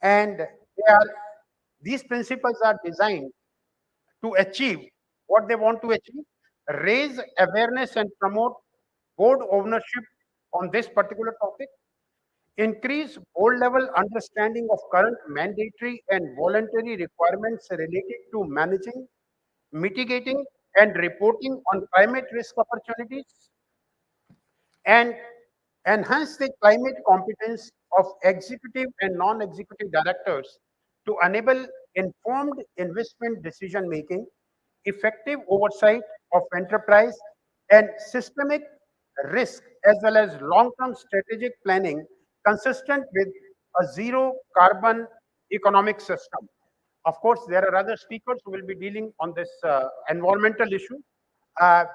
and these principles are designed to achieve what they want to achieve, raise awareness and promote board ownership on this particular topic, increase board level understanding of current mandatory and voluntary requirements related to managing, mitigating, and reporting on climate risk opportunities, and enhance the climate competence of executive and non-executive directors to enable informed investment decision making, effective oversight of enterprise, and systemic risk, as well as long-term strategic planning consistent with a zero carbon economic system. Of course, there are other speakers who will be dealing on this environmental issue.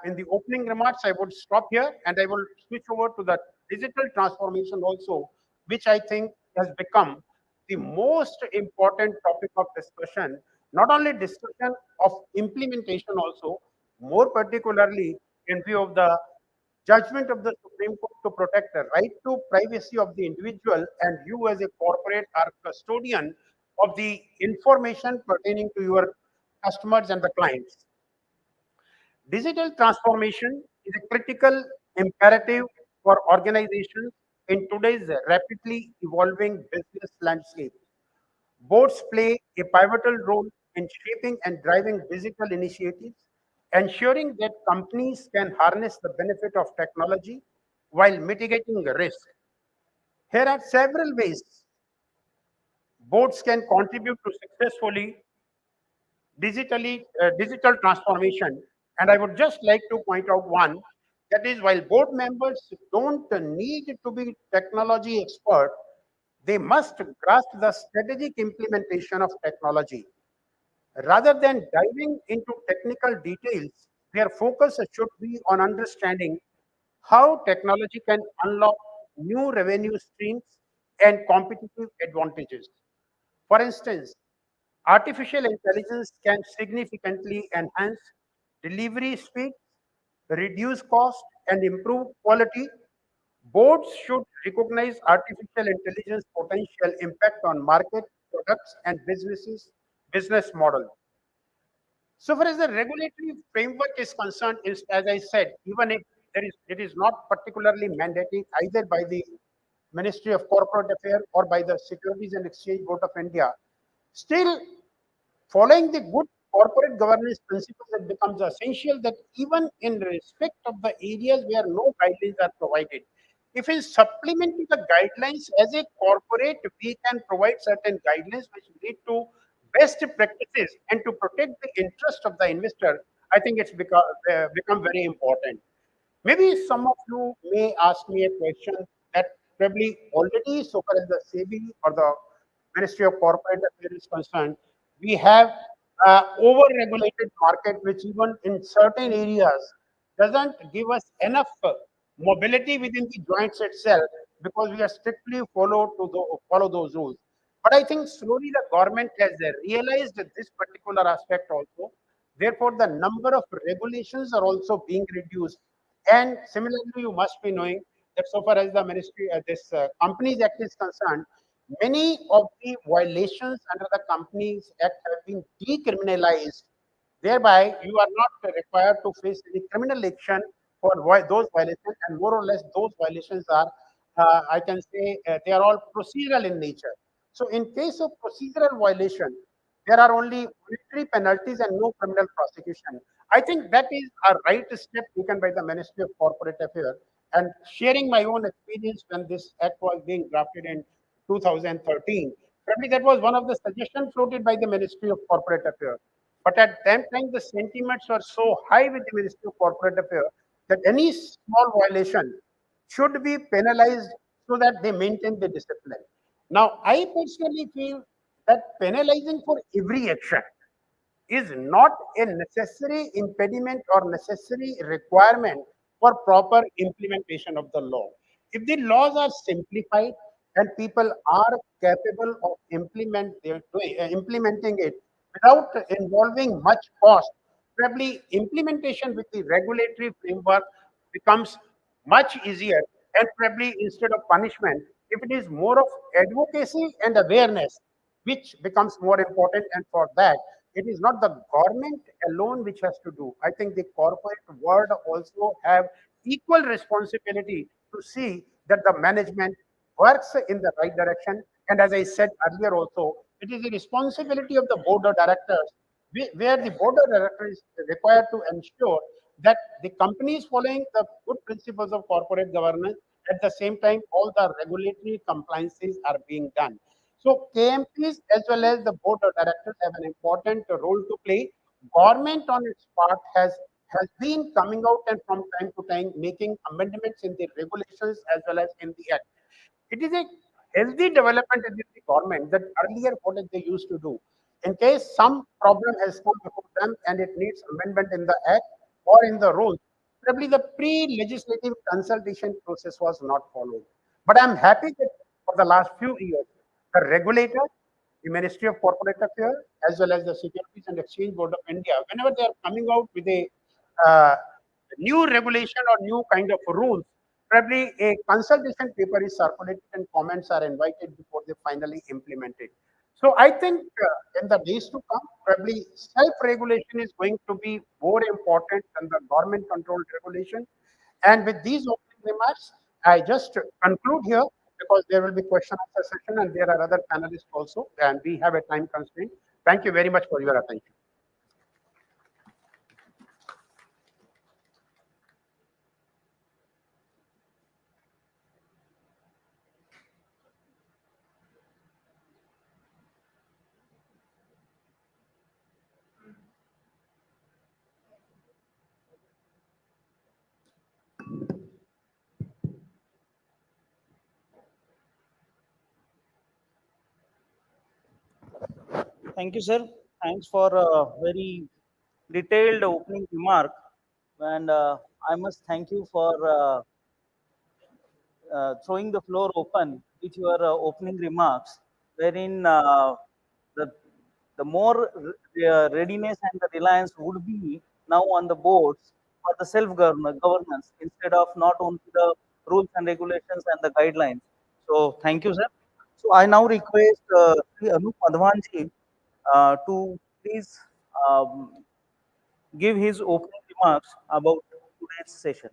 In the opening remarks, I would stop here and I will switch over to the digital transformation also, which I think has become the most important topic of discussion, not only discussion of implementation also, more particularly in view of the judgment of the Supreme Court to protect the right to privacy of the individual, and you as a corporate are custodian of the information pertaining to your customers and the clients. Digital transformation is a critical imperative for organizations in today's rapidly evolving business landscape. Boards play a pivotal role in shaping and driving digital initiatives, ensuring that companies can harness the benefit of technology while mitigating the risk. Here are several ways boards can contribute to successfully digital transformation. And I would just like to point out one, that is, while board members don't need to be technology expert, they must grasp the strategic implementation of technology. Rather than diving into technical details, their focus should be on understanding how technology can unlock new revenue streams and competitive advantages. For instance, artificial intelligence can significantly enhance delivery speed, reduce cost, and improve quality. Boards should recognize artificial intelligence potential impact on market, products, and business model. So far as the regulatory framework is concerned, is as I said, even if it is not particularly mandated either by the Ministry of Corporate Affairs or by the Securities and Exchange Board of India, still following the good corporate governance principles, it becomes essential that even in respect of the areas where no guidelines are provided, if in supplement to the guidelines as a corporate, we can provide certain guidelines which lead to best practices and to protect the interest of the investor, I think it's become very important. Maybe some of you may ask me a question that probably already, so far as the SEBI or the Ministry of Corporate Affairs is concerned, we have over-regulated market, which even in certain areas doesn't give us enough mobility within the joints itself because we are strictly follow those rules. But I think slowly the government has realized this particular aspect also. Therefore, the number of regulations are also being reduced. And similarly, you must be knowing that so far as the ministry, this Companies Act is concerned, many of the violations under the Companies Act have been decriminalized. Thereby, you are not required to face any criminal action for those violations, and more or less those violations are, I can say, they are all procedural in nature. So, in case of procedural violation, there are only monetary penalties and no criminal prosecution. I think that is a right step taken by the Ministry of Corporate Affairs. And sharing my own experience when this act was being drafted in 2013, probably that was one of the suggestions floated by the Ministry of Corporate Affairs. But at that time, the sentiments were so high with the Ministry of Corporate Affairs that any small violation should be penalized so that they maintain the discipline. Now, I personally feel that penalizing for every action is not a necessary impediment or necessary requirement for proper implementation of the law. If the laws are simplified and people are capable of implementing it without involving much cost, probably implementation with the regulatory framework becomes much easier, and probably instead of punishment, if it is more of advocacy and awareness, which becomes more important. And for that, it is not the government alone which has to do. I think the corporate world also have equal responsibility to see that the management works in the right direction. And as I said earlier also, it is the responsibility of the board of directors, where the board of directors is required to ensure that the company is following the good principles of corporate governance. At the same time, all the regulatory compliances are being done. So KMPs as well as the board of directors have an important role to play. Government on its part has been coming out and from time to time making amendments in the regulations as well as in the act. It is a healthy development in the government that earlier what they used to do. In case some problem has come before them and it needs amendment in the act or in the rules, probably the pre-legislative consultation process was not followed. But I'm happy that for the last few years, the regulator, the Ministry of Corporate Affairs, as well as the Securities and Exchange Board of India, whenever they are coming out with a uh, new regulation or new kind of rules, probably a consultation paper is circulated and comments are invited before they finally implement it. So I think in the days to come, probably self-regulation is going to be more important than the government-controlled regulation. And with these opening remarks, I just conclude here because there will be question answer session and there are other panelists also, and we have a time constraint. Thank you very much for your attention.
Thank you, sir. Thanks for a very detailed opening remark. And I must thank you for throwing the floor open with your opening remarks, wherein the the more readiness and the reliance would be now on the boards for the self governance instead of not only the rules and regulations and the guidelines. So thank you, sir. So I now request Sri Anup Madhwanji to please um, give his opening remarks about today's session.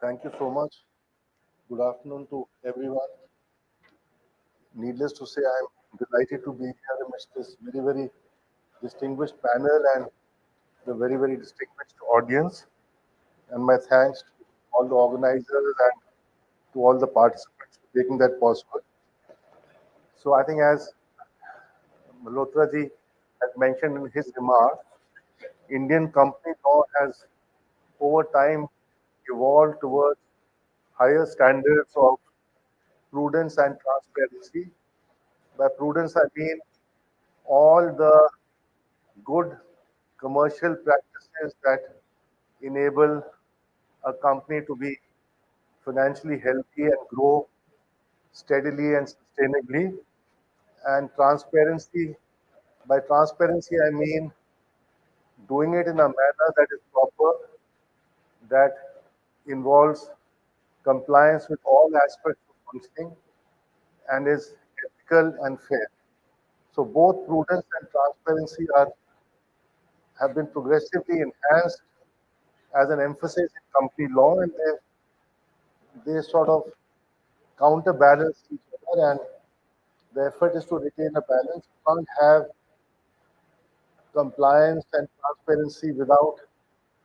Thank you so much. Good afternoon to everyone. Needless to say, I'm delighted to be here amidst this very, very distinguished panel and the very, very distinguished audience. And my thanks to all the organizers and to all the participants for making that possible. So I think as Malhotra ji had mentioned in his remarks, Indian company law has over time evolved towards higher standards of prudence and transparency. By prudence, I mean all the good commercial practices that enable a company to be financially healthy and grow steadily and sustainably. And transparency, by transparency, I mean doing it in a manner that is proper, that involves compliance with all aspects of functioning and is ethical and fair. So both prudence and transparency have been progressively enhanced as an emphasis in company law, and they sort of counterbalance each other, and the effort is to retain a balance. You can't have compliance and transparency without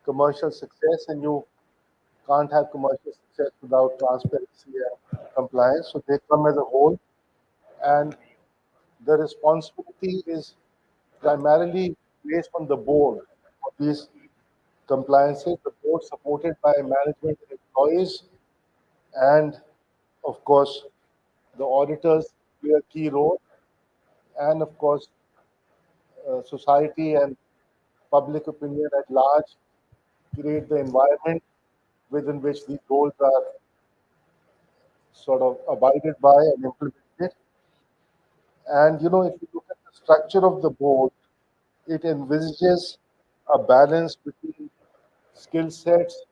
commercial success, and you can't have commercial success without transparency and compliance. So they come as a whole, and the responsibility is primarily placed on the board for these compliances. The board supported by management and employees, and of course, the auditors play a key role, and of course, society and public opinion at large create the environment within which these goals are sort of abided by and implemented. And if you look at the structure of the board, it envisages a balance between skill sets,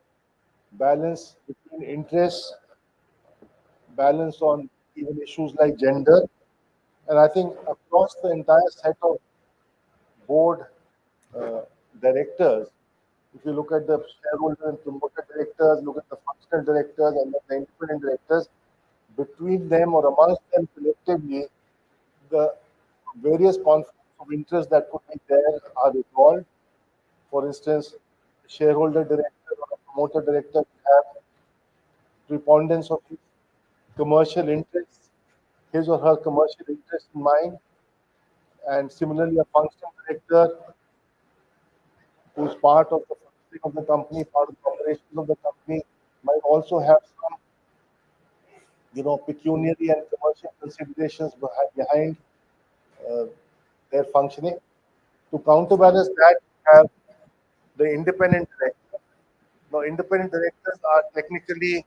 balance between interests, balance on even issues like gender. And I think across the entire set of board uh, directors, if you look at the shareholder and promoter directors, look at the functional directors and the independent directors, between them or amongst them collectively, the various conflicts of interest that could be there are resolved. For instance, a shareholder director or a promoter director have preponderance of his commercial interests, his or her commercial interest in mind, and similarly, a functional director who's part of the functioning of the company, part of the operations of the company, might also have some, pecuniary and commercial considerations behind uh, their functioning. To counterbalance that, we have the independent director. Now, independent directors are technically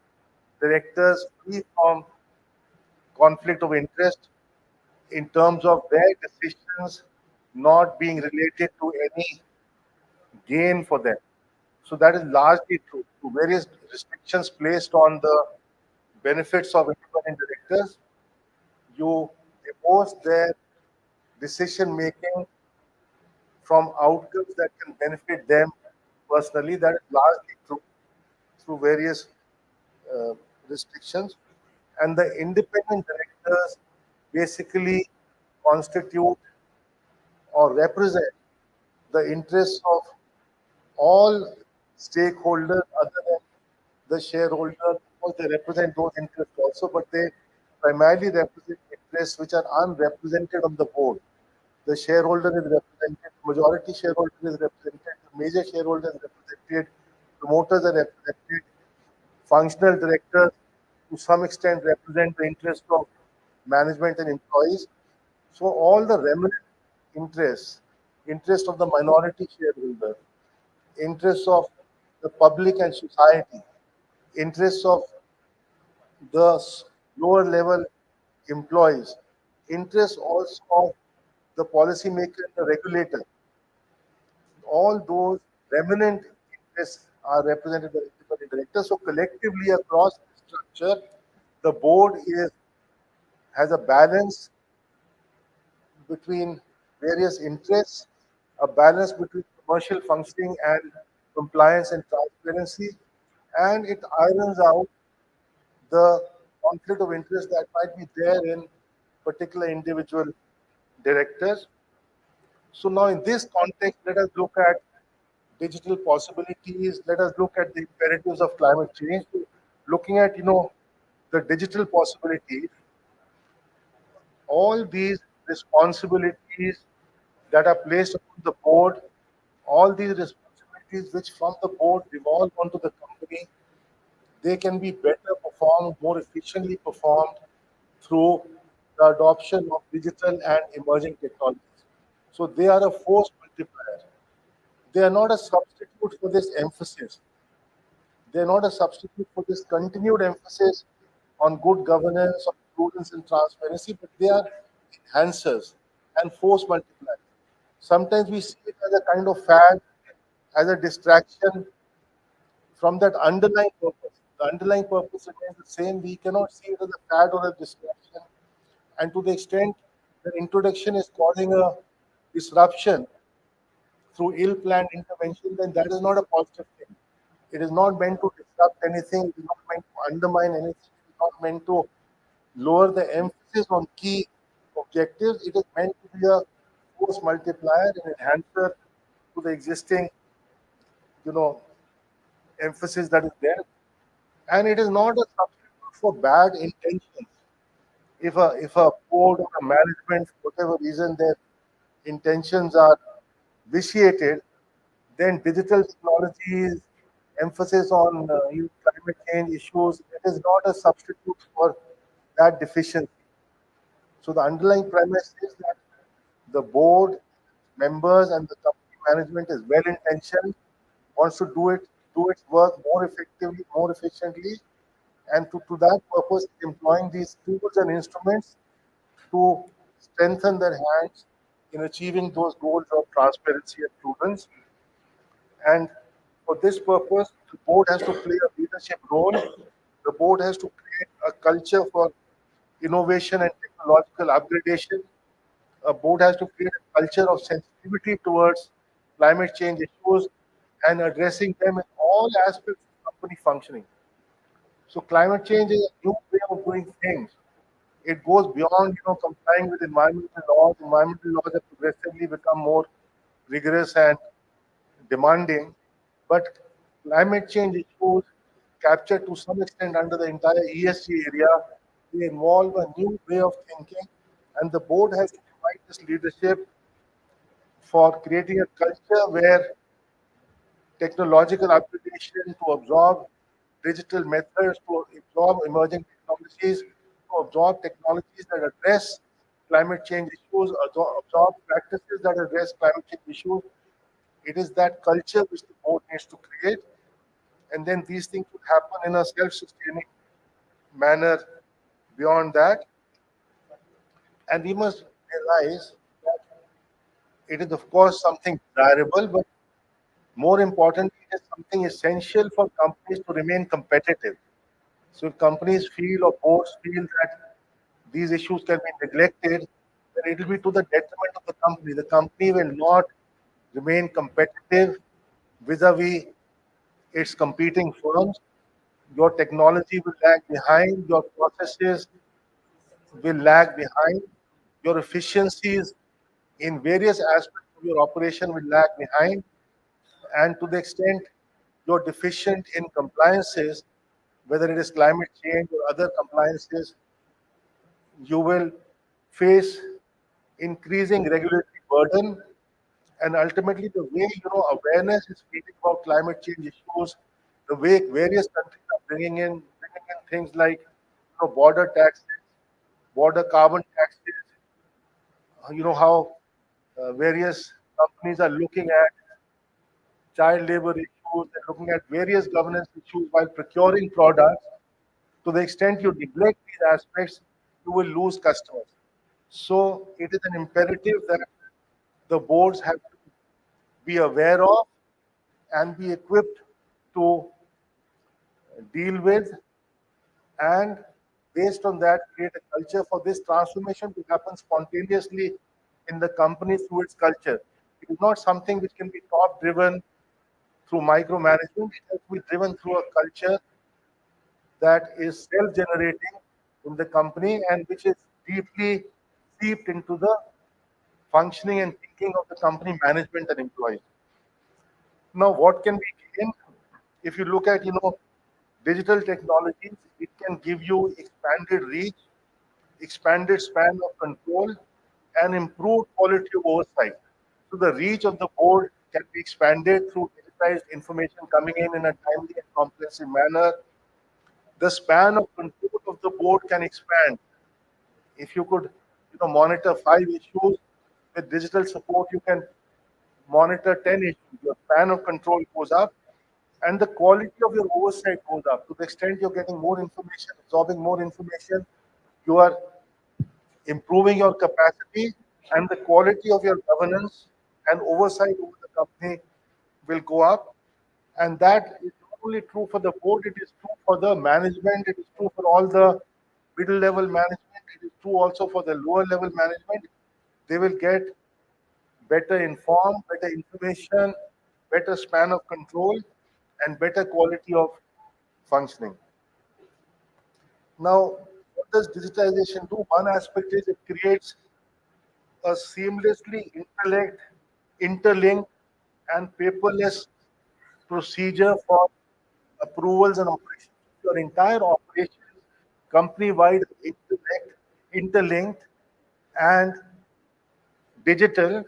directors free from conflict of interest in terms of their decisions not being related to any gain for them. So that is largely true. To various restrictions placed on the benefits of independent directors, you divorce their decision making from outcomes that can benefit them personally. That is largely true through various uh, restrictions. And the independent directors basically constitute or represent the interests of all stakeholders other than the shareholder. Of course, they represent those interests also, but they primarily represent interests which are unrepresented on the board. The shareholder is represented, majority shareholder is represented, the major shareholder is represented, promoters are represented, functional directors to some extent represent the interest of management and employees. So all the remnant interests, interest of the minority shareholder, interests of the public and society, interests of the lower level employees, interests also of the policymaker and the regulator. All those remnant interests are represented by the independent directors. So collectively across the structure, the board has a balance between various interests, a balance between commercial functioning and compliance and transparency, and it irons out the conflict of interest that might be there in particular individual directors. So now in this context, let us look at digital possibilities. Let us look at the imperatives of climate change. So looking at, the digital possibilities, all these responsibilities that are placed upon the board, all these responsibilities which from the board devolve onto the company, they can be better performed, more efficiently performed through the adoption of digital and emerging technologies. So they are a force multiplier. They are not a substitute for this emphasis. They are not a substitute for this continued emphasis on good governance, on prudence and transparency, but they are enhancers and force multipliers. Sometimes we see it as a kind of fad, as a distraction from that underlying purpose. The underlying purpose remains the same. We cannot see it as a fad or a distraction. And to the extent that introduction is causing a disruption through ill-planned intervention, then that is not a positive thing. It is not meant to disrupt anything. It is not meant to undermine anything. It is not meant to lower the emphasis on key objectives. It is meant to be a force multiplier and enhancer to the existing, you know, emphasis that is there. And it is not a substitute for bad intentions. If a board or a management, for whatever reason, their intentions are vitiated, then digital technologies, emphasis on climate change issues, it is not a substitute for that deficiency. So the underlying premise is that the board members and the company management is well intentioned, wants to do its work more effectively, more efficiently, and to that purpose, employing these tools and instruments to strengthen their hands in achieving those goals of transparency and prudence. And for this purpose, the board has to play a leadership role. The board has to create a culture for innovation and technological upgradation. A board has to create a culture of sensitivity towards climate change issues and addressing them in all aspects of company functioning. So climate change is a new way of doing things. It goes beyond, complying with environmental laws. Environmental laws have progressively become more rigorous and demanding, but climate change issues captured to some extent under the entire ESG area, they involve a new way of thinking, and the board has to provide this leadership for creating a culture where technological upgradation to absorb digital methods, to absorb emerging technologies, to absorb technologies that address climate change issues, absorb practices that address climate change issues. It is that culture which the board needs to create, and then these things would happen in a self-sustaining manner beyond that. And we must realize that it is, of course, something desirable, but more importantly, it is something essential for companies to remain competitive. So if companies feel or boards feel that these issues can be neglected, then it will be to the detriment of the company. The company will not remain competitive vis-a-vis its competing firms. Your technology will lag behind, your processes will lag behind, your efficiencies in various aspects of your operation will lag behind, and to the extent you're deficient in compliances, whether it is climate change or other compliances, you will face increasing regulatory burden, and ultimately the way awareness is creating about climate change issues, the way various countries are bringing in things like border taxes, border carbon taxes, how various companies are looking at child labor issues and looking at various governance issues while procuring products. To the extent you neglect these aspects, you will lose customers. So it is an imperative that the boards have to be aware of and be equipped to deal with, and based on that, create a culture for this transformation to happen spontaneously in the company through its culture. It is not something which can be top driven through micromanagement. It has to be driven through a culture that is self generating in the company and which is deeply seeped into the functioning and thinking of the company management and employees. Now, what can be gained? If you look at, digital technologies, it can give you expanded reach, expanded span of control, and improved quality of oversight. So the reach of the board can be expanded through digitized information coming in a timely and comprehensive manner. The span of control of the board can expand. If you could, monitor 5 issues with digital support, you can monitor 10 issues. Your span of control goes up, and the quality of your oversight goes up. To the extent you're getting more information, absorbing more information, you are improving your capacity, and the quality of your governance and oversight over the company will go up. And that is not only true for the board, it is true for the management, it is true for all the middle level management, it is true also for the lower level management. They will get better informed, better information, better span of control, and better quality of functioning. Now, what does digitization do? One aspect is it creates a seamlessly interlinked, and paperless procedure for approvals and operations. your entire operations company-wide interlinked and digital,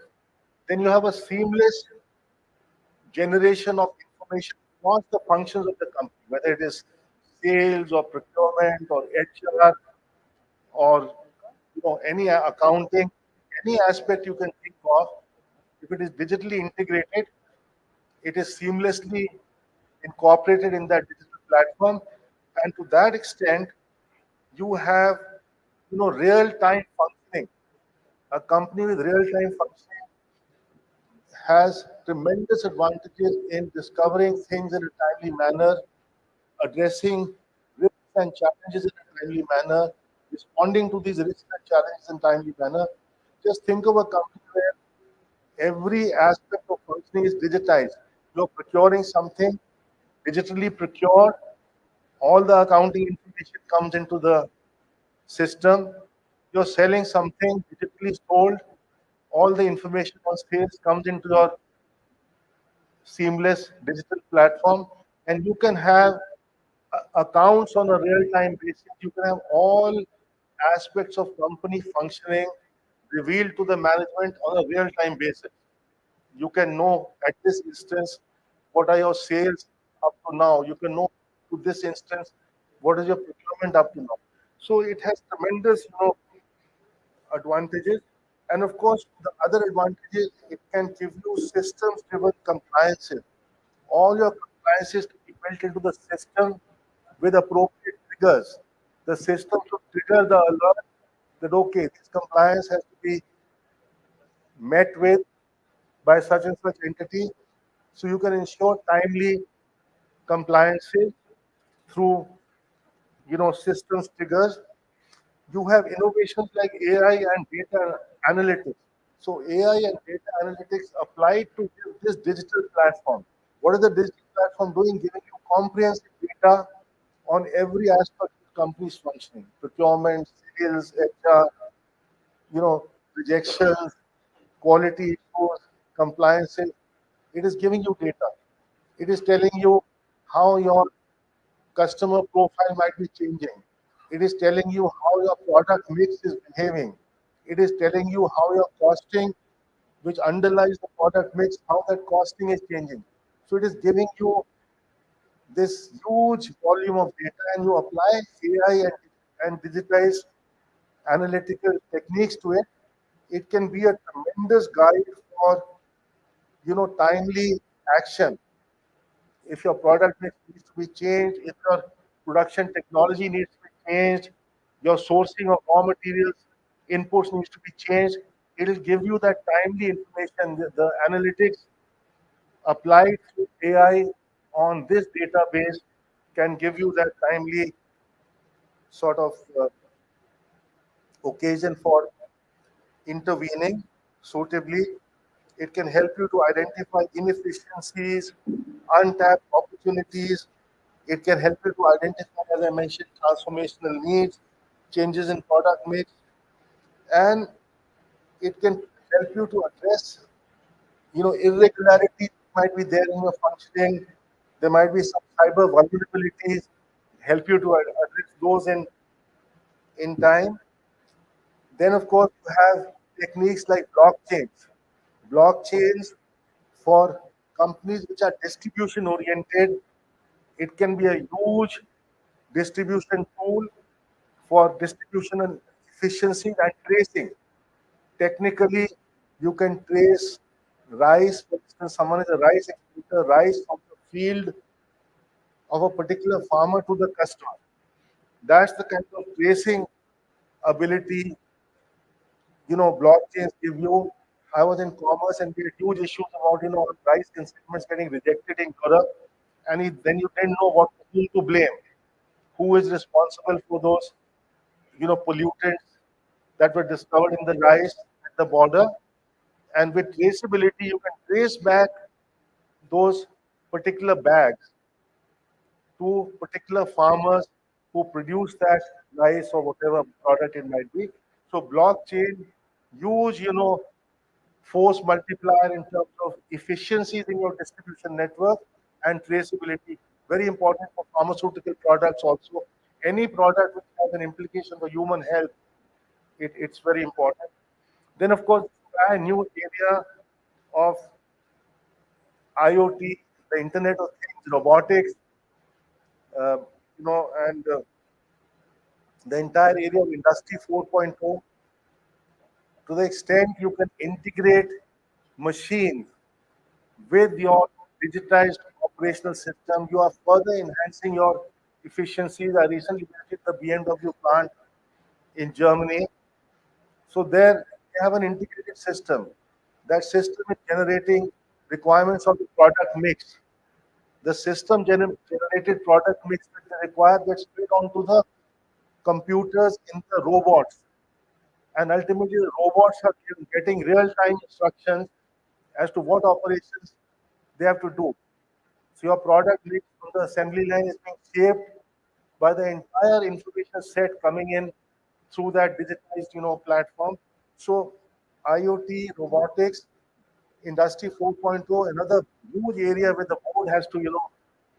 then you have a seamless generation of information across the functions of the company, whether it is sales or procurement or HR or any accounting, any aspect you can think of. If it is digitally integrated, it is seamlessly incorporated in that digital platform, and to that extent, you have real-time functioning. A company with real-time functioning has tremendous advantages in discovering things in a timely manner, addressing risks and challenges in a timely manner, responding to these risks and challenges in a timely manner. Just think of a company where every aspect of functioning is digitized. You're procuring something digitally procured, all the accounting information comes into the system. You're selling something digitally sold, all the information on sales comes into your seamless digital platform, and you can have accounts on a real-time basis. You can have all aspects of company functioning revealed to the management on a real-time basis. You can know at this instance what are your sales up to now. You can know to this instance what is your procurement up to now. So it has tremendous, advantages. And of course, the other advantage is it can give you systems-driven compliances. All your compliances to be built into the system with appropriate triggers. The system should trigger the alert that okay, this compliance has to be met with by such and such entity. So you can ensure timely compliances through systems triggers. You have innovations like AI and data analytics. So AI and data analytics applied to this digital platform. What is the digital platform doing? Giving you comprehensive data on every aspect of the company's functioning: procurement, sales, HR, rejections, quality issues, compliances. It is giving you data. It is telling you how your customer profile might be changing. It is telling you how your product mix is behaving. It is telling you how your costing, which underlies the product mix, how that costing is changing. So it is giving you this huge volume of data, and you apply AI and digitized analytical techniques to it. It can be a tremendous guide for timely action. If your product mix needs to be changed, if your production technology needs to be changed, your sourcing of raw materials, inputs needs to be changed, it will give you that timely information. The analytics applied through AI on this database can give you that timely sort of occasion for intervening suitably. It can help you to identify inefficiencies, untapped opportunities. It can help you to identify, as I mentioned, transformational needs, changes in product mix, and it can help you to address, irregularities might be there in your functioning. There might be some cyber vulnerabilities. Help you to address those in time. Then, of course, you have techniques like blockchains. Blockchains for companies which are distribution oriented, it can be a huge distribution tool for distribution and efficiency and tracing. Technically, you can trace rice. For instance, someone is a rice exporter, rice from the field of a particular farmer to the customer. That's the kind of tracing ability blockchains give you. I was in commerce and we had huge issues about rice consignments getting rejected in Europe, and then you didn't know who to blame, who is responsible for those pollutants that were discovered in the rice at the border. And with traceability, you can trace back those particular bags to particular farmers who produce that rice or whatever product it might be. So blockchain, huge, force multiplier in terms of efficiencies in your distribution network and traceability very important for pharmaceutical products also. Any product which has an implication for human health, it's very important. Then, of course, a new area of IoT, the Internet of Things, robotics, uh, and the entire area of Industry 4.0, to the extent you can integrate machines with your digitized operational system, you are further enhancing your efficiencies. I recently visited the BMW plant in Germany. So there they have an integrated system. That system is generating requirements of the product mix. The system generated product mix that they require gets fed onto the computers in the robots. And ultimately, the robots are getting real-time instructions as to what operations they have to do. So your product mix from the assembly line is being shaped by the entire information set coming in through that digitized, platform. So IoT, robotics, Industry 4.0, another huge area where the board has to,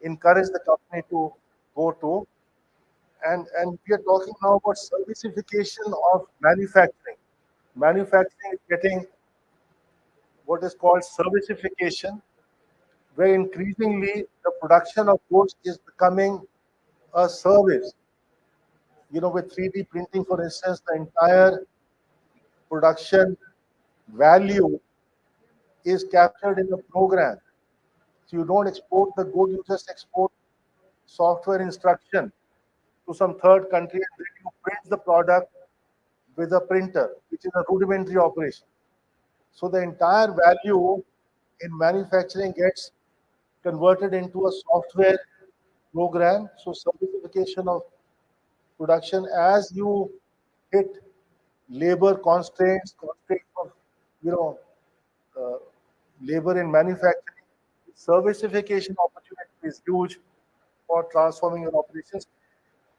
encourage the company to go to. And we are talking now about servicification of manufacturing. Manufacturing is getting what is called servicification, where increasingly the production of goods is becoming a service. With 3D printing, for instance, the entire production value is captured in a program. So you don't export the good, you just export software instruction to some third country, and then you print the product with a printer, which is a rudimentary operation. So the entire value in manufacturing gets converted into a software program. So simplification of production as you hit labor constraints of you know uh, labor in manufacturing, servicification opportunity is huge for transforming your operations.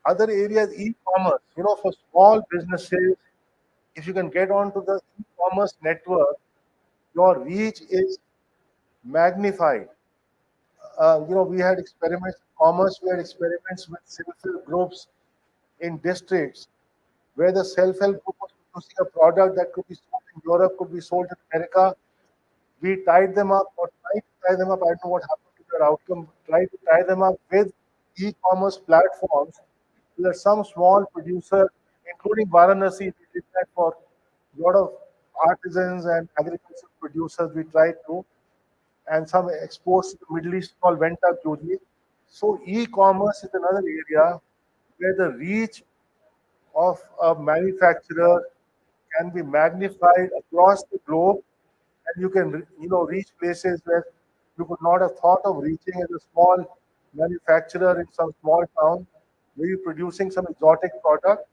Other areas, e-commerce, for small businesses, if you can get onto the e-commerce network, your reach is magnified. We had experiments in commerce, we had experiments with self-help groups in districts where the self-help group was producing a product that could be sold in Europe, could be sold in America. We tied them up or tried to tie them up. I don't know what happened to their outcome. Tried to tie them up with e-commerce platforms so that some small producer, including Varanasi, we did that for a lot of artisans and agricultural producers. We tried to, and some exports to the Middle East all went up hugely. So e-commerce is another area where the reach of a manufacturer can be magnified across the globe, and you can reach places where you could not have thought of reaching as a small manufacturer in some small town where you're producing some exotic product.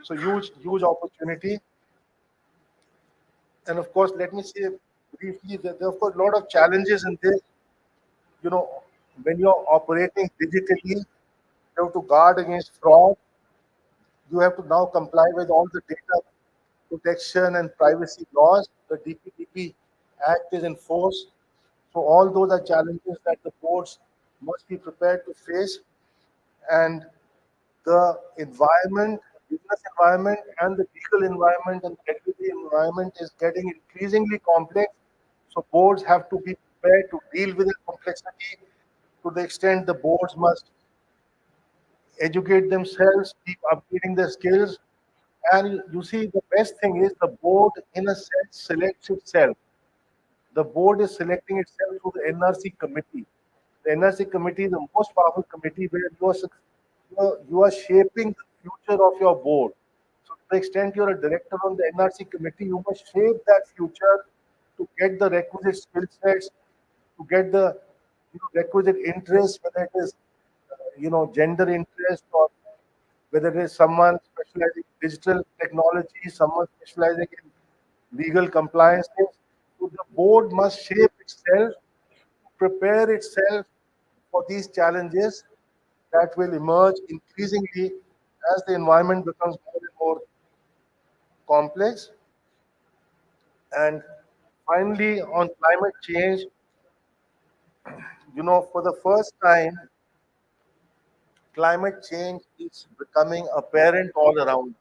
So huge opportunity. And of course, let me say briefly that there are of course a lot of challenges in this. you know when you're operating digitally, you have to guard against fraud. You have to now comply with all the data protection and privacy laws. The DPDP Act is enforced. So all those are challenges that the boards must be prepared to face. And the environment, business environment, and the legal environment and regulatory environment is getting increasingly complex. So boards have to be prepared to deal with the complexity. To the extent the boards must educate themselves, keep upgrading their skills. And you see, the best thing is the board, in a sense, selects itself. The board is selecting itself through the NRC committee. The NRC committee is the most powerful committee where you are shaping the future of your board. So, to the extent you're a director on the NRC committee, you must shape that future to get the requisite skill sets, to get the requisite interest, whether it is gender interest, or whether it is someone specializing in digital technology, someone specializing in legal compliances. So the board must shape itself, prepare itself for these challenges that will emerge increasingly as the environment becomes more and more complex. And finally, on climate change, For the first time, climate change is becoming apparent all around.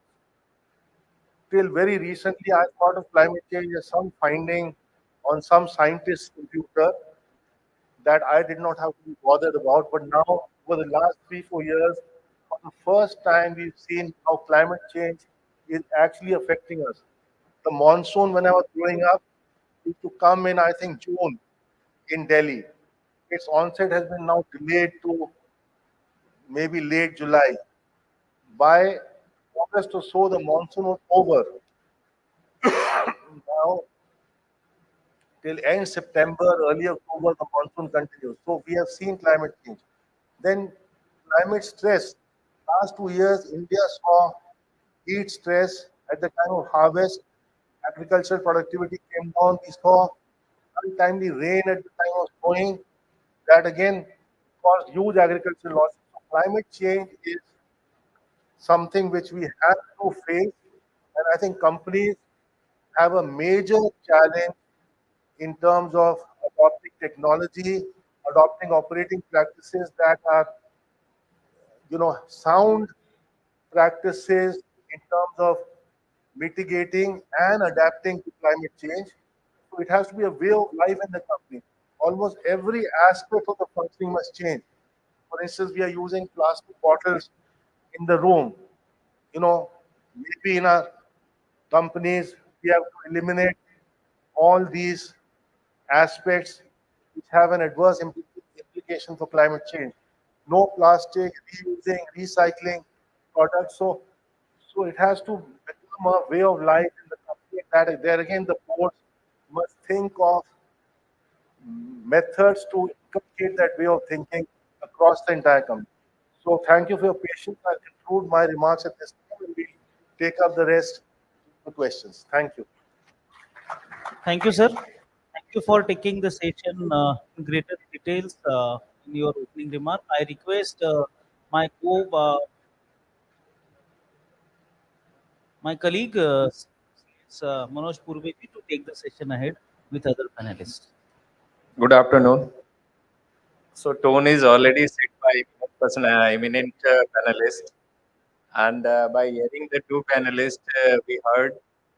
Till very recently, I thought of climate change as some finding on some scientist's computer that I did not have to be bothered about. But now, over the last 3, 4 years, for the first time, we've seen how climate change is actually affecting us. The monsoon, when I was growing up, used to come in, I think, June in Delhi. Its onset has been now delayed to maybe late July. By August or so, the monsoon was over. Now, till end September, early October, the monsoon continues. So we have seen climate change. Then climate stress. Last 2 years, India saw heat stress at the time of harvest. Agricultural productivity came down. We saw untimely rain at the time of sowing. That again caused huge agricultural losses. So climate change is something which we have to face. And I think companies have a major challenge in terms of adopting technology, adopting operating practices that are, sound practices in terms of mitigating and adapting to climate change. So it has to be a way of life in the company. Almost every aspect of the functioning must change. For instance, we are using plastic bottles in the room. Maybe in our companies, we have to eliminate all these aspects which have an adverse implication for climate change. No plastic, reusing, recycling products. So it has to become a way of life in the company. That there again, the boards must think of methods to inculcate that way of thinking across the entire company. So thank you for your patience. I'll conclude my remarks at this time and we'll take up the rest of the questions. Thank you.
Thank you, sir. Thank you for taking the session in greater details in your opening remark. I request my my colleague Manoj Purveji to take the session ahead with other panelists.
Good afternoon. So tone is already set by eminent panelist, and by hearing the two panelists, we heard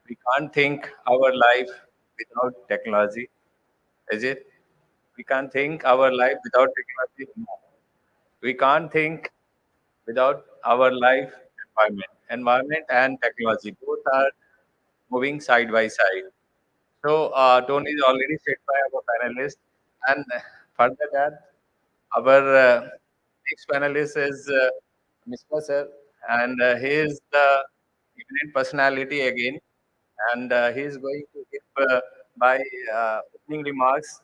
we can't think our life without technology. Is it? We can't think our life without technology. No. We can't think without our life environment. Environment and technology both are moving side by side. So tone is already set by our panelist, and further that our next panelist is Mr. Sir, and he is the eminent personality again, and he is going to give by opening remarks.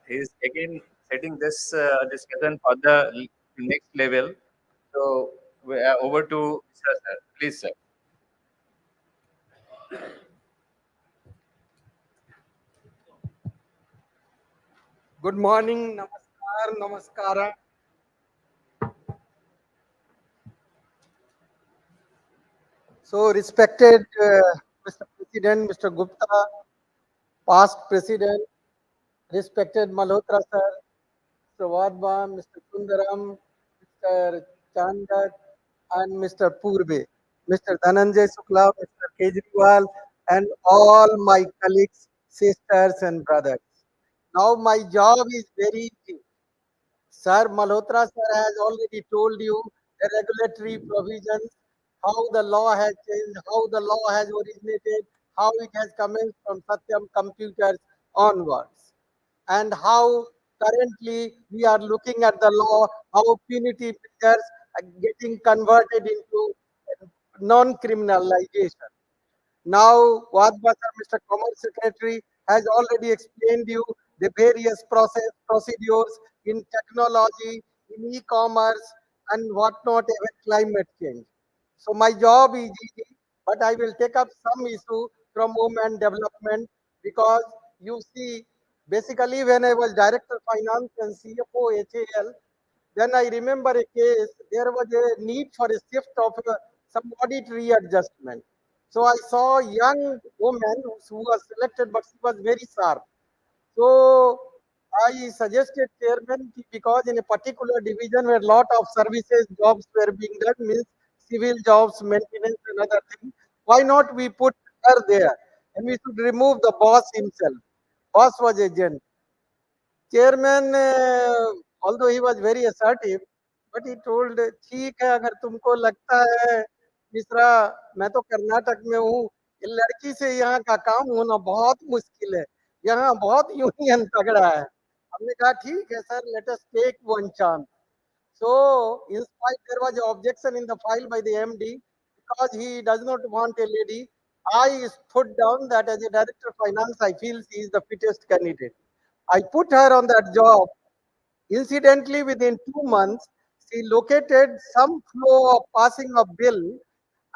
He is again setting this discussion for the next level. So over to Mr. Sir, please, sir.
Good morning, namaskar, namaskara. So, respected Mr. President, Mr. Gupta, past President, respected Malhotra sir, Mr. Wadhwa, Mr. Sundaram, Mr. Chandak, and Mr. Purbe, Mr. Dhananjay Sukla, Mr. Kejriwal, and all my colleagues, sisters, and brothers. Now, my job is very easy. Sir Malhotra sir has already told you the regulatory provisions, how the law has changed, how the law has originated, how it has commenced from Satyam computers onwards, and how currently we are looking at the law, how punitive measures are getting converted into non-criminalization. Now, Wadhbasar, Mr. Commerce Secretary, has already explained you the various procedures in technology, in e-commerce, and whatnot, even climate change. So my job is easy, but I will take up some issue from women development because you see, basically when I was Director Finance and CFO HAL, then I remember a case, there was a need for a shift of some audit readjustment. So I saw a young woman who was selected, but she was very sharp. So I suggested chairman because in a particular division where lot of services jobs were being done, means civil jobs, maintenance and other things, why not we put her there? And we should remove the boss himself. Boss was agent. Chairman, although he was very assertive, but he told, ठीक है अगर तुमको लगता है मिश्रा मैं तो कर्नाटक में हूँ ये लड़की से यहाँ का काम होना बहुत मुश्किल है यहाँ बहुत यूनियन तगड़ा है हमने कहा ठीक है sir let us take one chance so in spite there was an objection in the file by the MD because he does not want a lady. I put down that as a director of finance I feel she is the fittest candidate. I put her on that job. Incidentally, within 2 months, she located some flow of passing of bill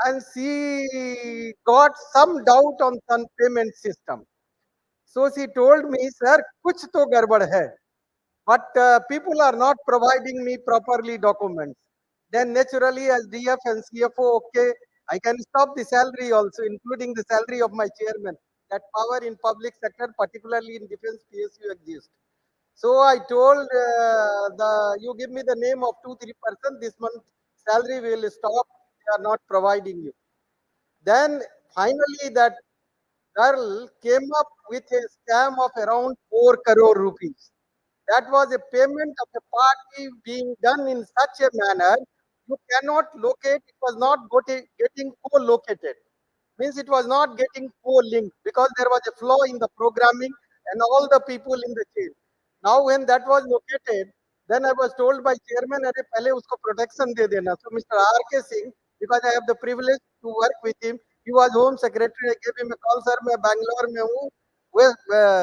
and she got some doubt on some payment system. So she told me, sir, kuch to garbad hai, but people are not providing me properly documents. Then naturally as DF and CFO, okay, I can stop the salary also, including the salary of my chairman. That power in public sector, particularly in defense PSU exists. So I told you give me the name of 2-3%. This month salary will stop. They are not providing you. Then finally that girl came up with a scam of around 4 crore rupees. That was a payment of a party being done in such a manner you cannot locate. It was not getting co-located. Means it was not getting co-linked because there was a flaw in the programming and all the people in the chain. Now when that was located, then I was told by chairman, अरे पहले उसको protection दे देना. So Mr. R.K. Singh, because I have the privilege to work with him, he was home secretary. I gave him a call, sir, मैं बैंगलोर में हूँ,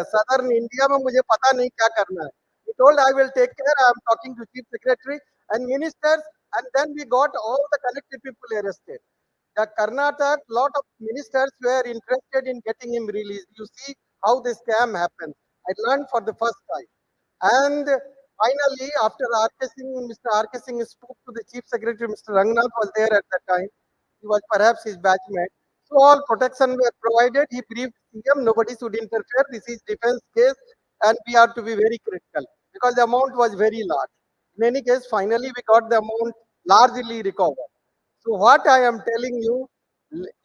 southern India में मुझे पता नहीं क्या करना है. He told I will take care. I am talking to chief secretary and ministers, and then we got all the connected people arrested. The Karnataka, lot of ministers were interested in getting him released. You see how this scam happened. I learned for the first time. And finally, after R.K. Singh, Mr. R.K. Singh spoke to the Chief Secretary, Mr. Rangnath was there at that time. He was perhaps his batchmate. So all protection were provided. He briefed CM, nobody should interfere. This is defense case and we have to be very critical because the amount was very large. In any case, finally we got the amount largely recovered. So what I am telling you,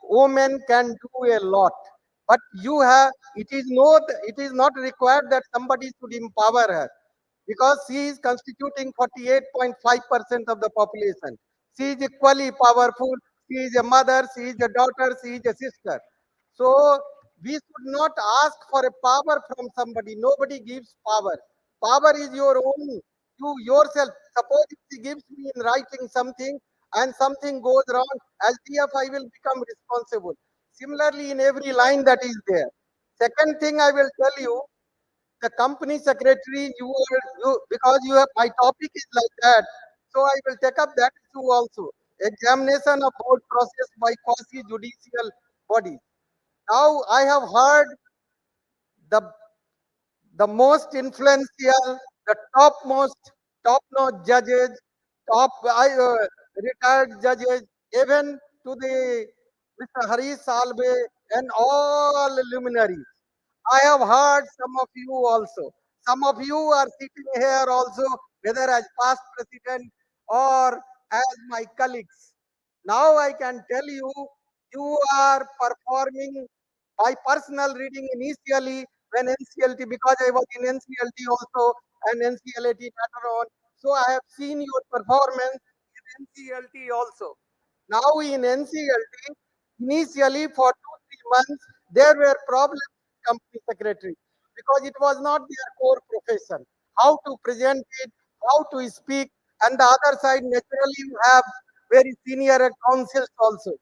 women can do a lot, but you have, it is not required that somebody should empower her because she is constituting 48.5% of the population. She is equally powerful. She is a mother, she is a daughter, she is a sister. So we should not ask for a power from somebody. Nobody gives power. Power is your own. You yourself. Suppose if she gives me in writing something and something goes wrong, as DF I will become responsible. Similarly, in every line that is there. Second thing I will tell you, the company secretary, because you have my topic is like that, so I will take up that issue also. Examination of board process by quasi judicial body. Now I have heard the most influential, the top-notch judges, retired judges, even to the Mr. Harish Salve and all luminaries. I have heard some of you also. Some of you are sitting here also, whether as past president or as my colleagues. Now I can tell you, you are performing by personal reading initially when NCLT, because I was in NCLT also and NCLT later on. So I have seen your performance in NCLT also. Now in NCLT, initially for 2-3 months, there were problems with company secretary because it was not their core profession. How to present it, how to speak, and the other side, naturally, you have very senior counsels also.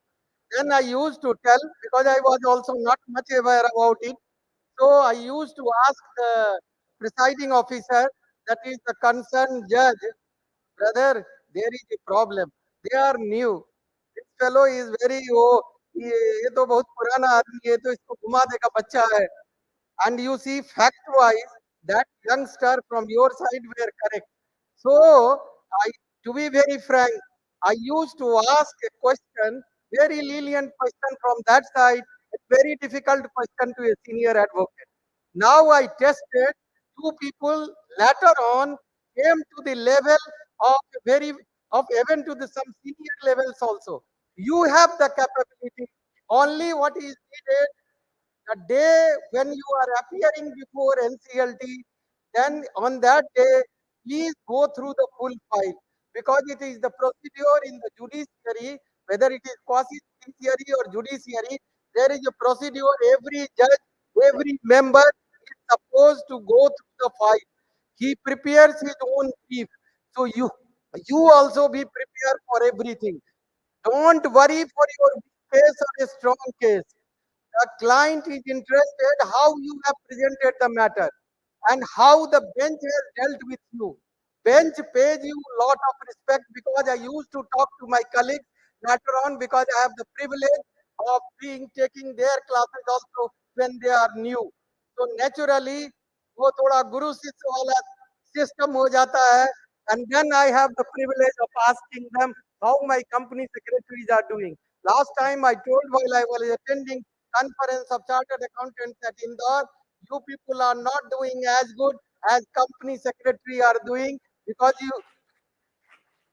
Then I used to tell, because I was also not much aware about it, so I used to ask the presiding officer, that is the concerned judge, brother, there is a problem. They are new. This fellow is very, oh, ये तो बहुत पुराना आदमी है, तो इसको घुमा देगा बच्चा है. And you see, fact-wise, that youngster from your side were correct. So, to be very frank, I used to ask a question, very lenient question from that side, a very difficult question to a senior advocate. Now I tested, You people later on came to the level of very of even to the some senior levels also. You have the capability. Only what is needed the day when you are appearing before NCLT, then on that day, please go through the full file because it is the procedure in the judiciary, whether it is quasi-judiciary or judiciary, there is a procedure. Every judge, every member is supposed to go through the file. He prepares his own brief. So you also be prepared for everything. Don't worry for your case or a strong case. The client is interested how you have presented the matter and how the bench has dealt with you. Bench pays you lot of respect because I used to talk to my colleagues later on because I have the privilege of being taking their classes also when they are new. So naturally, वो थोड़ा गुरु शिष्य वाला system हो जाता है, and then I have the privilege of asking them how my company secretaries are doing. Last time I told while I was attending conference of chartered accountants at Indore, you people are not doing as good as company secretary are doing because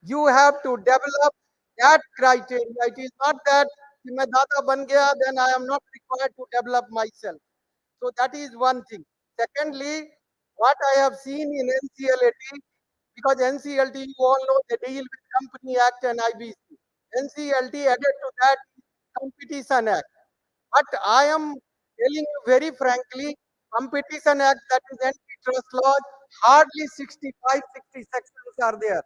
you have to develop that criteria. It is not that कि मैं दादा बन गया, then I am not required to develop myself. So that is one thing. Secondly, what I have seen in NCLT, because NCLT, you all know, they deal with Company Act and IBC. NCLT added to that Competition Act. But I am telling you very frankly, Competition Act, that is antitrust law, hardly 65, 60 sections are there.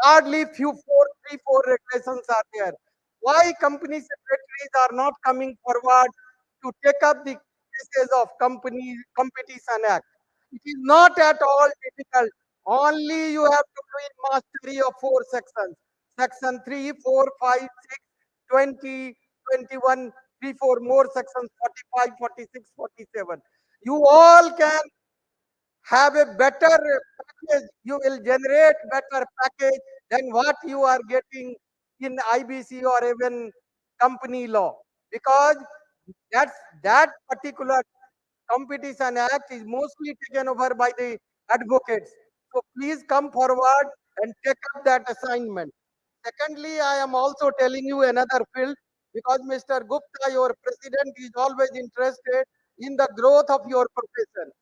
Hardly three, four regulations are there. Why company secretaries are not coming forward to take up the cases of Competition Act? It is not at all difficult. Only you have to do in mastery of four sections. Section 3, 4, 5, 6, 20, 21, 3, 4 more sections, 45, 46, 47. You all can have a better package. You will generate better package than what you are getting in IBC or even company law, because that particular Competition Act is mostly taken over by the advocates. So please come forward and take up that assignment. Secondly, I am also telling you another field because Mr. Gupta, your president, is always interested in the growth of your profession.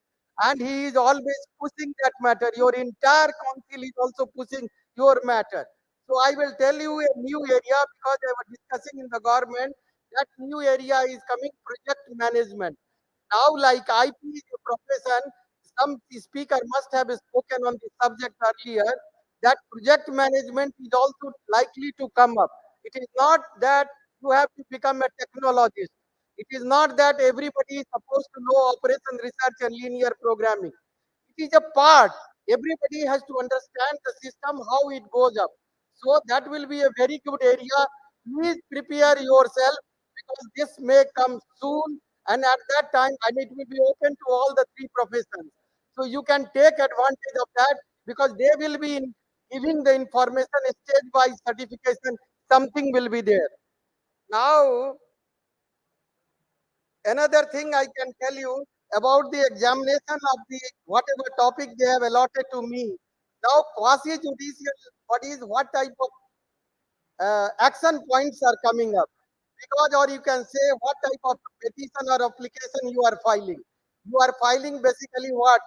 And he is always pushing that matter. Your entire council is also pushing your matter. So I will tell you a new area because I was discussing in the government that new area is coming project management. Now, like IP is a profession, some speaker must have spoken on the subject earlier, that project management is also likely to come up. It is not that you have to become a technologist. It is not that everybody is supposed to know operation research and linear programming. It is a part. Everybody has to understand the system, how it goes up. So that will be a very good area. Please prepare yourself because this may come soon, and at that time, and it will be open to all the three professions. So you can take advantage of that because they will be giving the information stage by certification. Something will be there. Now, another thing I can tell you about the examination of the whatever topic they have allotted to me. Now, quasi judicial bodies, what type of action points are coming up? Because, or you can say, what type of petition or application you are filing. You are filing basically what?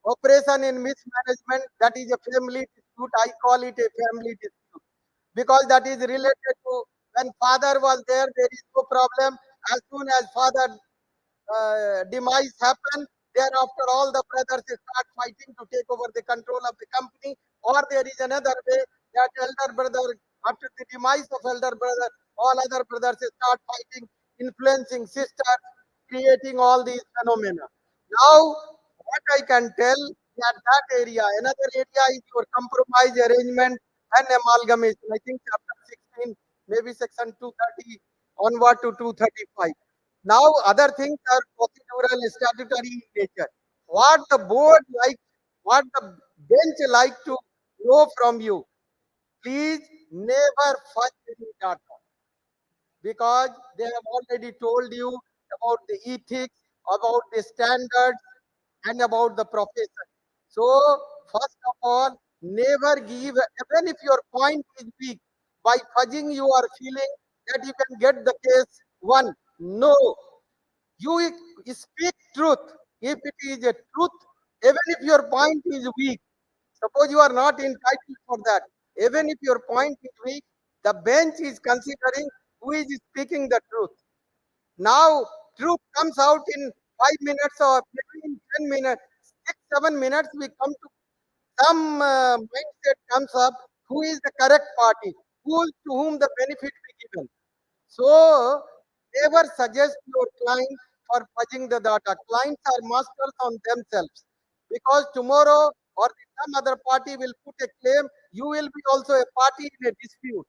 Operation in mismanagement, that is a family dispute. I call it a family dispute because that is related to when father was there, there is no problem. As soon as father demise happen, thereafter all the brothers start fighting to take over the control of the company. Or there is another way that elder brother, after the demise of elder brother, all other brothers start fighting, influencing sisters, creating all these phenomena. Now, what I can tell that area, another area is your compromise arrangement and amalgamation. I think chapter 16, maybe section 230 onward to 235. Now, other things are procedural, statutory in nature. What the board like, what the bench like to know from you, please never fudge any data because they have already told you about the ethics, about the standards, and about the profession. So, first of all, never give, even if your point is weak, by fudging you are feeling that you can get the case won. No, you speak truth. If it is a truth, even if your point is weak, suppose you are not entitled for that, even if your point is weak, the bench is considering who is speaking the truth. Now, truth comes out in 5 minutes or maybe in 10 minutes, 6, 7 minutes, we come to some mindset comes up who is the correct party, to whom the benefit be given. So, never suggest your client for fudging the data. Clients are masters on themselves because tomorrow or some other party will put a claim, you will be also a party in a dispute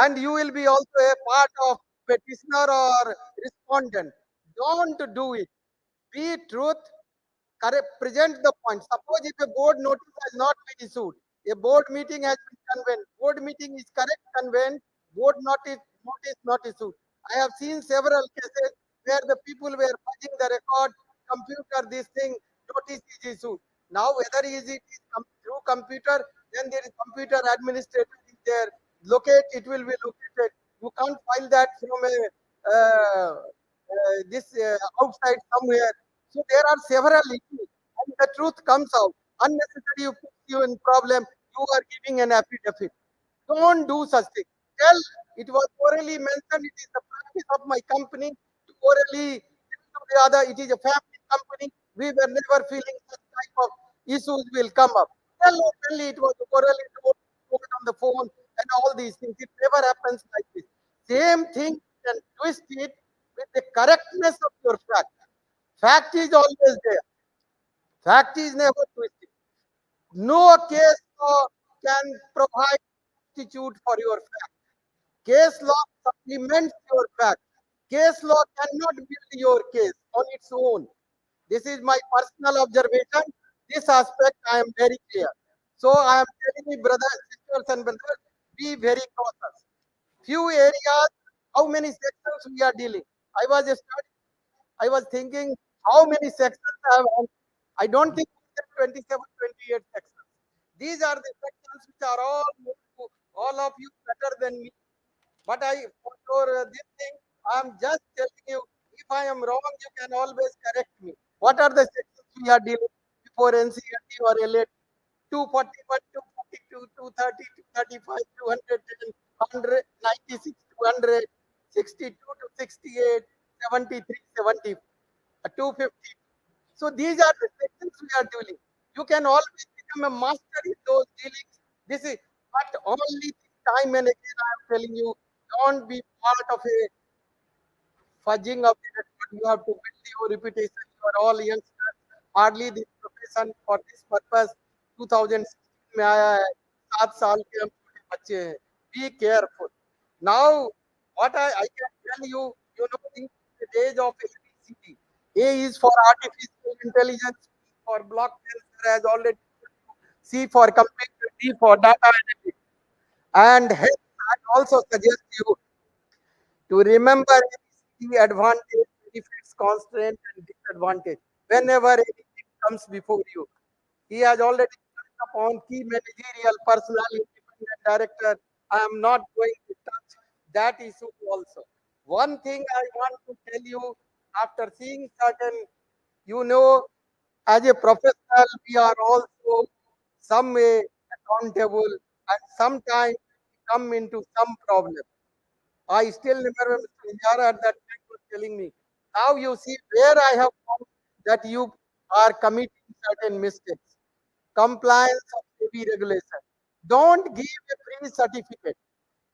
and you will be also a part of petitioner or respondent. Don't do it. Be truth, correct, present the point. Suppose if a board notice has not been issued, a board meeting has been convened, board meeting is correct convened, board notice not issued. I have seen several cases where the people were fudging the record, computer, this thing, notice is issued. Now whether it is through computer, then there is computer administrator is there. Locate, it will be located. You can't file that from a this outside somewhere. So there are several issues, and the truth comes out. Unnecessary you put you in problem. You are giving an affidavit. Don't do such thing. Tell it was orally mentioned. It is the practice of my company to orally tell to the other. It is a family company. We were never feeling such type of issues will come up. Tell openly it was orally told on the phone and all these things. It never happens like this. Same thing, you can twist it with the correctness of your fact. Fact is always there. Fact is never twisted. No case law can provide substitute for your fact. Case law supplements your fact. Case law cannot build your case on its own. This is my personal observation. This aspect I am very clear. So I am telling you, brothers, sisters, and brothers, be very cautious. Few areas, how many sections we are dealing. I was thinking how many sections I have. I don't think 27, 28 sections. These are the sections which are all known to all of you better than me. But for this thing, I am just telling you, if I am wrong, you can always correct me. What are the sections we are dealing before NCLT or LAT? 241, 242, 230, 235, 210, 196, 200, 62 to 68, 73, 70, 250. So these are the sections we are dealing. You can always become a master in those dealings. This is, but only time and again I am telling you, don't be part of a fudging of the record. You have to build your reputation. You are all youngsters. Hardly this profession for this purpose. 2016 में आया है. 7 साल के हम छोटे बच्चे हैं. Be careful. Now, what I can tell you, you know, in the days of ABCD. A is for artificial intelligence, B for blockchain, as already told you, C for computer, D for data analytics. And hence, I also suggest you to remember ABCD advantage, benefits, constraint, and disadvantage whenever anything comes before you. He has already touched upon key managerial personnel, independent director. I am not going to touch that issue also. One thing I want to tell you after seeing certain, you know, as a professional, we are also some way accountable and sometimes come into some problem. I still remember Mr. Injara at that time was telling me, now you see where I have found that you are committing certain mistakes. Compliance of SEBI regulation. Don't give a free certificate.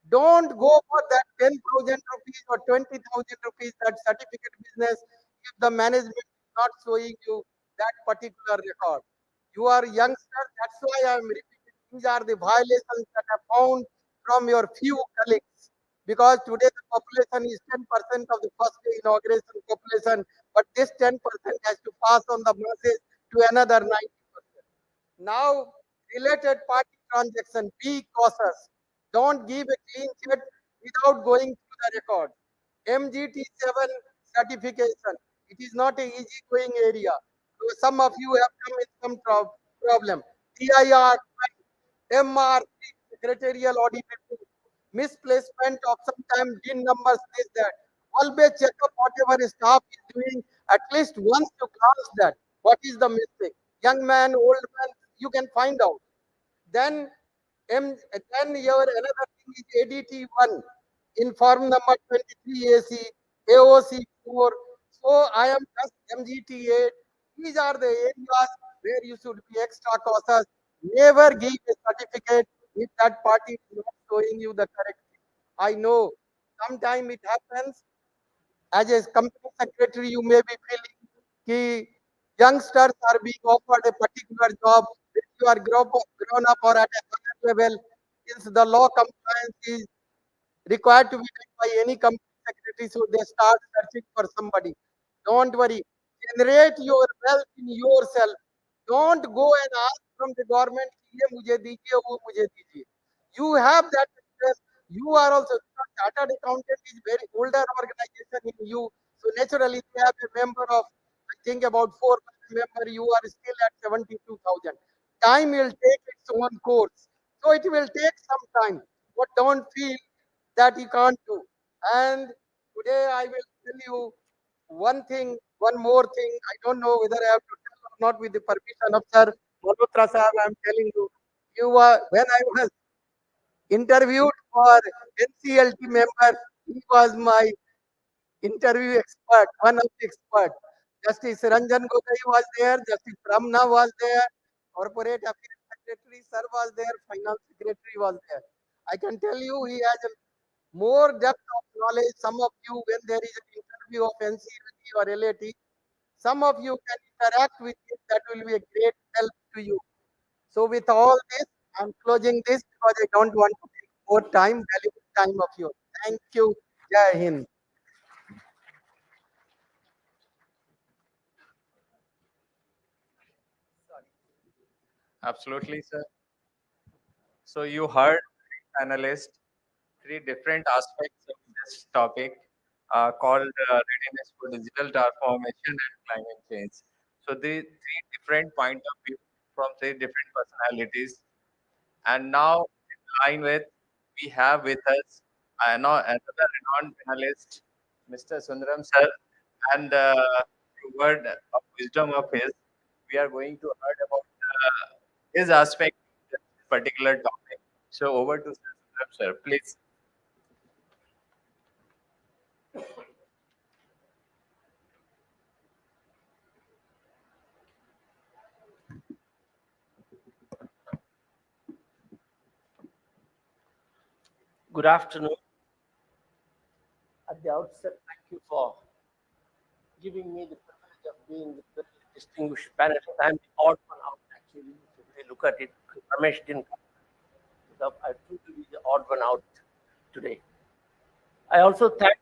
Don't go for that 10,000 rupees or 20,000 rupees, that certificate business, if the management is not showing you that particular record. You are youngster, that's why I am repeating. These are the violations that are found from your few colleagues. Because today the population is 10% of the first day inauguration population, but this 10% has to pass on the masses to another 90%. Now, related party transaction, be cautious. Don't give a clean check without going through the record. MGT7 certification. It is not an easy going area. Some of you have come in some problem. DIR, MR, secretarial audit, misplacement of sometimes DIN numbers, this, that. Always check up whatever staff is doing. At least once you glance that. What is the mistake? Young man, old man, you can find out. Then then your another thing is ADT 1 in form number 23 AC, AOC 4. So I am just MGT 8. These are the areas where you should be extra cautious. Never give a certificate if that party is not showing you the correct thing. I know sometimes it happens. As a company secretary, you may be feeling that youngsters are being offered a particular job when you are grown up or at a higher level, since the law compliance is required to be done by any company secretary, so they start searching for somebody. Don't worry, generate your wealth in yourself. Don't go and ask from the government, "ये मुझे दीजिए, वो मुझे दीजिए." You have that interest. You are also, chartered accountant is very older organization in you, so naturally they have a member of, I think about 4 member. You are still at 72,000. Time will take its own course, so it will take some time. But don't feel that you can't do. And today I will tell you one thing, one more thing. I don't know whether I have to tell or not with the permission of Sir Malhotra Sahab. I am telling you, when I was interviewed for NCLT member, he was my interview expert, one of the experts. Justice Ranjan Gogoi was there, Justice Ramna was there, Corporate Affairs Secretary Sir was there, Finance Secretary was there. I can tell you he has a more depth of knowledge. Some of you, when there is an interview of NCLT or LAT, some of you can interact with him. That will be a great help to you. So with all this, I'm closing this because I don't want to take more time, valuable time of yours. Thank you. Jai Hind.
Absolutely, sir. So you heard panelists three different aspects of this topic called readiness for digital transformation and climate change. So the three different point of view from three different personalities. And now in line with, we have with us another renowned panelist, Mr. Sundaram sir, and through word of wisdom of his, we are going to hear about his aspect of this particular topic. So over to Sir Sundaram sir, please.
Good afternoon. At the outset, thank you for giving me the privilege of being with the distinguished panelists. I'm the odd one out, actually. If they look at it, Ramesh didn't come. So I proved to be the odd one out today. I also thank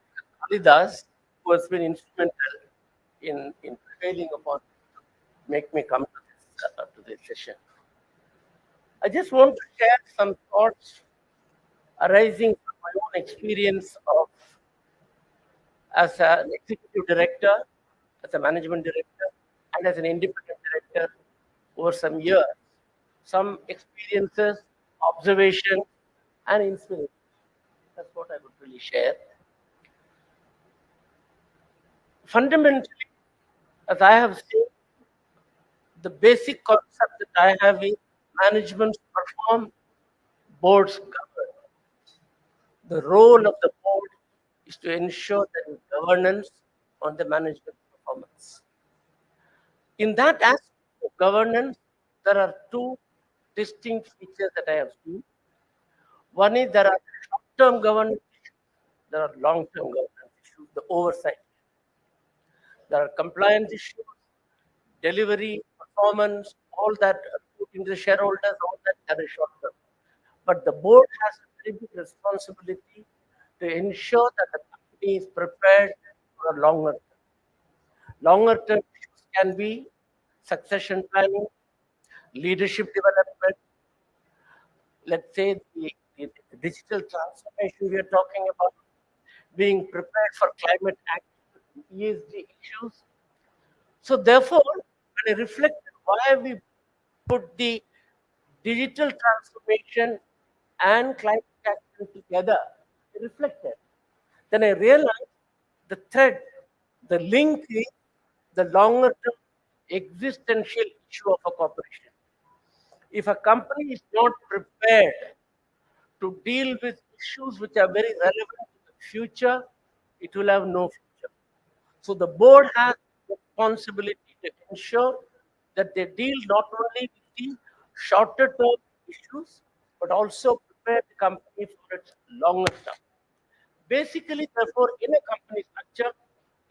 Alidas, who has been instrumental in prevailing upon to make me come to this session. I just want to share some thoughts arising from my own experience of as an executive director, as a management director, and as an independent director over some years. Some experiences, observations, and inspiration. That's what I would really share. Fundamentally, as I have seen, the basic concept that I have is management perform, boards govern. The role of the board is to ensure that governance on the management performance. In that aspect of governance, there are two distinct features that I have seen. One is there are short-term governance issues, there are long-term governance issues, the oversight. There are compliance issues, delivery, performance, all that put into the shareholders, all that are short-term. But the board has a very big responsibility to ensure that the company is prepared for a longer term. Longer term issues can be succession planning, leadership development, let's say the digital transformation we are talking about, being prepared for climate action, ESG issues. So therefore, and I reflected why we put the digital transformation and climate action together. I reflected. Then I realized the thread, the link is the longer term existential issue of a corporation. If a company is not prepared to deal with issues which are very relevant to the future, it will have no future. So the board has responsibility to ensure that they deal not only with the shorter term issues, but also prepare the company for its longer term. Basically, therefore, in a company structure,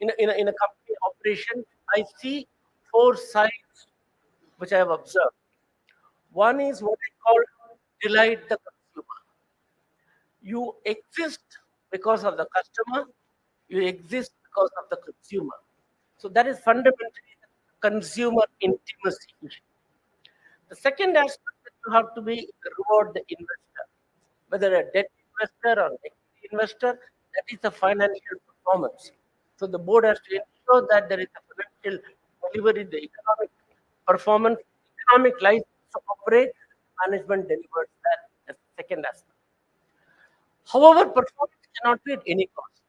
in a company operation, I see four sides which I have observed. One is what I call delight the consumer. You exist because of the customer, you exist because of the consumer. So that is fundamentally the consumer intimacy issue. The second aspect that you have to be reward the investor, whether a debt investor or equity investor, that is the financial performance. So the board has to ensure that there is a financial delivery, the economic performance, economic license to operate, management delivers that as the second aspect. However, performance cannot be at any cost.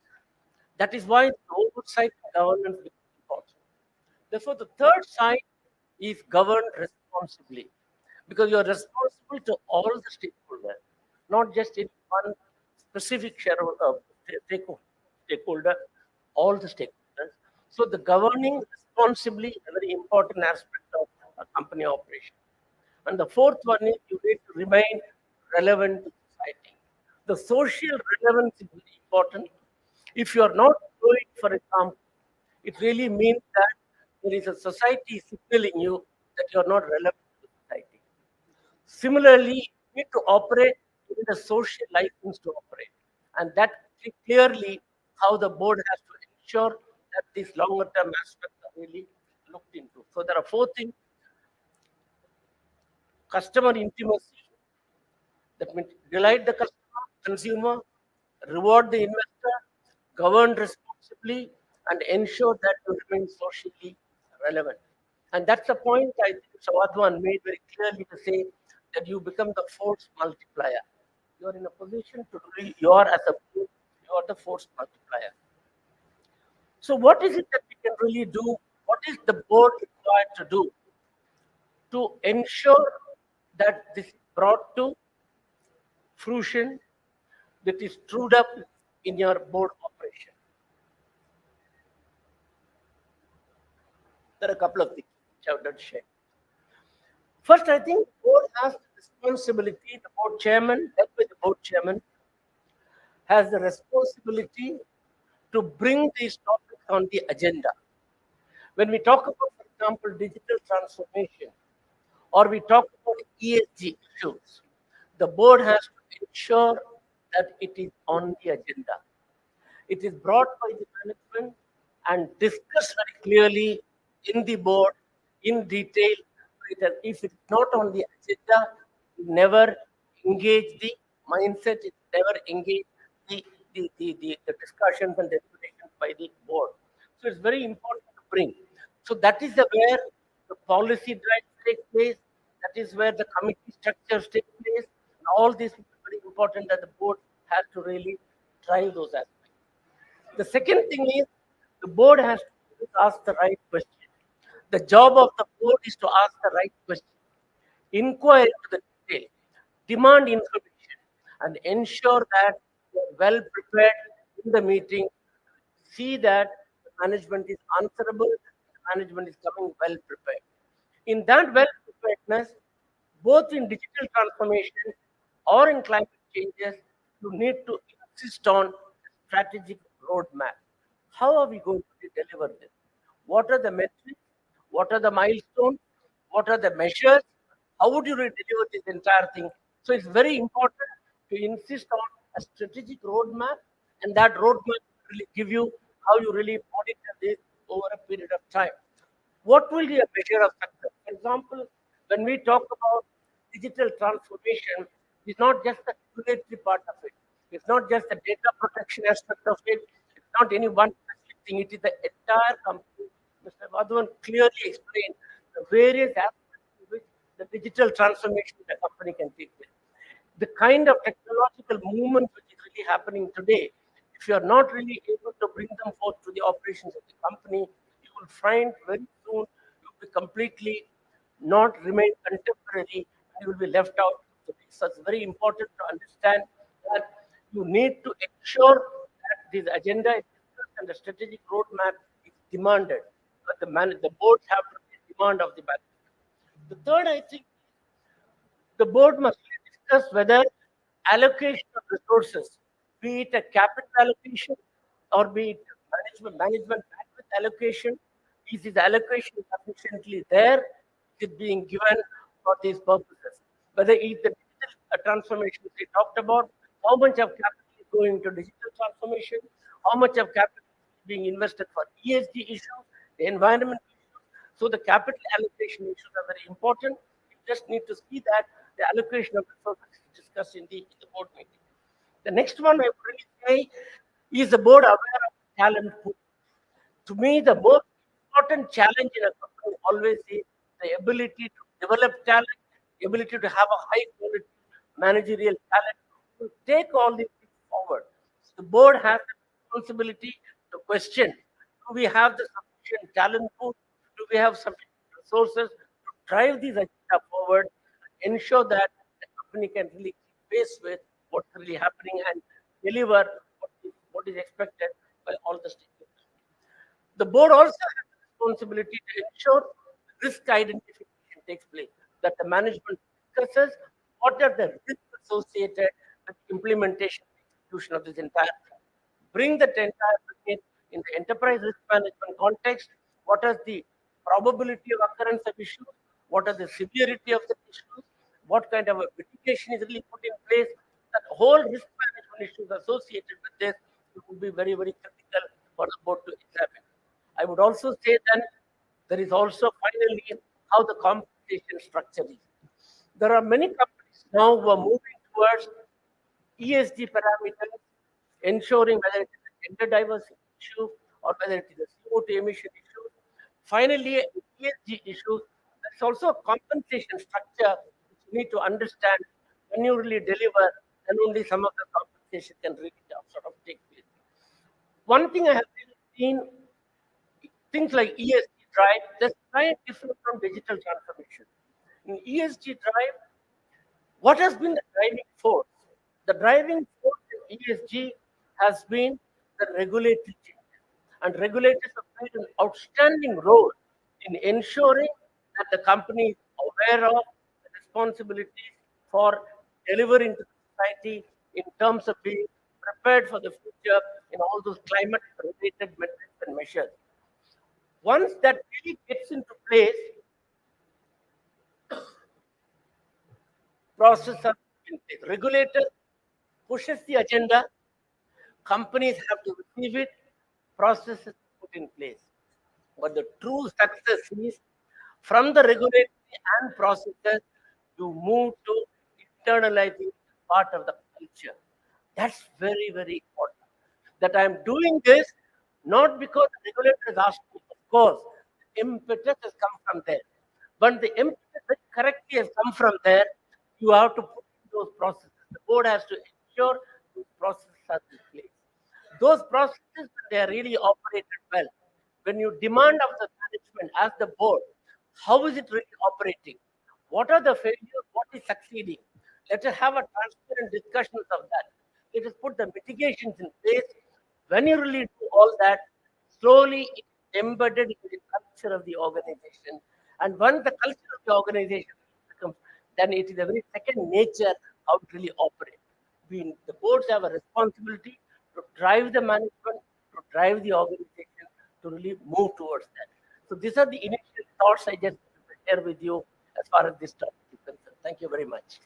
That is why the oversight and governance becomes important. Therefore, the third side is govern responsibly, because you are responsible to all the stakeholders, not just in one specific stakeholder, all the stakeholders. So the governing responsibly is a very important aspect of a company operation. And the fourth one is you need to remain relevant to society. The social relevance is very important. If you are not doing, for example, it really means that there is a society signaling you that you are not relevant to society. Similarly, you need to operate in the social license to operate. And that clearly how the board has to ensure that these longer term aspects are really looked into. So there are four things: customer intimacy, that means delight the customer, consumer, reward the investor, govern responsibly, and ensure that you remain socially relevant. And that's the point I think Sawadwan made very clearly to say that you become the force multiplier. You are in a position to really, you are as a group, you are the force multiplier. So what is it that we can really do? What is the board required to do to ensure that this is brought to fruition, that is trued up in your board operation? There are a couple of things which I would like to share. First, I think the board has the responsibility, the board chairman, led by the board chairman, has the responsibility to bring these topics on the agenda. When we talk about, for example, digital transformation, or we talk about ESG issues, the board has to ensure that it is on the agenda. It is brought by the management and discussed very clearly in the board in detail. If it's not on the agenda, never engage the mindset, it never engage the discussions and deliberations by the board. So it's very important to bring. So that is where the policy drives take place. That is where the committee structures take place. And all this is very important that the board has to really drive those aspects. The second thing is the board has to ask the right question. The job of the board is to ask the right question, inquire into the detail, demand information, and ensure that you are well prepared in the meeting. See that the management is answerable, the management is coming well prepared. In that well preparedness, both in digital transformation or in climate changes, you need to insist on a strategic roadmap. How are we going to deliver this? What are the metrics? What are the milestones? What are the measures? How would you deliver this entire thing? So it's very important to insist on a strategic roadmap, and that roadmap will really give you how you really monitor this over a period of time. What will be a measure of success? For example, when we talk about digital transformation, it's not just the regulatory part of it. It's not just the data protection aspect of it. It's not any one specific thing. It is the entire company. Mr. Madhavan clearly explained the various aspects in which the digital transformation of the company can take place. The kind of technological movement which is really happening today, if you are not really able to bring them forth to the operations of the company, you will find very soon you will be completely not remain contemporary and you will be left out. So it's very important to understand that you need to ensure that this agenda is discussed and the strategic roadmap is demanded. But the boards have to demand of the management. The third, I think, the board must discuss whether allocation of resources, be it a capital allocation or be it management bandwidth allocation, is this allocation sufficiently there? Is it being given for these purposes? Whether it's the digital transformation we talked about, how much of capital is going to digital transformation, how much of capital is being invested for ESG issues, the environment issues. So the capital allocation issues are very important. You just need to see that the allocation of resources is discussed in the board meeting. The next one I would really say is the board aware of talent pool. To me, the most important challenge in a company always is the ability to develop talent, the ability to have a high quality managerial talent to take all these things forward. The board has the responsibility to question, do we have the sufficient talent pool? Do we have sufficient resources to drive these agenda forward and ensure that the company can really keep pace with what's really happening and deliver what is expected by all the stakeholders. The board also has the responsibility to ensure risk identification takes place, that the management discusses what are the risks associated with the implementation and execution of this entire thing. Bring the entire thing in the enterprise risk management context. What is the probability of occurrence of issues? What are the severity of the issues? What kind of a mitigation is really put in place? That whole risk management issues associated with this would be very, very critical for the board to examine. I would also say then there is also finally how the compensation structure is. There are many companies now who are moving towards ESG parameters, ensuring whether it is a gender diversity issue or whether it is a CO2 emission issue. Finally, an ESG issue, there's also a compensation structure which you need to understand. When you really deliver, then only some of the compensation can really sort of take place. One thing I have really seen, things like ESG drive, that's quite different from digital transformation. In ESG drive, what has been the driving force? The driving force in ESG has been the regulatory change. And regulators have played an outstanding role in ensuring that the company is aware of the responsibilities for delivering to society in terms of being prepared for the future in all those climate-related metrics and measures. Once that really gets into place, process of regulator pushes the agenda, companies have to receive it, processes put in place. But the true success is from the regulatory and processes, you move to internalizing part of the culture. That's very, very important. That I'm doing this not because the regulator has asked me, of course, the impetus has come from there. But the impetus that correctly has come from there, you have to put in those processes. The board has to ensure those processes are in place. Those processes, when they are really operated well, when you demand of the management as the board, how is it really operating? What are the failures? What is succeeding? Let us have a transparent discussions of that. Let us put the mitigations in place. When you really do all that, slowly it is embedded in the culture of the organization. And once the culture of the organization becomes, then it is a very second nature how to really operate. The boards have a responsibility to drive the management, to drive the organization, to really move towards that. So these are the initial thoughts I just share with you as far as this topic is concerned. Thank you very much.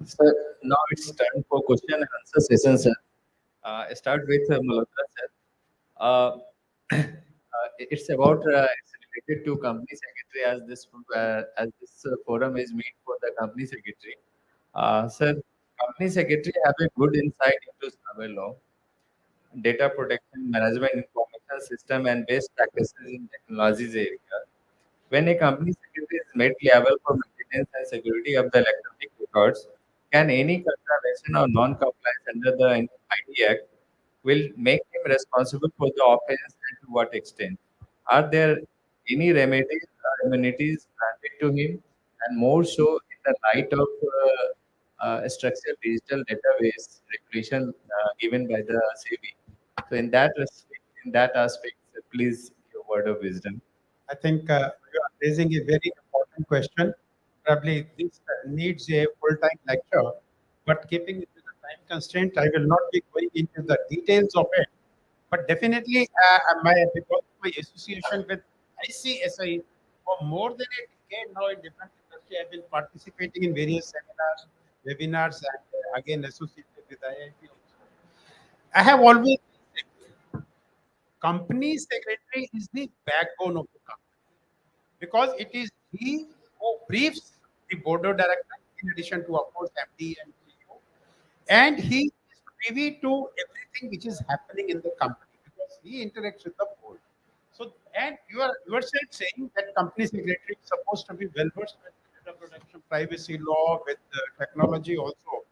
Sir, now it's time for question and answer session, sir. I start with Malhotra, sir. It's about it's related to company secretary, as this forum is meant for the company secretary. Sir, company secretary have a good insight into cyber law, data protection, management information system, and best practices in technologies area. When a company secretary is made liable for maintenance and security of the electronic records, can any contravention or non-compliance under the ID Act will make him responsible for the offense, and to what extent? Are there any remedies or immunities granted to him, and more so in the light of structured digital database regulation given by the SEBI? So, in that aspect, please your word of wisdom.
I think you are raising a very important question. Probably this needs a full-time lecture, but keeping it to the time constraint, I will not be going into the details of it. But definitely, because of my association with ICSI for more than a decade now in different industry, I've been participating in various seminars, webinars, and again associated with IIT also. I have always said, company secretary is the backbone of the company because it is he who briefs the board of directors in addition to, of course, MD and CEO, and he is privy to everything which is happening in the company because he interacts with the board. So, and you are yourself saying that company secretary is supposed to be well versed with data protection, privacy law, with technology also.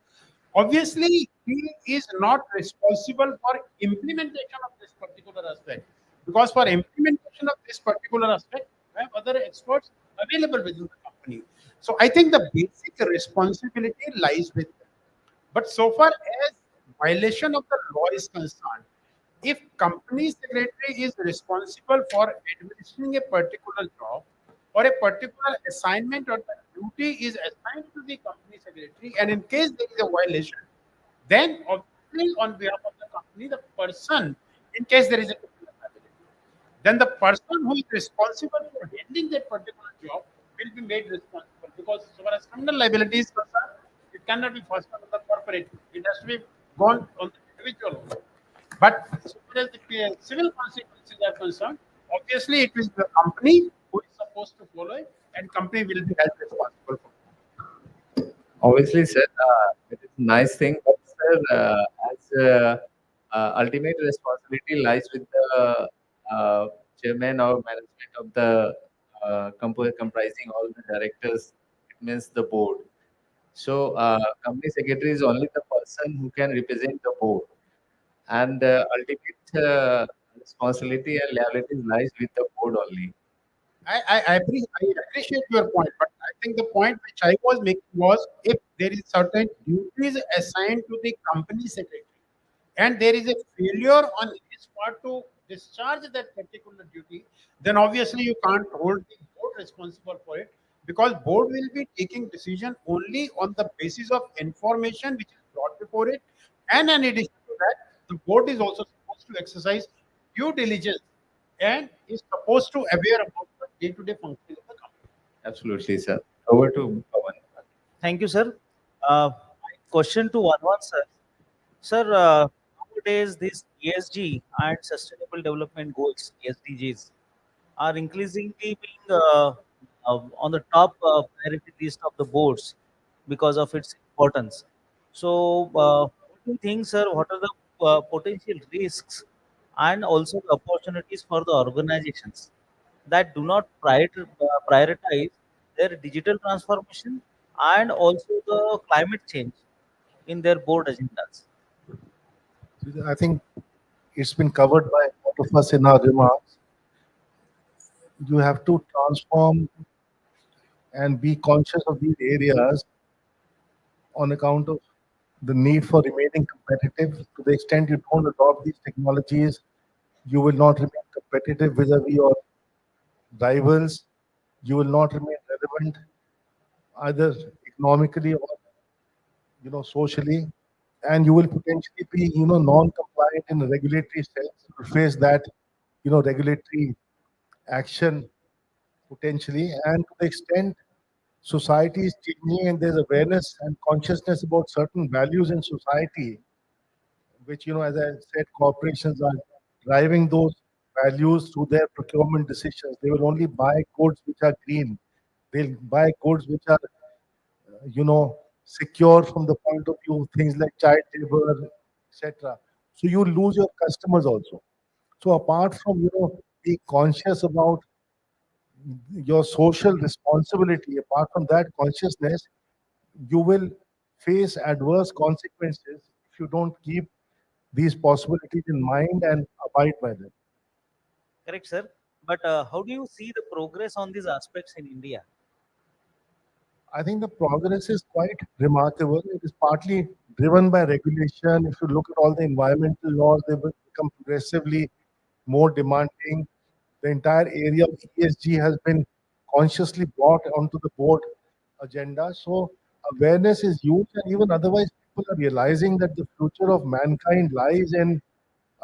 Obviously, he is not responsible for implementation of this particular aspect because for implementation of this particular aspect, we have other experts available within the company. So I think the basic responsibility lies with them. But so far as violation of the law is concerned, if company secretary is responsible for administering a particular job or a particular assignment or the duty is assigned to the company secretary, and in case there is a violation, then obviously on behalf of the company, the person, in case there is a then the person who is responsible for handling that particular job will be made responsible because as far as criminal liability is concerned, it cannot be forced on the corporate. It has to be gone on the individual. But as far as the civil consequences are concerned, obviously it is the company who is supposed to follow it, and company will be held responsible for it.
Obviously, sir, it is a nice thing, but sir, ultimate responsibility lies with the chairman or management of the comprising all the directors. It means the board. So, company secretary is only the person who can represent the board, and ultimate responsibility and liability lies with the board only.
I appreciate your point, but I think the point which I was making was if there is certain duties assigned to the company secretary and there is a failure on his part to discharge that particular duty, then obviously you can't hold the board responsible for it because board will be taking decision only on the basis of information which is brought before it, and in addition to that, the board is also supposed to exercise due diligence and is supposed to aware about the day-to-day functioning of the company.
Absolutely, sir. Over to Pawan.
Thank you, sir. My question to Anwar, sir. Sir, nowadays these ESG and Sustainable Development Goals (SDGs) are increasingly being on the top priority list of the boards because of its importance. So, what do you think, sir? What are the potential risks and also the opportunities for the organizations that do not prioritize their digital transformation and also the climate change in their board agendas?
I think it's been covered by a lot of us in our remarks. You have to transform and be conscious of these areas on account of the need for remaining competitive. To the extent you don't adopt these technologies, you will not remain competitive vis-a-vis your rivals. You will not remain relevant either economically or socially, and you will potentially be non-compliant in a regulatory sense. You face that regulatory action potentially, and to the extent society is changing and there's awareness and consciousness about certain values in society, which as I said, corporations are driving those values through their procurement decisions. They will only buy goods which are green. They'll buy goods which are, secure from the point of view of things like child labor, etc. So you lose your customers also. So apart from, being conscious about your social responsibility, apart from that consciousness, you will face adverse consequences if you don't keep these possibilities in mind and abide by them.
Correct, sir. But how do you see the progress on these aspects in India?
I think the progress is quite remarkable. It is partly driven by regulation. If you look at all the environmental laws, they will become progressively more demanding. The entire area of ESG has been consciously brought onto the board agenda. So awareness is huge, and even otherwise, people are realizing that the future of mankind lies in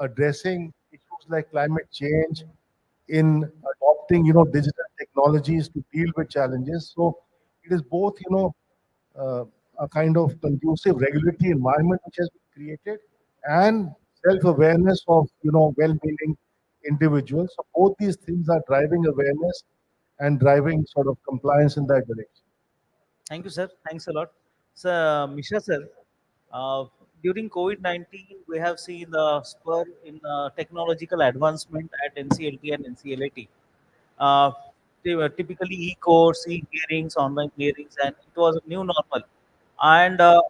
addressing issues like climate change, in adopting, digital technologies to deal with challenges. So it is both, uh, a kind of conducive regulatory environment which has been created and self-awareness of, well-meaning individuals. So both these things are driving awareness and driving sort of compliance in that direction.
Thank you, sir. Thanks a lot. So, Misha sir, uh, during COVID-19, we have seen the spur in technological advancement at NCLT and NCLAT. They were typically e-course, e-hearings, online hearings, and it was a new normal. And of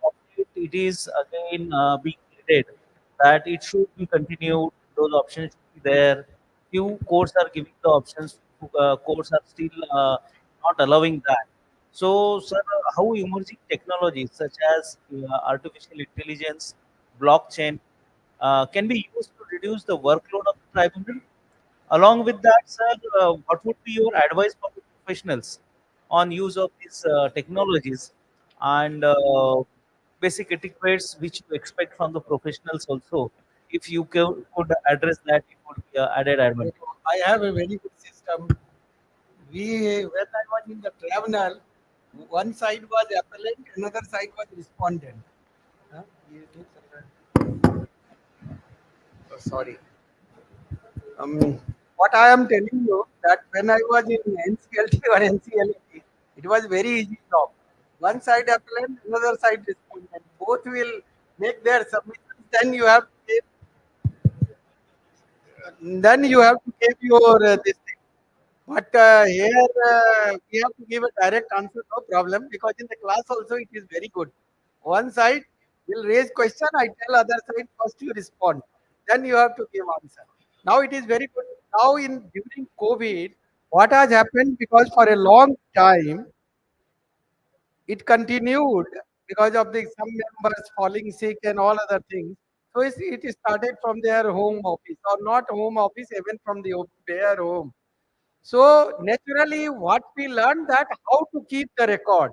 it is again being needed that it should be continued. Those options should be there. Few courts are giving the options. Courts are still not allowing that. So, sir, how emerging technologies such as artificial intelligence, blockchain, can be used to reduce the workload of the tribunal? Along with that, sir, what would be your advice for the professionals on use of these technologies and basic etiquettes which you expect from the professionals also? If you could address that, it would be added advantage.
I have a very good system. When I was in the tribunal, one side was appellant, another side was respondent. Huh? Oh, sorry. What I am telling you that when I was in NCLT or NCLT, it was very easy job. One side appellant, another side respondent. Both will make their submissions. Then you have to give your this thing. But here we have to give a direct answer, no problem, because in the class also it is very good. One side will raise question, I tell other side first you respond, then you have to give answer. Now it is very good. Now in during COVID, what has happened, because for a long time it continued because of the some members falling sick and all other things. So it started from their home office or not home office, even from their home. So naturally, what we learned that how to keep the record.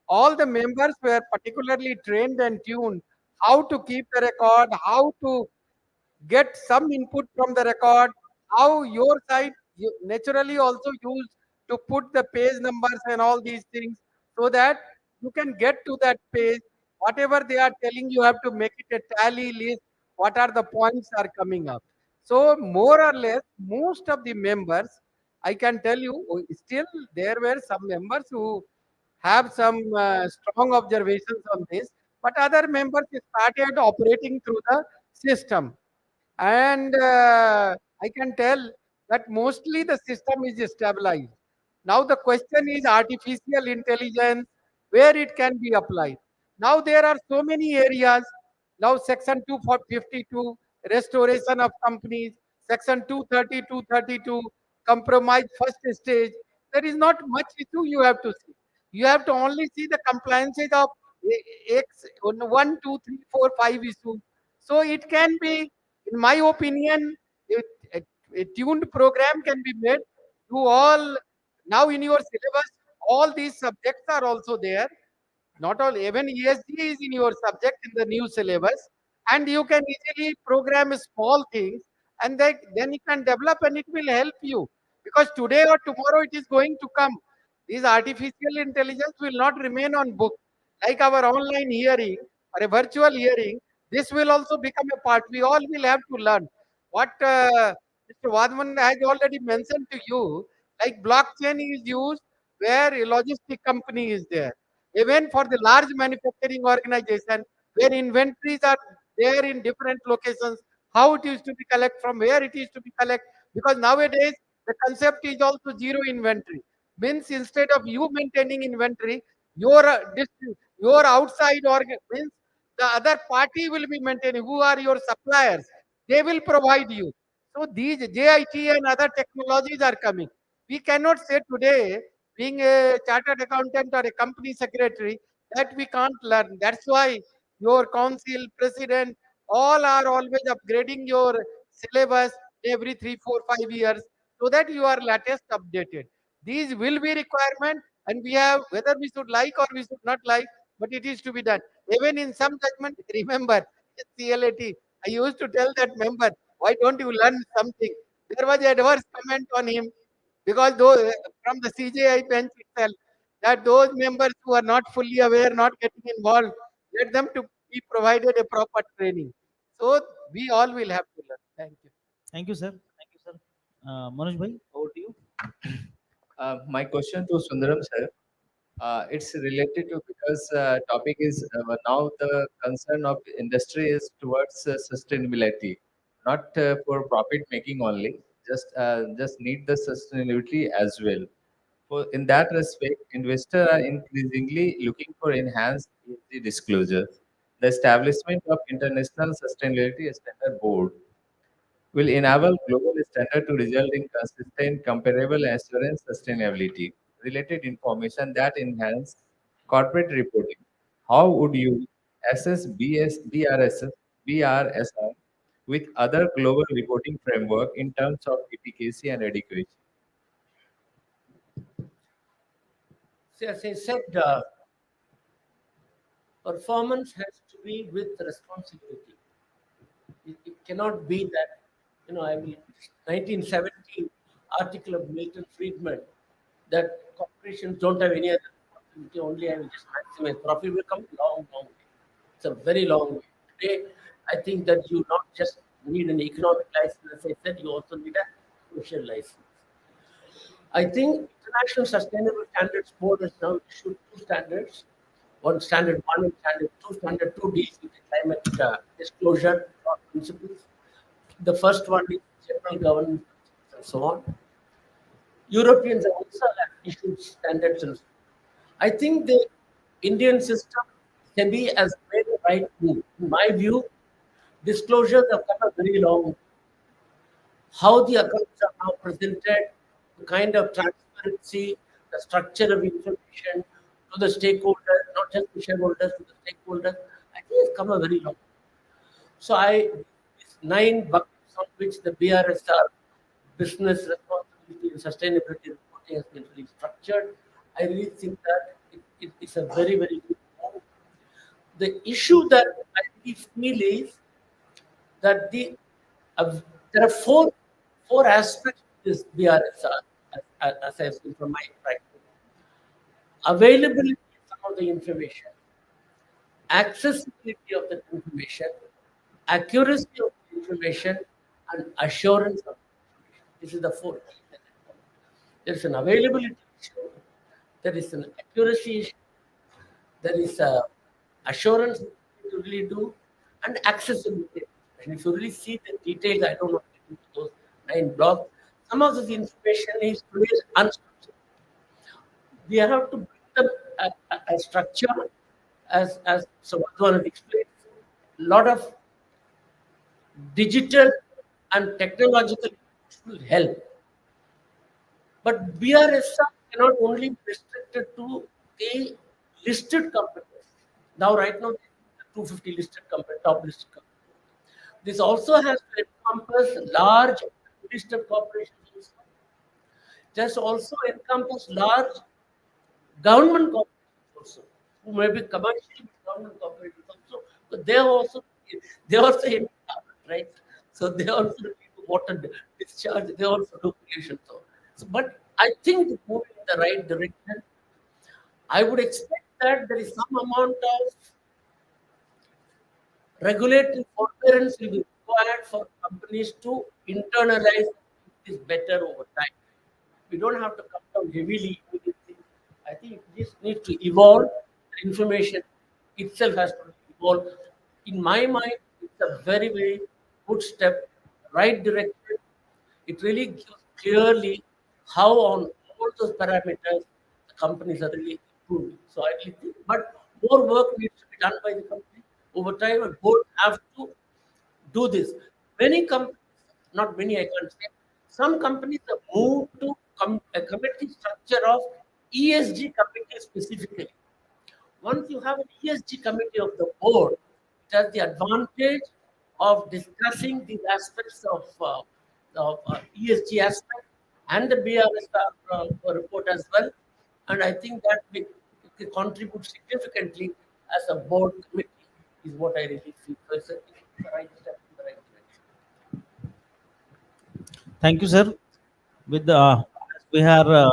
All the members were particularly trained and tuned how to keep the record, how to get some input from the record, how your side you naturally also use to put the page numbers and all these things so that you can get to that page. Whatever they are telling, you have to make it a tally list. What are the points are coming up? So more or less, most of the members, I can tell you, still there were some members who have some strong observations on this, but other members started operating through the system. And I can tell that mostly the system is stabilized. Now the question is artificial intelligence, where it can be applied. Now there are so many areas. Now section 252, restoration of companies, section 230, 232, compromise first stage. There is not much issue you have to see. You have to only see the compliances of X, 1, 2, 3, 4, 5 issues. So it can be, in my opinion, a tuned program can be made to all. Now in your syllabus, all these subjects are also there. Not all, even ESG is in your subject in the new syllabus, and you can easily program small things, and then you can develop, and it will help you. Because today or tomorrow it is going to come. This artificial intelligence will not remain on book. Like our online hearing or a virtual hearing, this will also become a part. We all will have to learn what
Mr. Wadman has already mentioned to you, like blockchain is used where a logistic company is there. Even for the large manufacturing organization, where inventories are there in different locations, how it is to be collect, from where it is to be collect. Because nowadays the concept is also zero inventory. Means instead of you maintaining inventory, your your outside organ means the other party will be maintaining. Who are your suppliers? They will provide you. So these JIT and other technologies are coming. We cannot say today, being a chartered accountant or a company secretary, that we can't learn. That's why your council, president, all are always upgrading your syllabus every 3, 4, 5 years so that you are latest updated. These will be requirement, and we have, whether we should like or we should not like, but it is to be done. Even in some judgment, remember, CLAT, I used to tell that member, why don't you learn something? There was adverse comment on him because those from the CJI bench itself, that those members who are not fully aware, not getting involved, let them to be provided a proper training. So we all will have to learn. Thank you.
Thank you, sir. Thank you, sir. Manoj bhai, over to you.
My question to Sundaram sir, it's related to because topic is now the concern of industry is towards sustainability, not for profit making only. Just need the sustainability as well. For in that respect, investors are increasingly looking for enhanced ESG disclosure. The establishment of International Sustainability Standard Board will enable global standard to result in consistent, comparable assurance sustainability related information that enhance corporate reporting. How would you assess BRSR with other global reporting framework in terms of efficacy and adequacy?
See, as I said, performance has to be with responsibility. It cannot be that, I mean, 1917 article of Milton Friedman that corporations don't have any other responsibility, only I will just maximize profit will come long, long way. It's a very long way. Today, I think that you not just need an economic license, as I said, you also need a social license. I think International Sustainable Standards Board has now issued two standards. One standard one and standard two. Standard two deals with the climate disclosure principles. The first one is general governance and so on. Europeans have also have issued standards. And I think the Indian system, SEBI, has made the right move. In my view, disclosures have come a very long way. How the accounts are now presented, the kind of transparency, the structure of information to the stakeholders, not just the shareholders, to the stakeholders, I think it's come a very long way. So these 9 buckets on which the BRSR, business responsibility and sustainability reporting, has been really structured, I really think that it's a very, very good move. The issue that I really feel is that there are four aspects to this BRSR, as I've seen from my practice. Availability of some of the information, accessibility of the information, accuracy of the information, and assurance of the information. This is the four. There is an availability issue, there is an accuracy issue, there is a assurance to really do, and accessibility. And if you really see the details, I don't know those 9 blocks. Some of this information is really unstructured. We have to bring them a structure, as Sawadwan has explained. A lot of digital and technological will help. But BRSR cannot only be restricted to the listed companies. Now, right now, 250 listed companies, top listed companies. This also has to encompass large listed corporations also. Just also encompass large government corporations also, who may be commercial government corporations also, but they also in right? So they also do water discharge, they also do pollution. So, but I think it's moving in the right direction. I would expect that there is some amount of regulatory forbearance will be required for companies to internalize this better over time. We don't have to come down heavily immediately. I think this needs to evolve. The information itself has to evolve. In my mind, it's a very, very good step, right direction. It really gives clearly how on all those parameters the companies are really improving. So I really think, but more work needs to be done by the company over time, and board have to do this. Many companies, not many, I can't say, some companies have moved to a committee structure of ESG committee specifically. Once you have an ESG committee of the board, it has the advantage of discussing these aspects of ESG aspect and the BRS report as well. And I think that it will contribute significantly as a board committee is what I really feel. So it's the right step in the right direction.
Thank you, sir. With as we are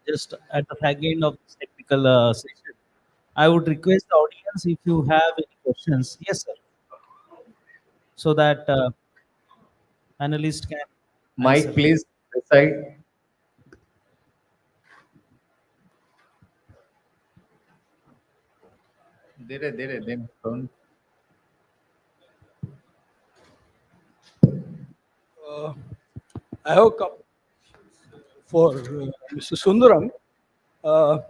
just at the back end of this technical session, I would request the audience if you have any questions. Yes, sir. So that panelists can
Mike,
answer.
please, this side. Dire, then phone.
I have a couple for Mr. Sundaram.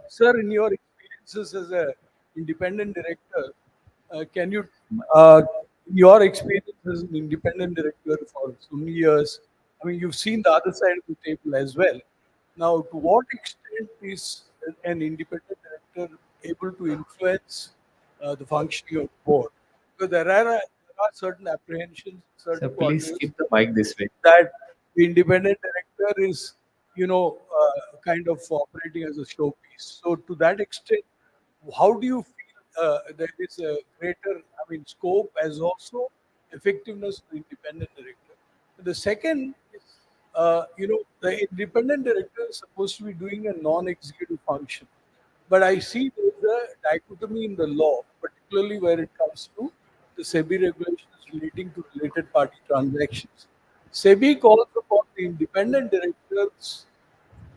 Sir, in your experiences as an independent director, can you, your experience as an independent director for so many years, I mean, you've seen the other side of the table as well. Now, to what extent is an independent director able to influence the functioning of the board? Because there are certain apprehensions,
So
certain
please
quarters
keep the mic this way.
that the independent director is, kind of operating as a showpiece. So to that extent, how do you feel there is a greater, I mean, scope as also effectiveness of the independent director? The second is, the independent director is supposed to be doing a non-executive function. But I see there is a dichotomy in the law, particularly where it comes to the SEBI regulations relating to related party transactions. SEBI calls upon the independent directors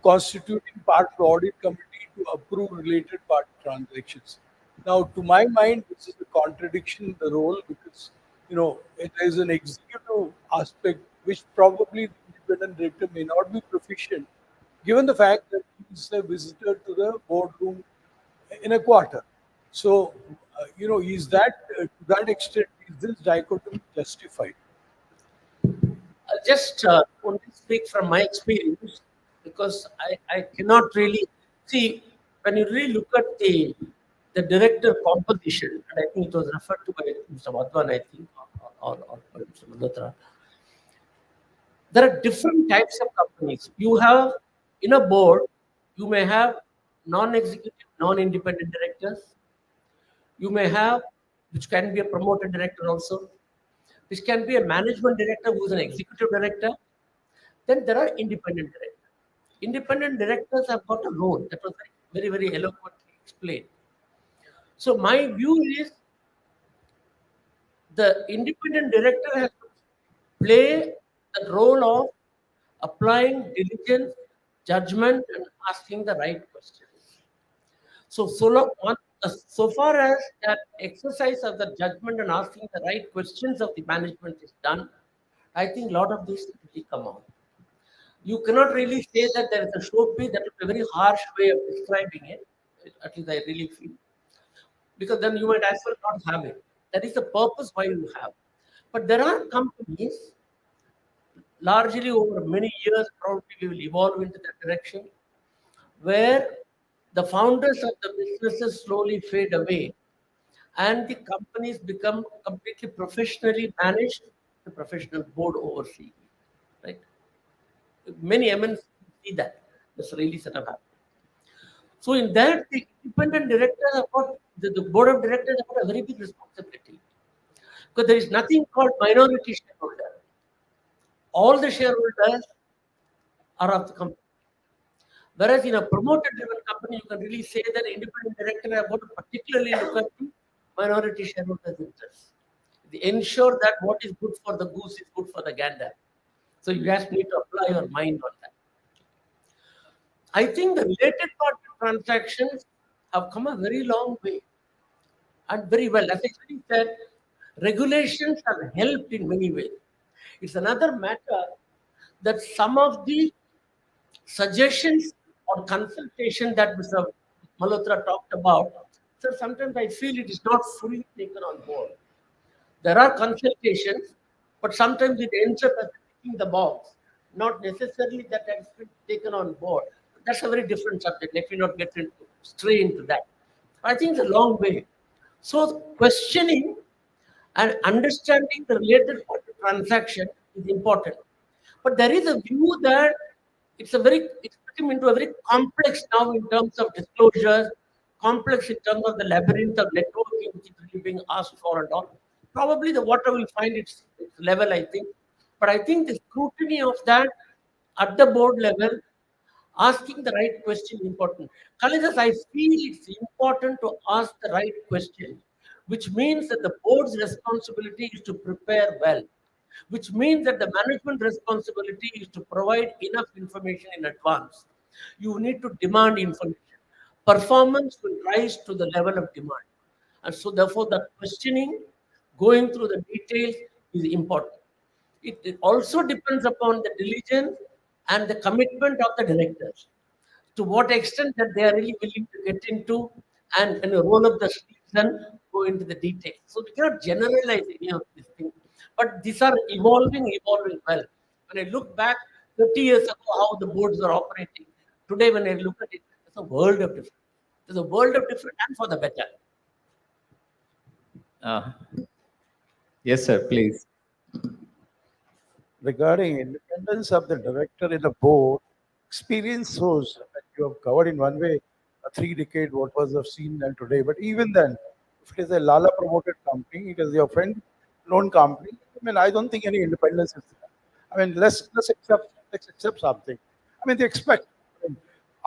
constituting part of the audit committee to approve related party transactions. Now, to my mind, this is a contradiction in the role because, it is an executive aspect which probably the independent director may not be proficient, given the fact that he is a visitor to the boardroom in a quarter. So, is that, to that extent, is this dichotomy justified?
I'll just only speak from my experience because I cannot really see when you really look at the director composition, and I think it was referred to by Mr. Wadhwan, I think, or Mr. Malhotra. There are different types of companies. You have in a board, you may have non-executive, non-independent directors. You may have, which can be a promoted director also, which can be a management director who is an executive director. Then there are independent directors. Independent directors have got a role that was very, very eloquently explained. So my view is the independent director has to play the role of applying diligence, judgment, and asking the right questions. So far as that exercise of the judgment and asking the right questions of the management is done, I think a lot of this will come out. You cannot really say that there is a showpiece. That is a very harsh way of describing it. At least I really feel, because then you might as well not have it. That is the purpose why you have. But there are companies, largely over many years, probably we will evolve into that direction, where the founders of the businesses slowly fade away and the companies become completely professionally managed, the professional board overseeing, right? Many MNCs see that. That's really set up happening. So in that, the independent directors have got, the board of directors have got a very big responsibility. Because there is nothing called minority shareholder. All the shareholders are of the company. Whereas in a promoter-driven company, you can really say that independent director have got to particularly look at the minority shareholders' interests. They ensure that what is good for the goose is good for the gander. So you just need to apply your mind on that. I think the related party transactions have come a very long way and very well. As I said, regulations have helped in many ways. It's another matter that some of the suggestions or consultation that Mr. Malhotra talked about, so sometimes I feel it is not fully taken on board. There are consultations, but sometimes it ends up as ticking the box, not necessarily that has been taken on board. That's a very different subject. Let me not get into stray into that. I think it's a long way. So questioning and understanding the related party transaction is important. But there is a view that it's getting into a very complex now in terms of disclosures, complex in terms of the labyrinth of networking which is really being asked for and all. Probably the water will find its level, I think. But I think the scrutiny of that at the board level, asking the right question is important. Colleges, I feel it's important to ask the right question, which means that the board's responsibility is to prepare well, which means that the management responsibility is to provide enough information in advance. You need to demand information. Performance will rise to the level of demand. And so, therefore, the questioning, going through the details is important. It also depends upon the diligence and the commitment of the directors. To what extent that they are really willing to get into and roll up the sleeves and go into the details. So we cannot generalize any of these things. But these are evolving well. When I look back 30 years ago, how the boards are operating, today when I look at it, there's a world of difference. There's a world of difference and for the better.
Uh, yes, sir, please.
Regarding independence of the director in the board, experience shows that you have covered in one way a 3 decade what was of seen and today. But even then, if it is a Lala promoted company, it is your friend known company. I mean, I don't think any independence is there. I mean, let's accept something. I mean, they expect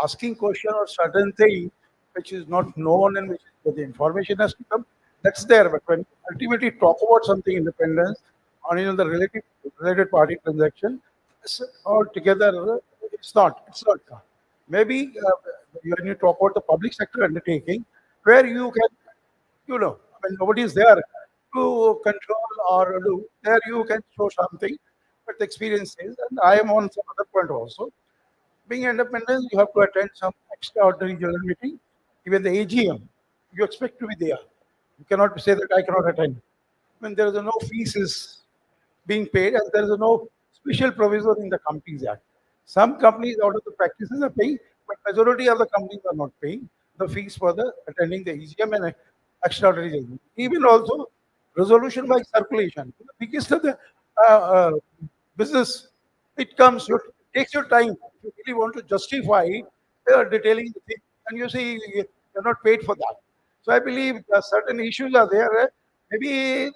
asking question or certain thing which is not known and which but the information has to come. That's there. But when ultimately talk about something independence on the related party transaction, altogether it's not. Maybe when you talk about the public sector undertaking, where you can, I mean, nobody is there to control or do. There you can show something, but the experience is, and I am on some other point also. Being independent, you have to attend some extraordinary general meeting, even the AGM. You expect to be there. You cannot say that I cannot attend. When there is no fees is being paid and there is no special provision in the Companies Act. Some companies out of the practices are paying, but majority of the companies are not paying the fees for the attending the EGM and extraordinary general meeting. Even also resolution by circulation. The biggest of the business, it takes your time. If you really want to justify detailing the thing, and you say you're not paid for that. So I believe certain issues are there. Maybe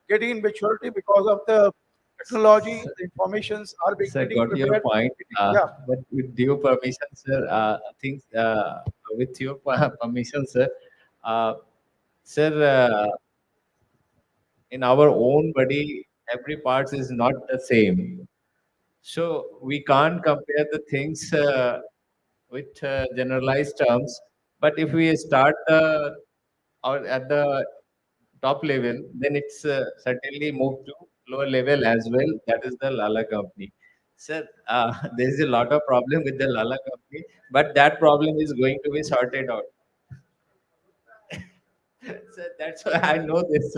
getting in maturity because of the technology, the informations are being
Sir,
getting
got your
prepared.
point.
Yeah.
But with due permission, sir, things with your permission, sir, uh, sir, in our own body, every part is not the same. So we can't compare the things with generalized terms. But if we start or at the top level, then it's certainly moved to lower level as well. That is the Lala company. Sir, there is a lot of problem with the Lala company, but that problem is going to be sorted out. So that's why I know this.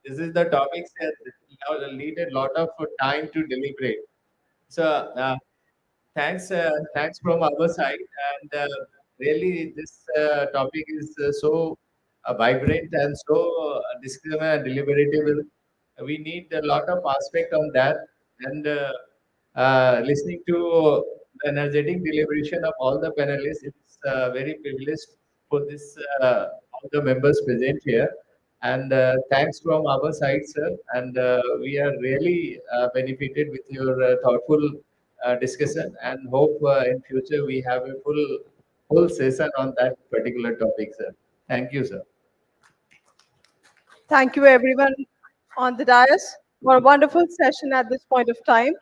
This is the topic that need a lot of time to deliberate. So thanks from our side, and really this topic is so vibrant and so discriminative and deliberative. We need a lot of aspect on that, and listening to the energetic deliberation of all the panelists, it's very privileged for this all the members present here. And thanks from our side, sir. And we are really benefited with your thoughtful discussion, and hope in future we have a full session on that particular topic, sir. Thank you, sir.
Thank you everyone on the dais for a wonderful session at this point of time.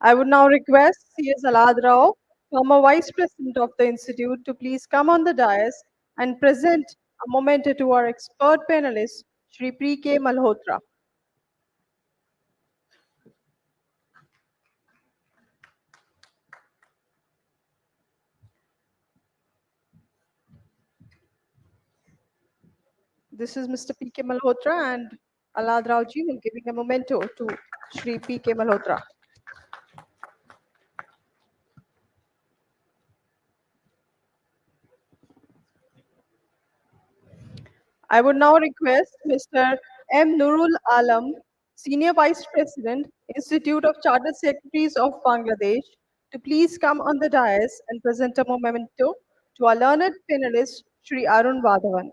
I would now request C.S. Alad Rao, former Vice President of the Institute, to please come on the dais and present a memento to our expert panelist, Shri Priti Malhotra. This is Mr. P.K. Malhotra, and Alad Rao ji will giving a memento to Shri P.K. Malhotra. I would now request Mr. M. Nurul Alam, Senior Vice President, Institute of Chartered Secretaries of Bangladesh, to please come on the dais and present a memento to our learned panelist, Shri Arun Vadhavan.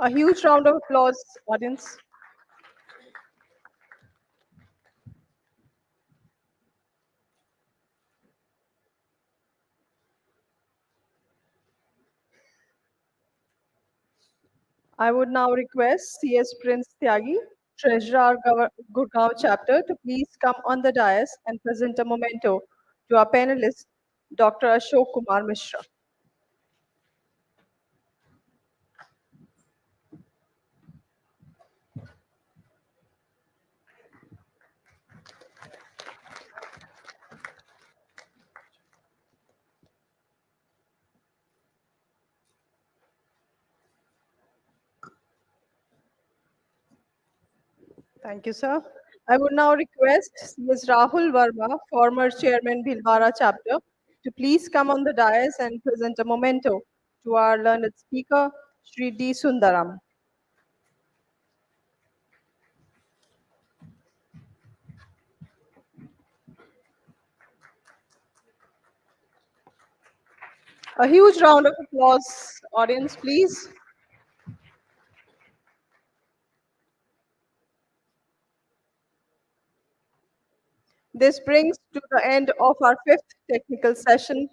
A huge round of applause, audience. I would now request C.S. Prince Tyagi, Treasurer Gurgaon Chapter, to please come on the dais and present a memento to our panelist, Dr. Ashok Kumar Mishra. Thank you, sir. I would now request C.S. Rahul Verma, former Chairman Bhilwara Chapter, to please come on the dais and present a memento to our learned speaker, Shri D. Sundaram. A huge round of applause, audience, please. This brings to the end of our fifth technical session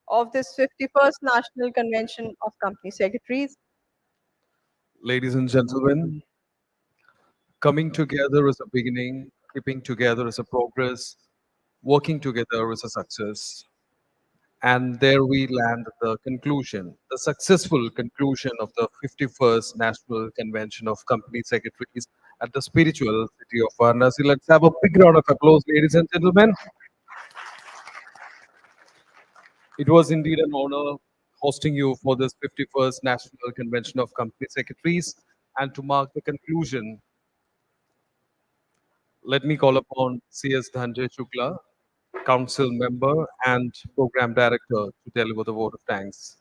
of this 51st National Convention of Company Secretaries.
Ladies and gentlemen, coming together is a beginning, keeping together is a progress, working together is a success. And there we land the conclusion, the successful conclusion of the 51st National Convention of Company Secretaries at the spiritual city of Varanasi. Let's have a big round of applause, ladies and gentlemen. It was indeed an honor hosting you for this 51st National Convention of Company Secretaries. And to mark the conclusion, let me call upon C.S. Dhanjay Shukla, Council Member and Program Director, to deliver the vote of thanks.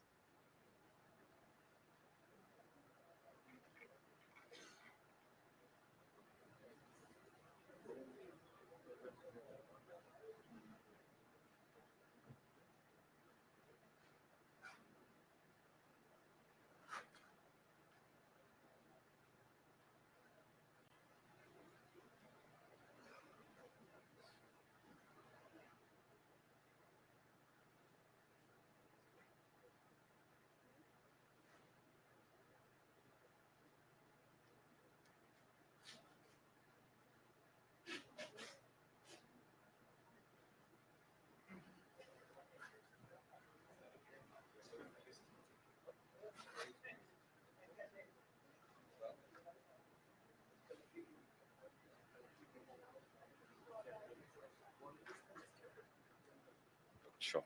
Sure.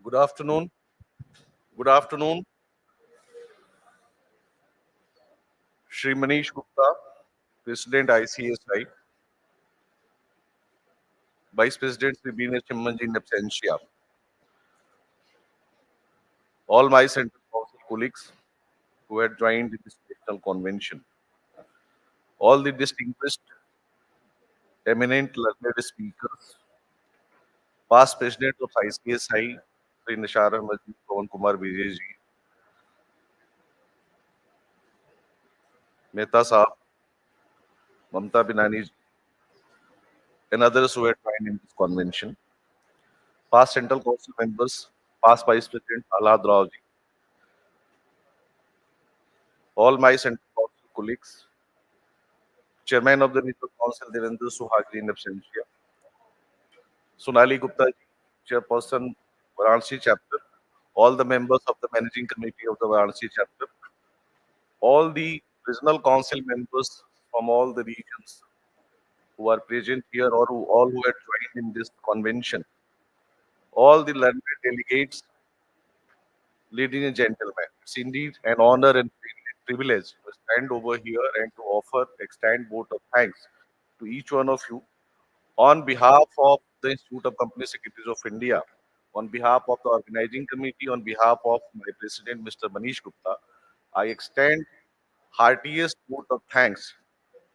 Good afternoon. Good afternoon. Shri Manish Gupta, President ICSI, Vice President Sri Bina Chimmanji in absentia, all my Central Council colleagues who had joined this national convention, all the distinguished, eminent learned speakers, past president of ICSI, Sri Nishar Ahmed ji, Pawan Kumar Vijay ji, Mehta Saab, Mamta Binani ji, and others who had joined in this convention, past Central Council members, past Vice President Alad Rao ji, all my Central Council colleagues, Chairman of the Regional Council Devendra Suhagri in absentia, Sonali Gupta ji, Chairperson Varanasi chapter, all the members of the Managing Committee of the Varanasi chapter, all the regional council members from all the regions who are present here or all who had joined in this convention, all the learned delegates, ladies and gentlemen, it's indeed an honor and privilege to stand over here and to offer extend vote of thanks to each one of you on behalf of the Institute of Company Secretaries of India, on behalf of the organizing committee, on behalf of my president, Mr. Manish Gupta. I extend heartiest vote of thanks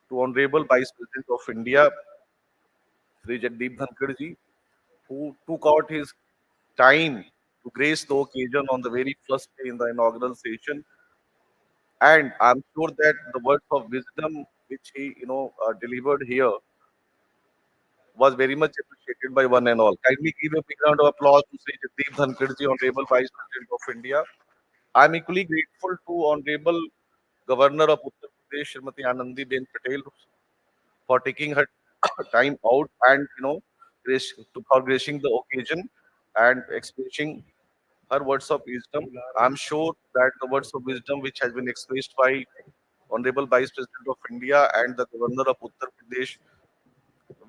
to Honorable Vice President of India, Sri Jagdeep Dhankar ji, who took out his time to grace the occasion on the very first day in the inaugural session. And I'm sure that the words of wisdom which he, delivered here was very much appreciated by one and all. Kindly give a big round of applause to Sri Jagdeep Dhankar ji, Honorable Vice President of India. I'm equally grateful to Honorable Governor of Uttar Pradesh, Srimati Anandi Ben Patel, for taking her time out and for gracing the occasion and expressing her words of wisdom. I'm sure that the words of wisdom which has been expressed by Honorable Vice President of India and the Governor of Uttar Pradesh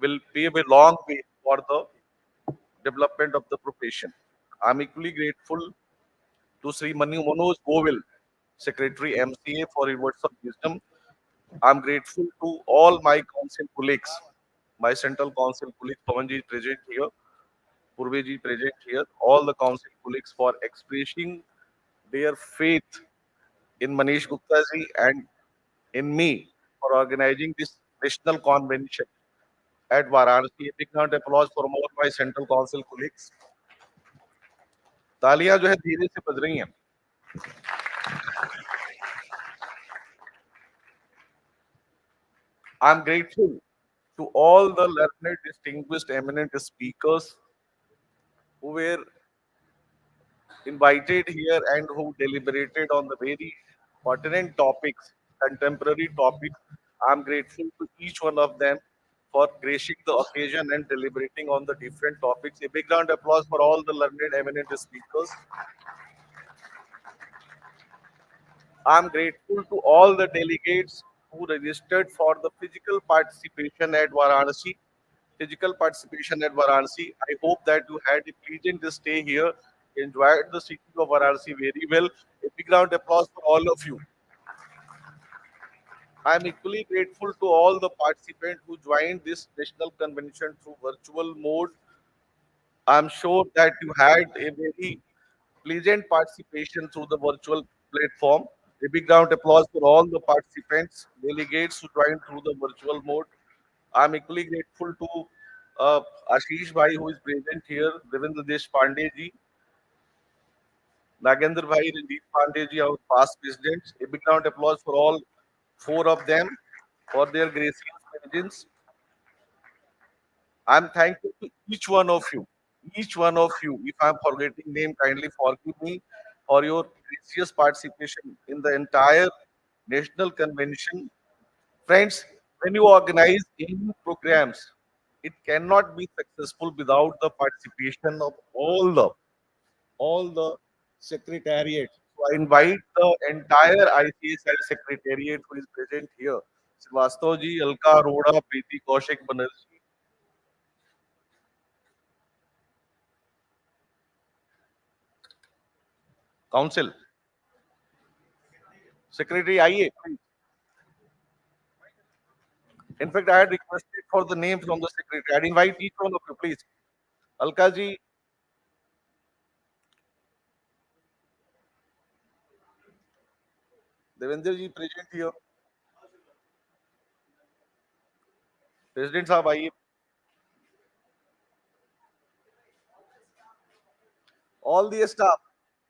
will pave a long way for the development of the profession. I'm equally grateful to Sri Manoj Govil, Secretary MCA, for his words of wisdom. I'm grateful to all my council colleagues, my central council colleagues, Pavanji present here, Purveji present here, all the council colleagues for expressing their faith in Manish Gupta ji and in me for organizing this national convention at Varanasi. A big round of applause for all my central council colleagues. तालियां जो है धीरे से बज रही हैं. I'm grateful to all the learned, distinguished, eminent speakers who were invited here and who deliberated on the very pertinent topics, contemporary topics. I'm grateful to each one of them for gracing the occasion and deliberating on the different topics. A big round of applause for all the learned, eminent speakers. I'm grateful to all the delegates who registered for the physical participation at Varanasi. Physical participation at Varanasi. I hope that you had a pleasant stay here, enjoyed the city of Varanasi very well. A big round of applause for all of you. I'm equally grateful to all the participants who joined this national convention through virtual mode. I'm sure that you had a very pleasant participation through the virtual platform. A big round of applause for all the participants, delegates who joined through the virtual mode. I'm equally grateful to Ashish Bhai, who is present here, Devendra Desh Pandey ji, Nagendra Bhai, Randeep Pandey ji, our past presidents. A big round of applause for all four of them for their gracious presence. I'm thankful to each one of you. Each one of you. If I'm forgetting name, kindly forgive me for your gracious participation in the entire national convention. Friends, when you organize any programs, it cannot be successful without the participation of all the secretariat. So I invite the entire ICSI secretariat who is present here. Srivastav ji, Alka Arora, Priti Kaushik Banerjee, Council, Secretary IA. In fact, I had requested for the names from the secretary. I'd invite each one of you, please. Alka ji, Devendra ji present here. President साहब आइए. All the staff,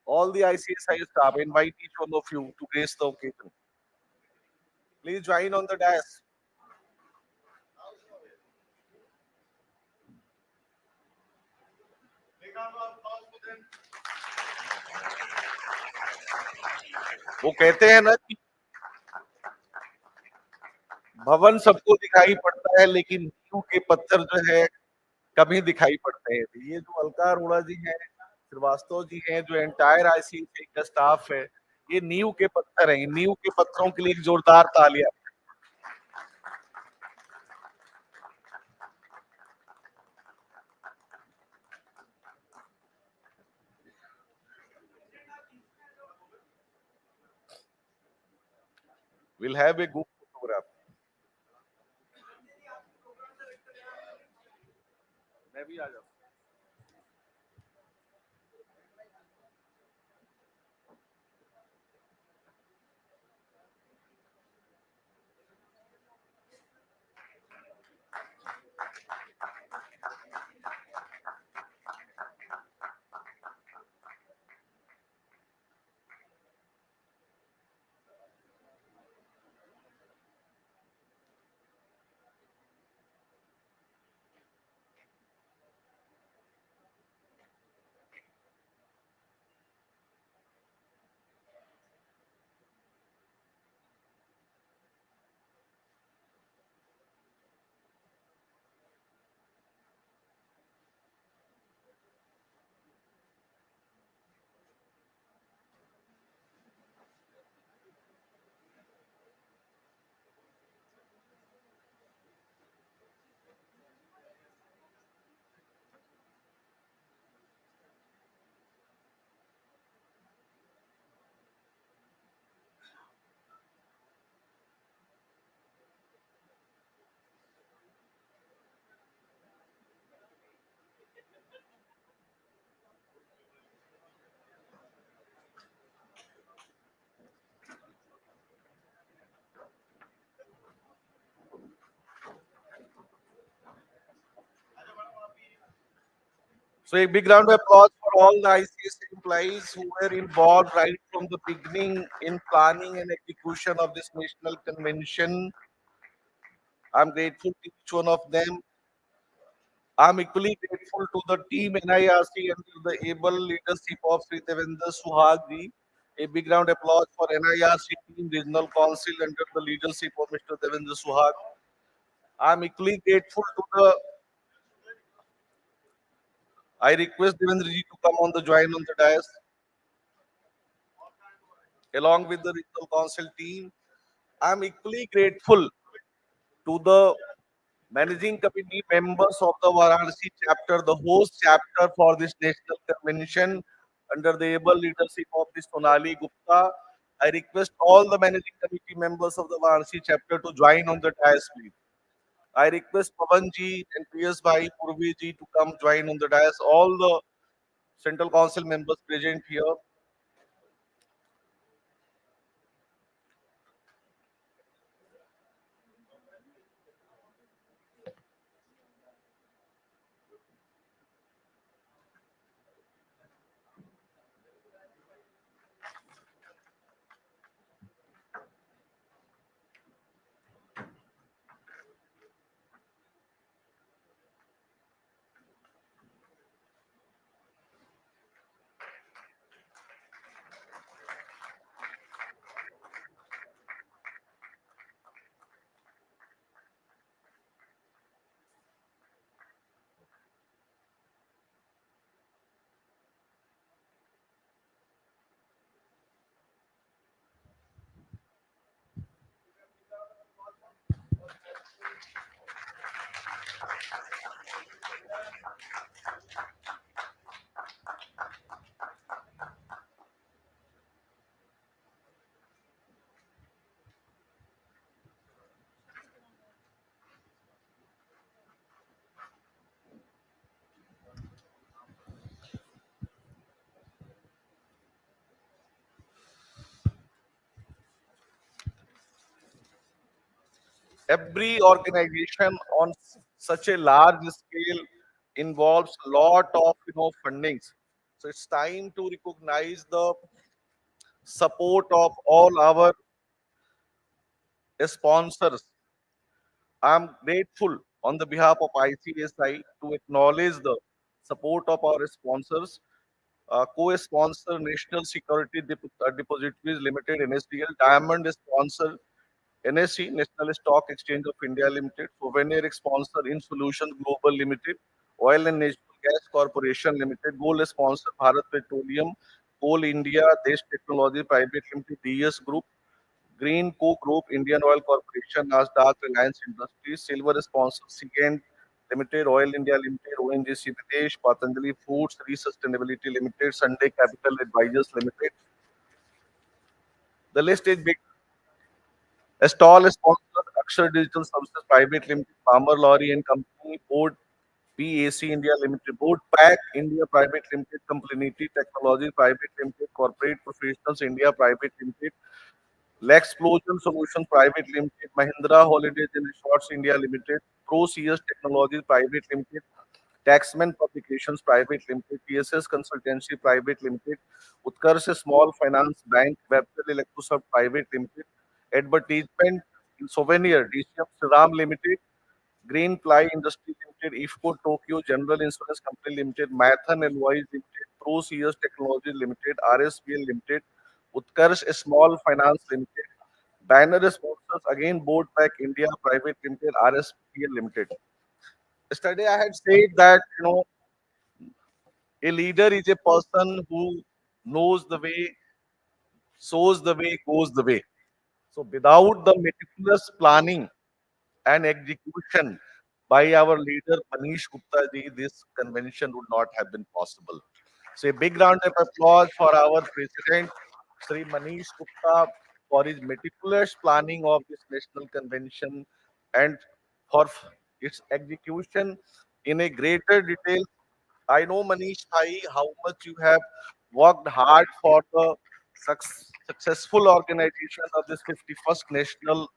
all the ICSI staff, invite each one of you to grace the occasion. Please join on the dais. वो कहते हैं ना कि भवन सबको दिखाई पड़ता है लेकिन नींव के पत्थर जो है कभी दिखाई पड़ते हैं। तो ये जो अलका अरोड़ा जी हैं, श्रीवास्तव जी हैं, जो एंटायर आईसीएसआई का स्टाफ है, ये नींव के पत्थर हैं। नींव के पत्थरों के लिए एक जोरदार तालियां। We'll have a group photograph. मैं भी आ जाऊँ। So a big round of applause for all the ICSI employees who were involved right from the beginning in planning and execution of this national convention. I'm grateful to each one of them. I'm equally grateful to the team NIRC under the able leadership of Sri Devendra Suhagji. A big round of applause for NIRC team, Regional Council under the leadership of Mr. Devendra Suhag. I'm equally grateful to the. I request Devendra ji to come on the join on the dais, along with the Regional Council team. I'm equally grateful to the managing committee members of the Varanasi chapter, the host chapter for this national convention under the able leadership of this Sonali Gupta. I request all the managing committee members of the Varanasi chapter to join on the dais, please. I request Pavan ji and PS Bhai Purvi ji to come join on the dais. All the Central Council members present here. Every organization on such a large scale involves a lot of fundings. So it's time to recognize the support of all our sponsors. I'm grateful on the behalf of ICSI to acknowledge the support of our sponsors. Co-sponsor National Security Depositories Limited (NSDL), Diamond sponsor NSE National Stock Exchange of India Limited, Souvenir sponsor In Solutions Global Limited, Oil and Natural Gas Corporation Limited, Gold sponsor Bharat Petroleum, Coal India, Desh Technology Private Limited, DS Group, Green Co Group, Indian Oil Corporation, Nasdaq, Reliance Industries, Silver sponsor Sigent Limited, Oil India Limited, ONGC Videsh, Patanjali Foods, Sustainability Limited, Sunday Capital Advisors Limited. The list is big. A stall sponsor Akshar Digital Services Private Limited, Palmer Lorry and Company, Board PAC India Limited, Board PAC India Private Limited, Complinity Technology Private Limited, Corporate Professionals India Private Limited, Lexplosion Solutions Private Limited, Mahindra Holidays and Resorts India Limited, Pro CS Technologies Private Limited, Taxman Publications Private Limited, TSS Consultancy Private Limited, Utkarsh Small Finance Bank, Webster Electrosub Private Limited, Advertisement in Souvenir, DCM Shriram Limited, Green Ply Industry Limited, IFCO Tokyo General Insurance Company Limited, Mathan Alloys Limited, Pro CS Technologies Limited, RSPL Limited, Utkarsh Small Finance Limited, banner sponsors again Board Pack India Private Limited, RSPL Limited. Yesterday I had said that a leader is a person who knows the way, shows the way, goes the way. So without the meticulous planning and execution by our leader Manish Gupta ji, this convention would not have been possible. So a big round of applause for our president, Sri Manish Gupta, for his meticulous planning of this national convention and for its execution in a greater detail. I know Manish Bhai, how much you have worked hard for the successful organization of this 51st National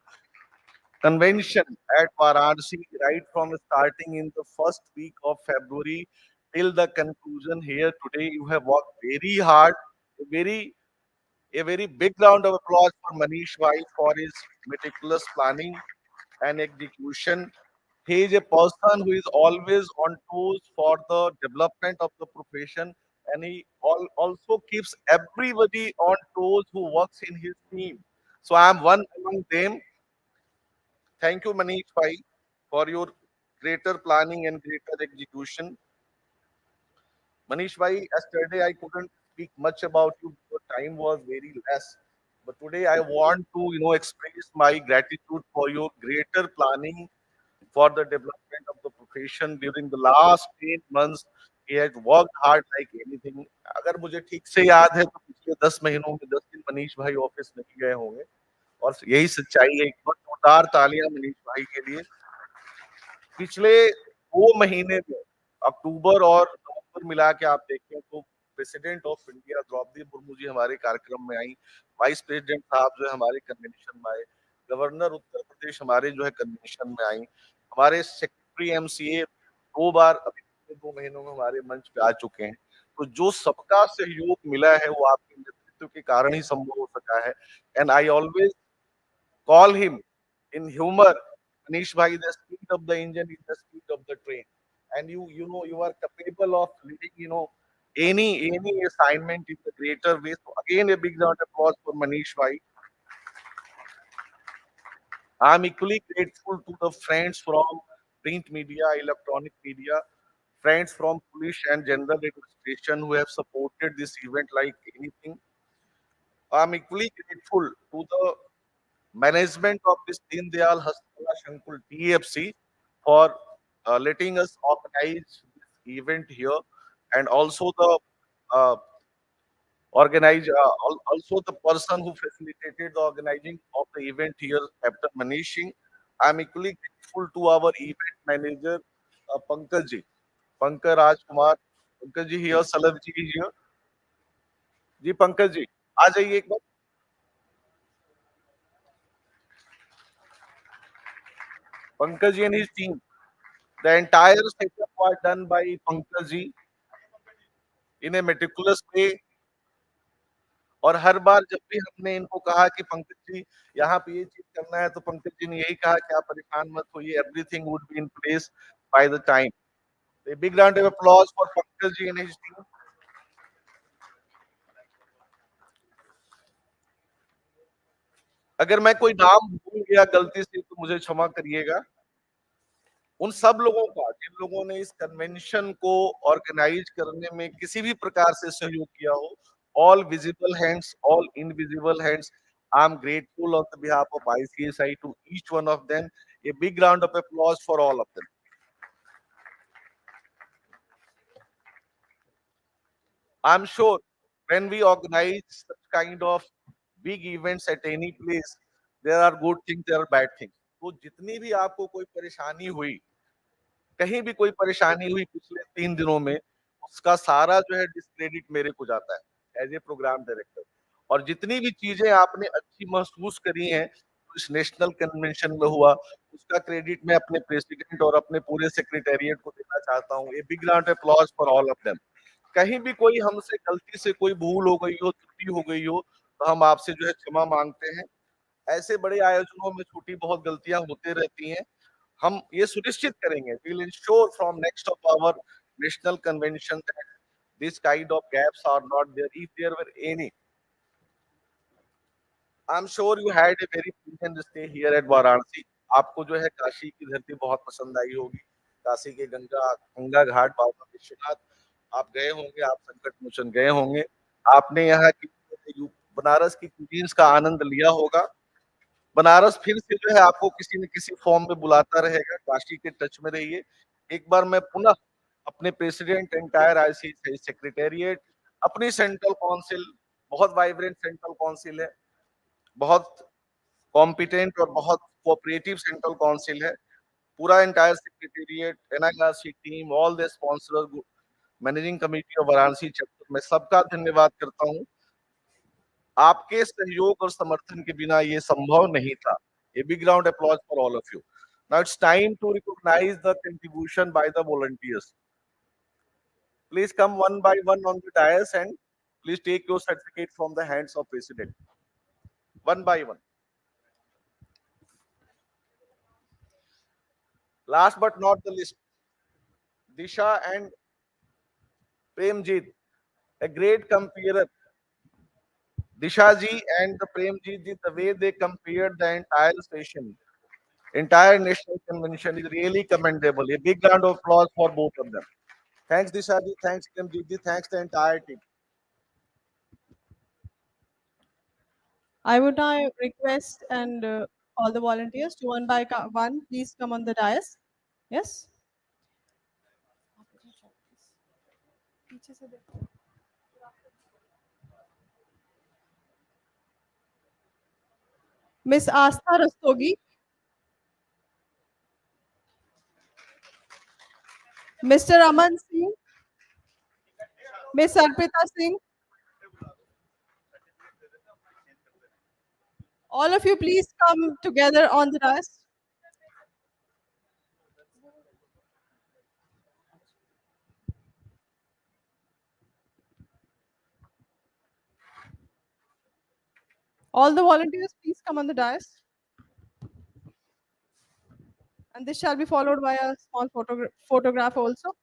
Convention at Varanasi, right from starting in the first week of February till the conclusion here today. You have worked very hard, a very a very big round of applause for Manish Bhai for his meticulous planning and execution. He is a person who is always on toes for the development of the profession, and he also keeps everybody on toes who works in his team. So I am one among them. Thank you, Manish Bhai, for your greater planning and greater execution. Manish Bhai, yesterday I couldn't speak much about you because time was very less. But today I want to, express my gratitude for your greater planning for the development of the profession during the last 8 months. He has worked hard like anything. अगर मुझे ठीक से याद है तो पिछले 10 महीनों में 10 दिन मनीष भाई ऑफिस नहीं गए होंगे और यही सच्चाई है। एक बार जोरदार तालियां मनीष भाई के लिए। पिछले 2 महीने में अक्टूबर और नवंबर मिला के आप देखें तो President of India Droupadi Murmu ji हमारे कार्यक्रम में आई, वाइस प्रेसिडेंट साहब जो है हमारे कन्वेंशन में आए, गवर्नर उत्तर प्रदेश हमारे जो है कन्वेंशन में आई, हमारे सेक्रेटरी एमसीए 2 बार अभी पिछले 2 महीनों में हमारे मंच पे आ चुके हैं। तो जो सबका सहयोग मिला है वो आपके नेतृत्व के कारण ही संभव हो सका है। And I always call him in humor, Manish Bhai, the speed of the engine is the speed of the train. And you are capable of leading, any assignment in the greater way. So again, a big round of applause for Manish Bhai. I'm equally grateful to the friends from print media, electronic media, friends from police and general administration who have supported this event like anything. I'm equally grateful to the management of this Deen Dayal Hastala Shankul TFC for letting us organize this event here, and also the uh, also the person who facilitated the organizing of the event here, Captain Manish Singh. I'm equally grateful to our event manager, Pankaj ji, Pankaj Rajkumar. Pankaj ji here, Salab ji is here. जी पंकज जी आ जाइए एक बार। Pankaj and his team. The entire setup was done by Pankaj ji. in a meticulous way. और हर बार जब भी हमने इनको कहा कि पंकज जी यहाँ पे ये चीज करना है, तो पंकज जी ने यही कहा कि आप परेशान मत होइए, everything would be in place by the time. A big round of applause for Pankaj ji and his team. अगर मैं कोई नाम भूल गया गलती से तो मुझे क्षमा करिएगा. उन सब लोगों का जिन लोगों ने इस कन्वेंशन को ऑर्गेनाइज करने में किसी भी प्रकार से सहयोग किया हो, all visible hands, all invisible hands, I am grateful on the behalf of ICSI to each one of them. A big round of applause for all of them. I'm sure when we organize such kind of big events at any place, there are good things, there are bad things. तो जितनी भी आपको कोई परेशानी हुई, कहीं भी कोई परेशानी हुई पिछले 3 दिनों में, उसका सारा जो है डिस्क्रेडिट मेरे को जाता है एज ए प्रोग्राम डायरेक्टर. और जितनी भी चीजें आपने अच्छी महसूस करी हैं इस नेशनल कन्वेंशन में हुआ, उसका क्रेडिट मैं अपने प्रेसिडेंट और अपने पूरे सेक्रेटेरिएट को देना चाहता हूँ. A big round of applause for all of them. कहीं भी कोई हमसे गलती से कोई भूल हो गई हो, त्रुटि हो गई हो, तो हम आपसे जो है क्षमा मांगते हैं. ऐसे बड़े आयोजनों में छोटी बहुत गलतियां होते रहती हैं. हम ये सुनिश्चित करेंगे, we will ensure from next of our national convention that this kind of gaps are not there. If there were any, I'm sure you had a very pleasant stay here at Varanasi. आपको जो है काशी की धरती बहुत पसंद आई होगी. काशी के गंगा घाट बाबा विश्वनाथ आप गए होंगे, आप संकट मोचन गए होंगे, आपने यहाँ की बनारस की कुजीन्स का आनंद लिया होगा. बनारस फिर से जो है आपको किसी न किसी फॉर्म में बुलाता रहेगा. काशी के टच में रहिए. एक बार मैं पुनः अपने प्रेसिडेंट, एंटायर आईसीसी सेक्रेटेरिएट, अपनी सेंट्रल काउंसिल, बहुत वाइब्रेंट सेंट्रल काउंसिल है, बहुत कॉम्पिटेंट और बहुत कोऑपरेटिव सेंट्रल काउंसिल है, पूरा entire secretariat, NIRC team, all the sponsors, managing committee of Varanasi chapter, मैं सबका धन्यवाद करता हूं. आपके सहयोग और समर्थन के बिना ये संभव नहीं था. A big round of applause for all of you. Now it's time to recognize the contribution by the volunteers. Please come one by one on the dais and please take your certificate from the hands of President. One by one. Last but not the least, Disha and Premjit, a great comparer. Disha ji and the Premjit ji, the way they compared the entire session, entire national convention is really commendable. A big round of applause for both of them. Thanks Disha ji, thanks Premjit ji, thanks the entire team.
I would now request and all the volunteers to one by one, please come on the dais. Yes. Miss Astha Rastogi, Mr. Aman Singh, Miss Arpita Singh. All of you, please come together on the dais. All the volunteers, please come on the dais. And this shall be followed by a small photograph also.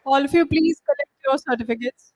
All of you, please collect your certificates.